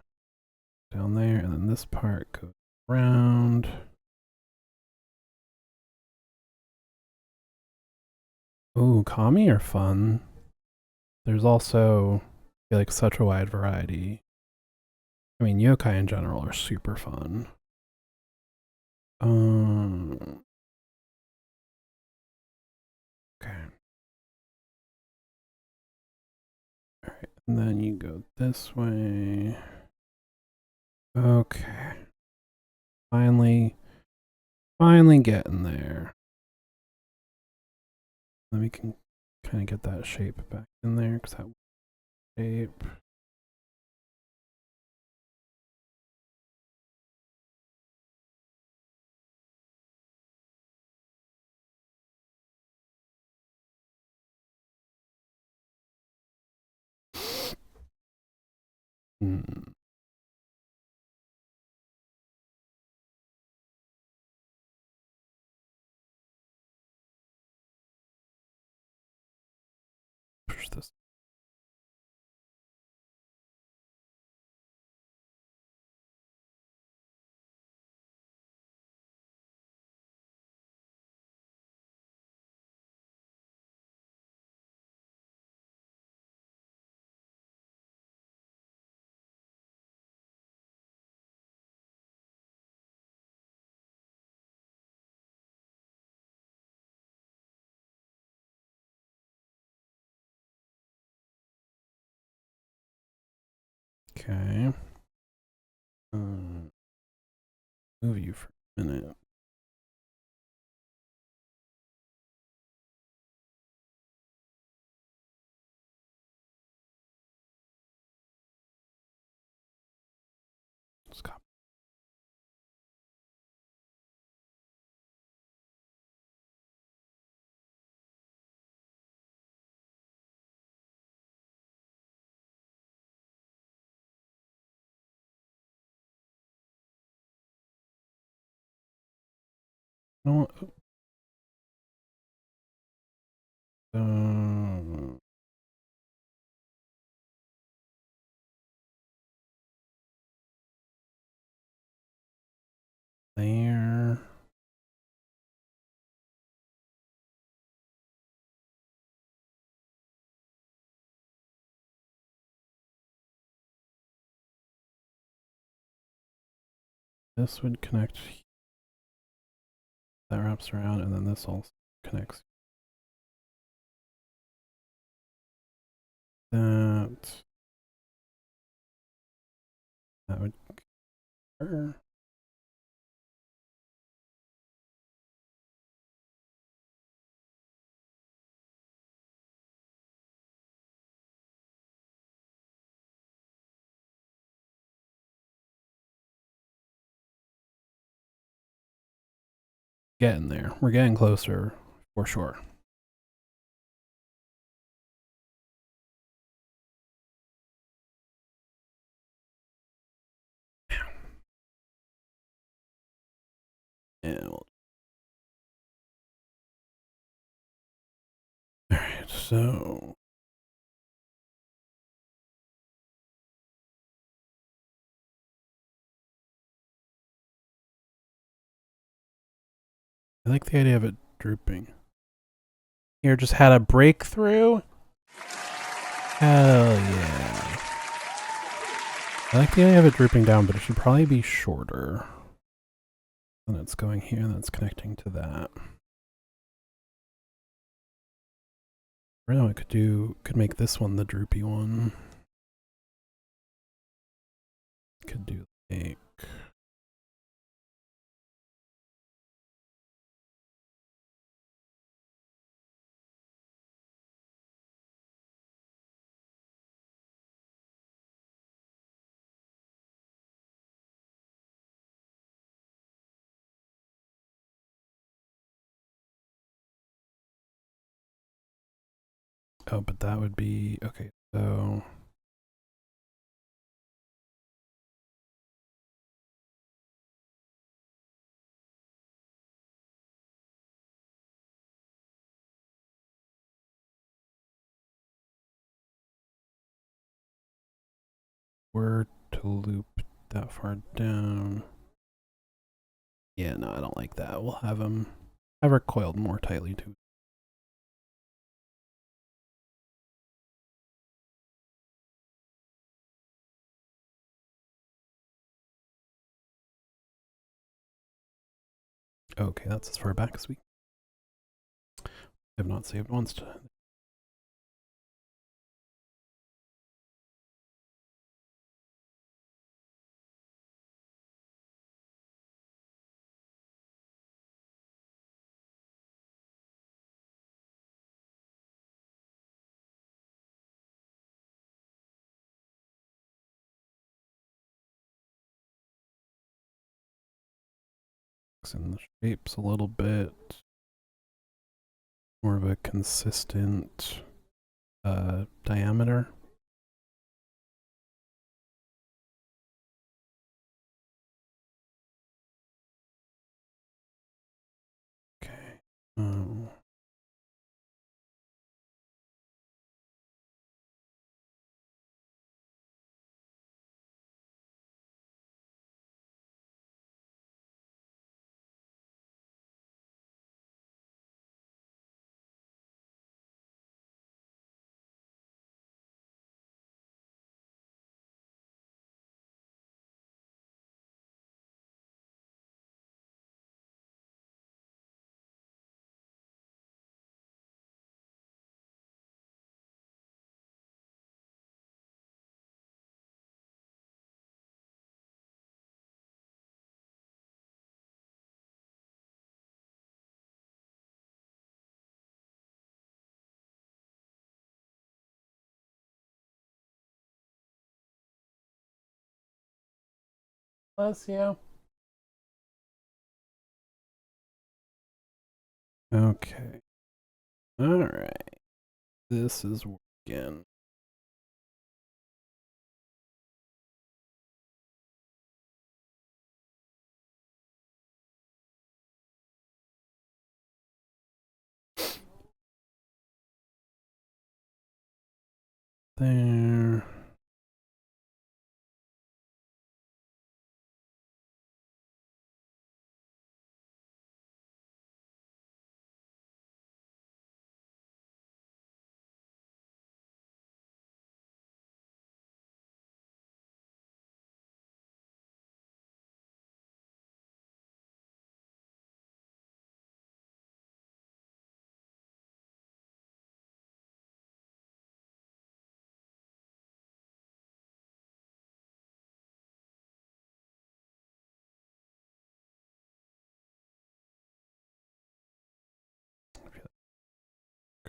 down there, and then this part goes around. Ooh, kami are fun. There's also, I feel like, such a wide variety. I mean, yokai in general are super fun. Okay. Alright, and then you go this way. Okay. Finally getting there. Then we can kind of get that shape back in there, because that shape. Hmm. Push this. Okay. Move you for a minute. Stop. No. There. This would connect. That wraps around, and then this also connects. That would. Getting there. We're getting closer, for sure. Yeah. Alright, so. I like the idea of it drooping. Here, just had a breakthrough. Hell yeah. I like the idea of it drooping down, but it should probably be shorter. And it's going here, and it's connecting to that. Right now, I could make this one the droopy one. Could do like. Oh, but that would be okay. So. Where to loop that far down. Yeah, no, I don't like that. We'll have her coiled more tightly too. Okay, that's as far back as we have not saved once. In the shapes a little bit. More of a consistent diameter. Okay. Bless you. Okay. All right. This is working. There.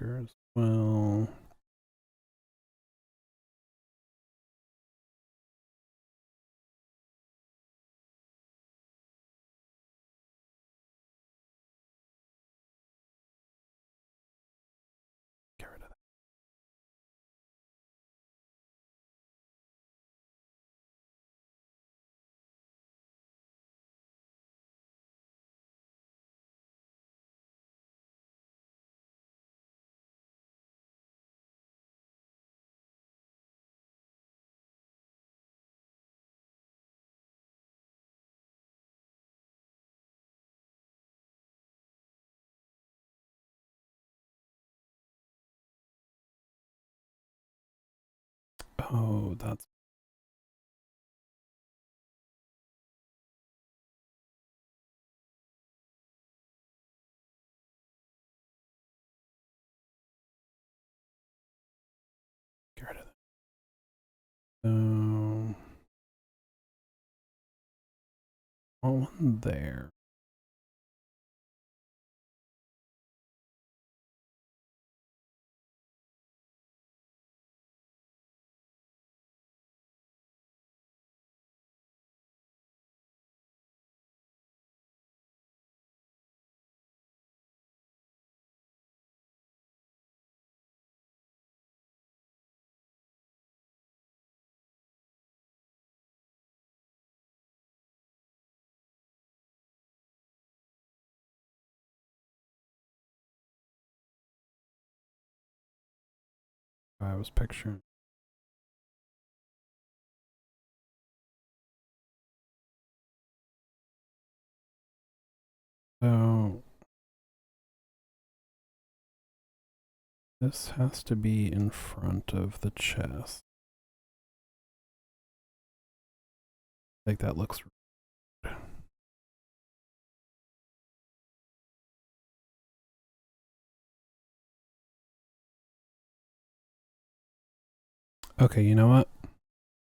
As well. Get rid of that. Oh, that's get rid of that. So on there. I was picturing. So this has to be in front of the chest. Like that looks rude. Okay, you know what?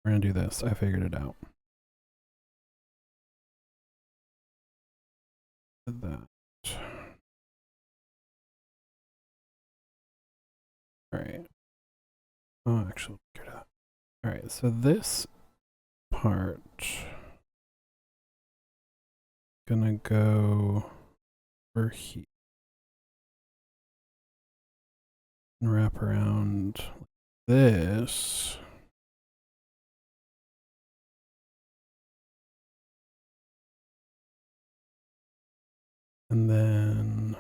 We're gonna do this. I figured it out. That. Alright. Oh, actually, figured it out. Alright, so this part gonna go over here and wrap around this. And then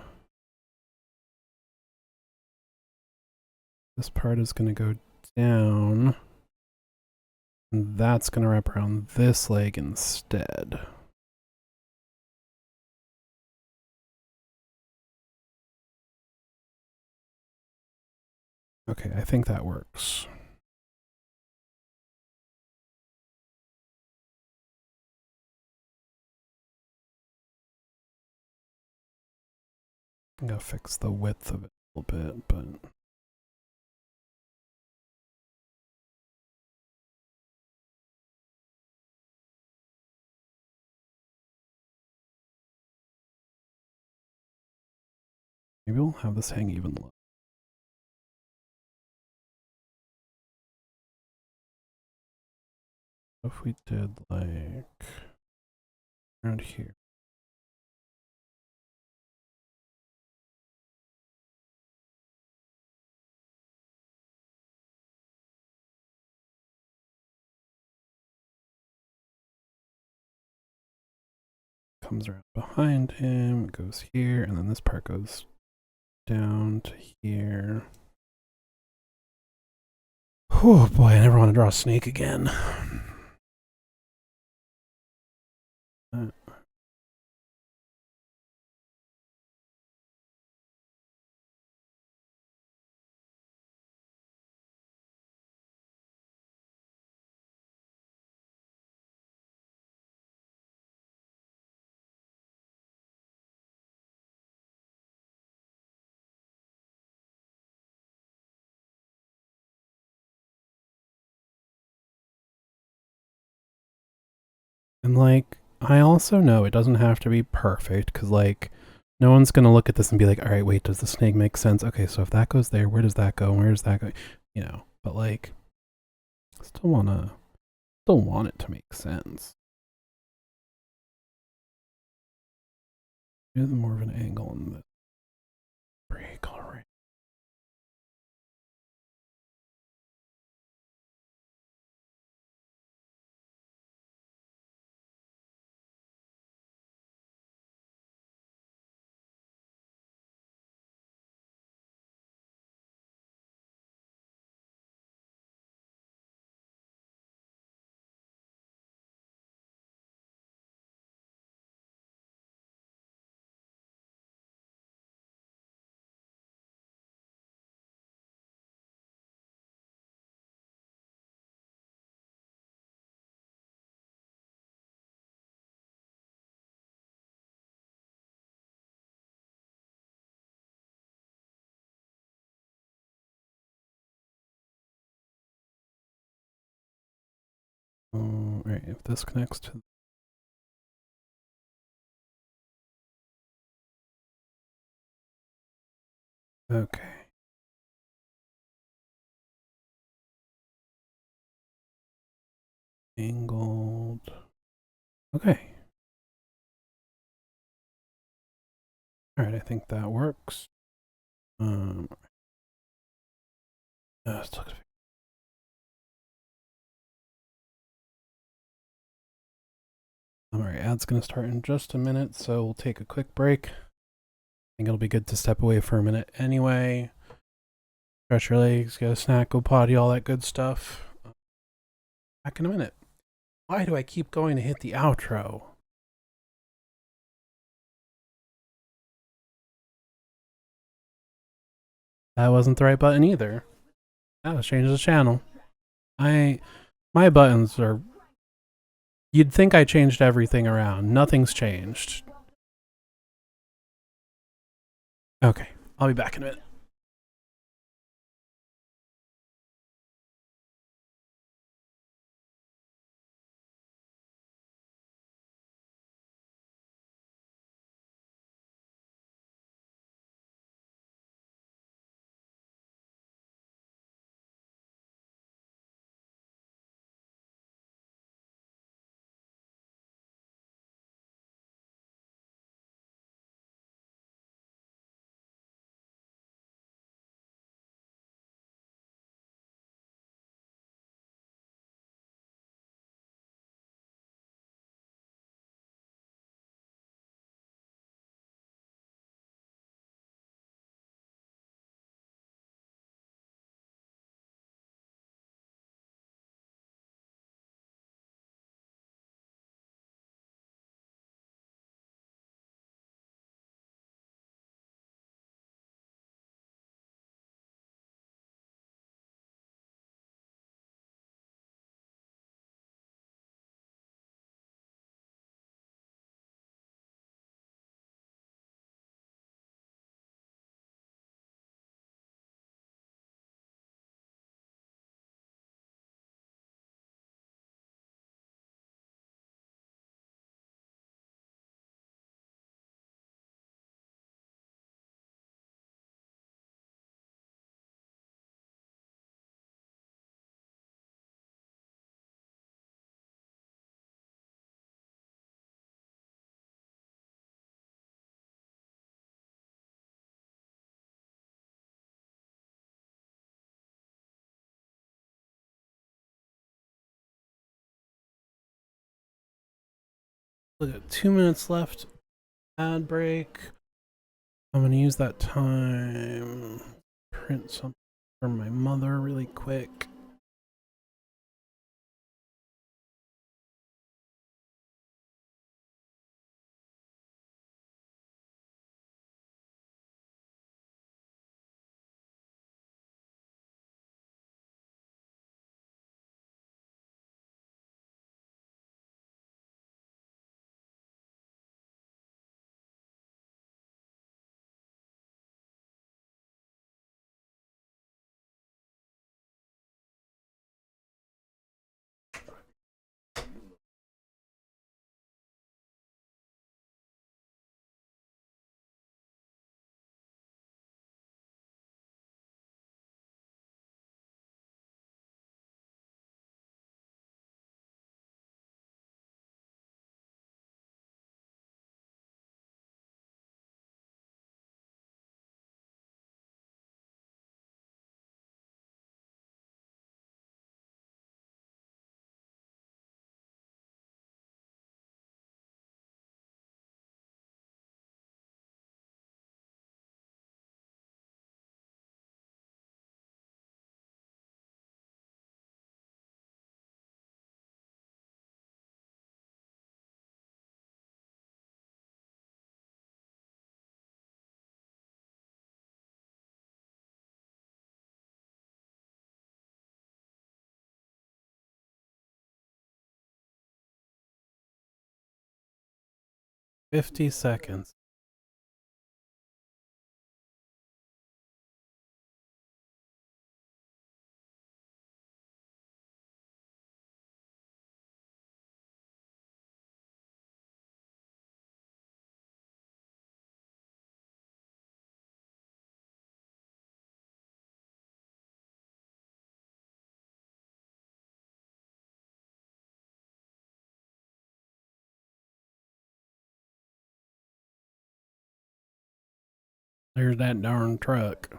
this part is going to go down. And that's going to wrap around this leg instead. Okay, I think that works. I'm going to fix the width of it a little bit, but maybe we'll have this hang even low. If we did like around here. Comes around behind him, goes here, and then this part goes down to here. Oh boy, I never want to draw a snake again. And like, I also know it doesn't have to be perfect because like, no one's gonna look at this and be like, all right, wait, does the snake make sense? Okay, so if that goes there, where does that go? Where does that go? You know, but like, still want it to make sense. There's more of an angle on the break, all right. All right, if this connects to okay. Angled. Okay. All right, I think that works. Still gotta all right, ad's gonna start in just a minute, so we'll take a quick break. I think it'll be good to step away for a minute anyway. Stretch your legs, get a snack, go potty, all that good stuff. Back in a minute. Why do I keep going to hit the outro? That wasn't the right button either. That was change the channel. My buttons are. You'd think I changed everything around. Nothing's changed. Okay, I'll be back in a minute. Look at 2 minutes left. Ad break. I'm gonna use that time. Print something for my mother really quick. $50. There's that darn truck.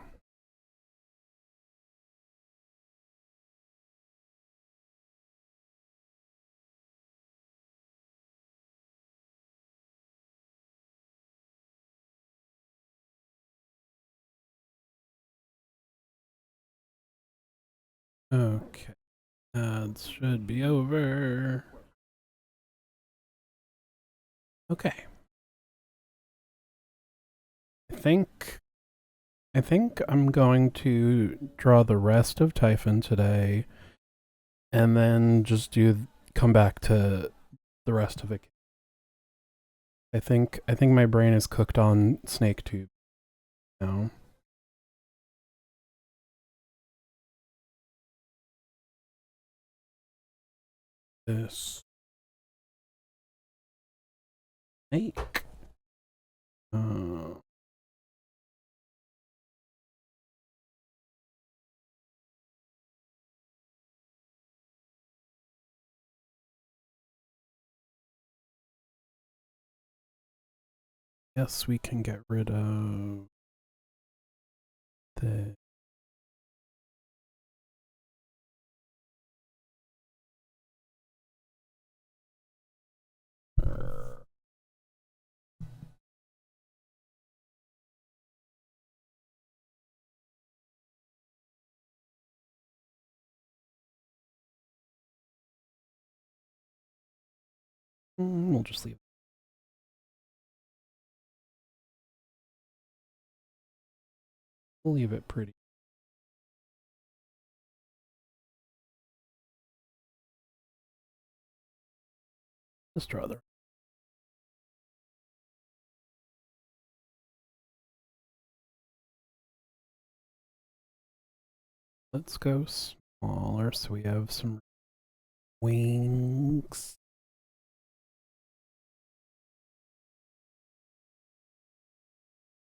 Okay. Ads should be over. Okay. I think I think I'm going to draw the rest of Typhon today, and then just come back to the rest of it. I think my brain is cooked on Snake Tube now. This snake. Yes, we can get rid of the. We'll just leave. We'll leave it pretty. Just draw the. Let's go smaller so we have some wings.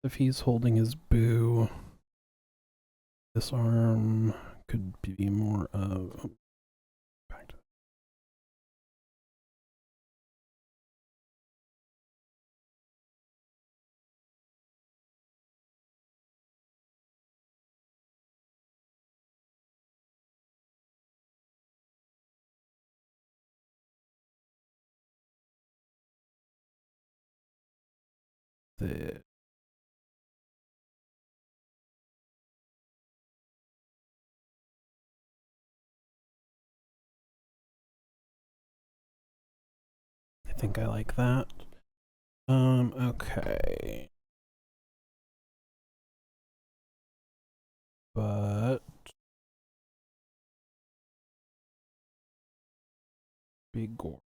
If he's holding his boo, this arm could be more of. Back to the. I think I like that. Okay. But big gore.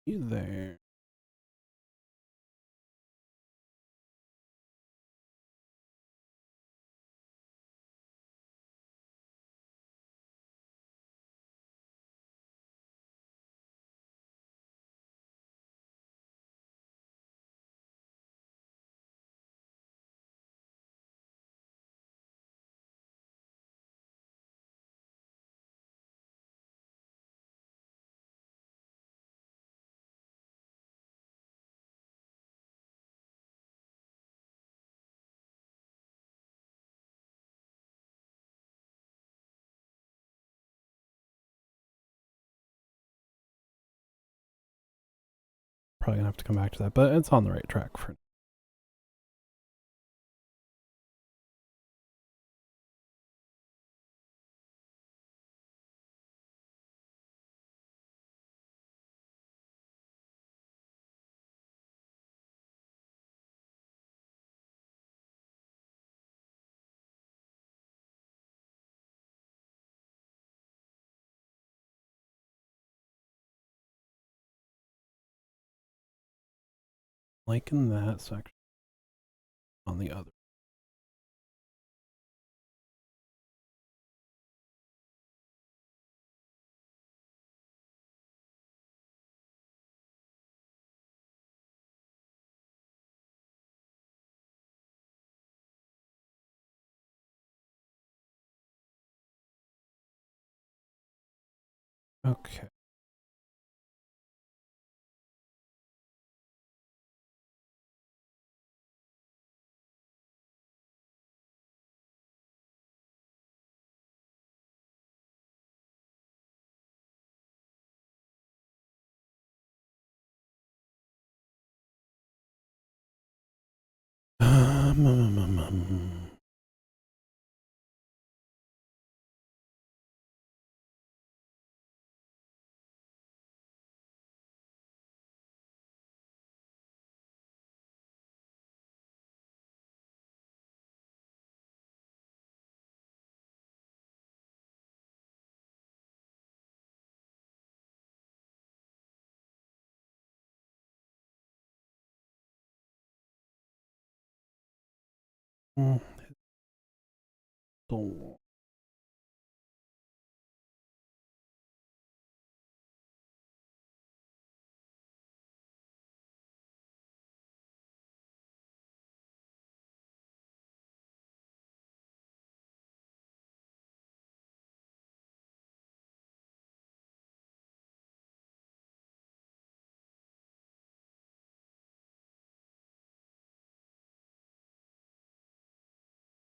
You there. Probably gonna have to come back to that, but it's on the right track for. Like in that section on the other. Okay. Um, um, um, um. Mm, door.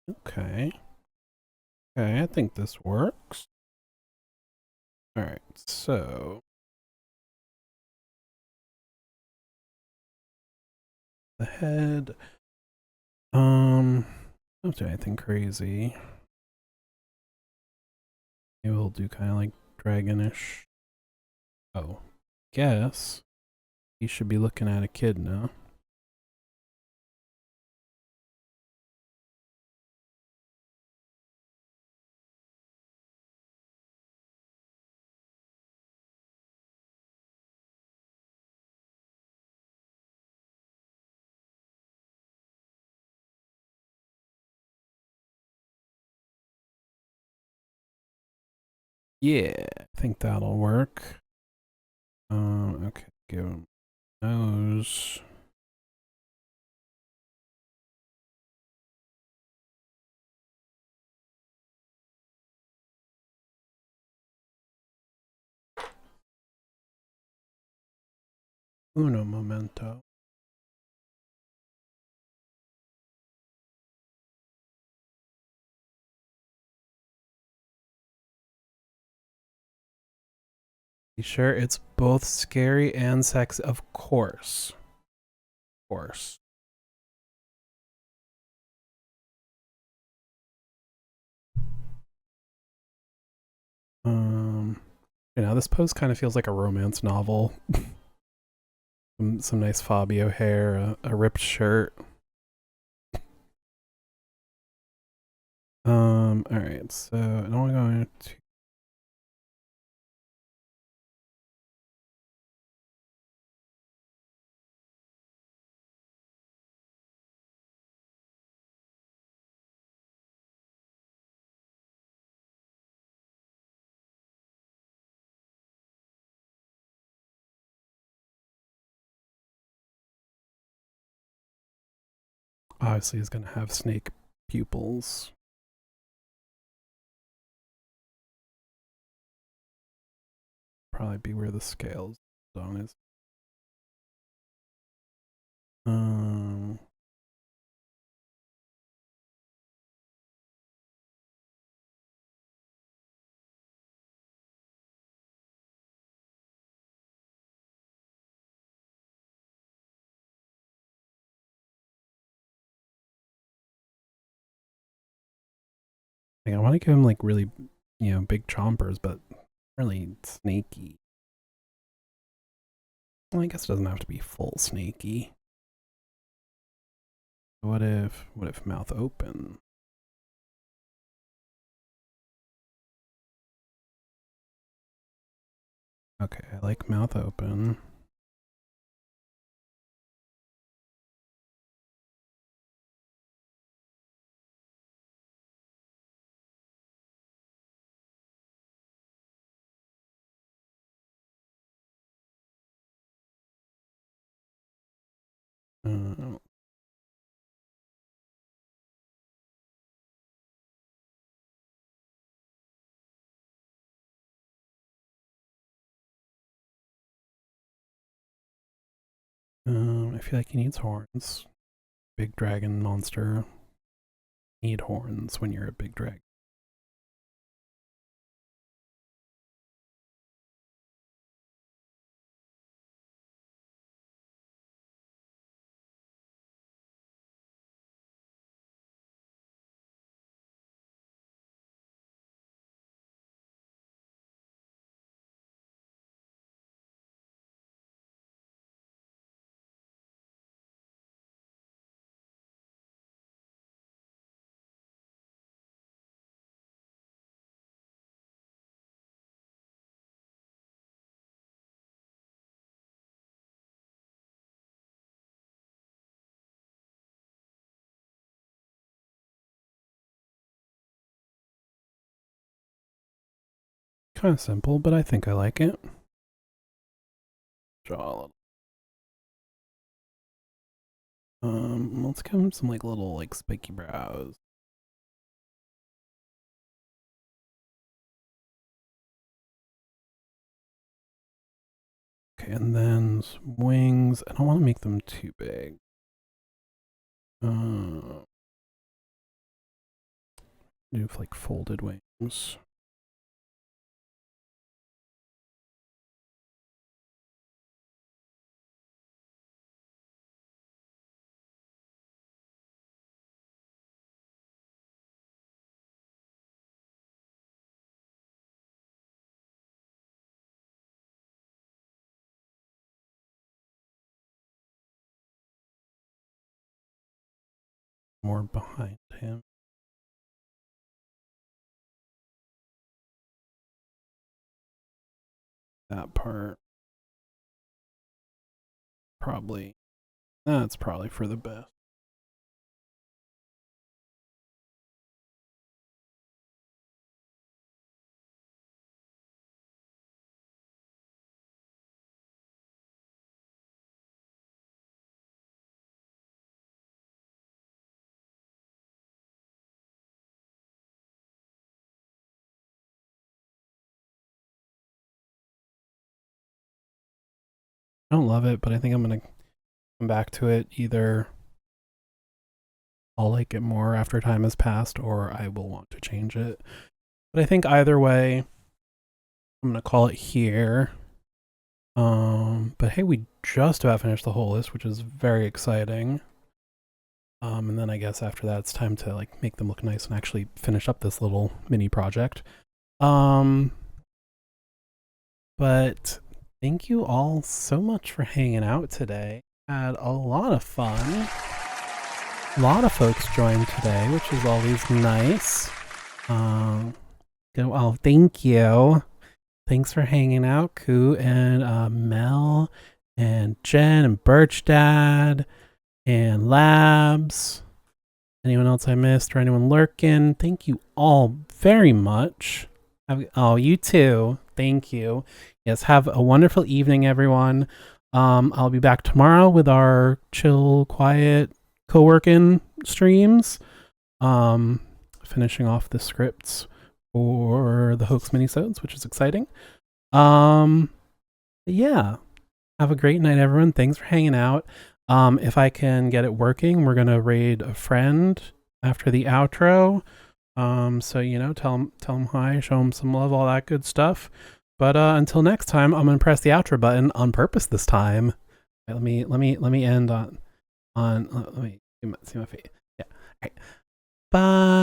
Okay. Okay, I think this works. Alright, so the head. Don't do anything crazy. Maybe we'll do kind of like dragonish. Oh, guess he should be looking at a kid now. Yeah, I think that'll work. Okay, give him nose. Uno momento. You sure it's both scary and sexy? Of course. Of course. You know, this pose kind of feels like a romance novel. Some nice Fabio hair, a ripped shirt. Alright, so I don't want to go into. Obviously, he's gonna have snake pupils. Probably be where the scales zone is. Um, I want to give him like really, big chompers, but really snaky. Well, I guess it doesn't have to be full snaky. What if mouth open? Okay, I like mouth open. Uh, I feel like he needs horns. Big dragon monster need horns when you're a big dragon. Kind of simple, but I think I like it. Draw a little. Let's give him some like little like spiky brows. Okay, and then some wings. I don't want to make them too big. Do like folded wings. More behind him. That part. Probably. That's probably for the best. I don't love it, but I think I'm gonna come back to it. Either I'll like it more after time has passed, or I will want to change it. But I think either way, I'm gonna call it here. But hey, we just about finished the whole list, which is very exciting. And then I guess after that, it's time to like make them look nice and actually finish up this little mini project. But thank you all so much for hanging out today. Had a lot of fun. A lot of folks joined today, which is always nice. Oh, thank you. Thanks for hanging out, Koo and Mel and Jen and Birch Dad and Labs. Anyone else I missed or anyone lurking? Thank you all very much. Oh, you too. Thank you. Yes, have a wonderful evening, everyone. I'll be back tomorrow with our chill, quiet, co-working streams. Finishing off the scripts for the Hoax minisodes, which is exciting. Yeah. Have a great night, everyone. Thanks for hanging out. If I can get it working, we're gonna raid a friend after the outro. So you know, tell them hi, show them some love, all that good stuff. But until next time, I'm gonna press the outro button on purpose this time. Right, let me end on let me see my face. Yeah. All right. Bye.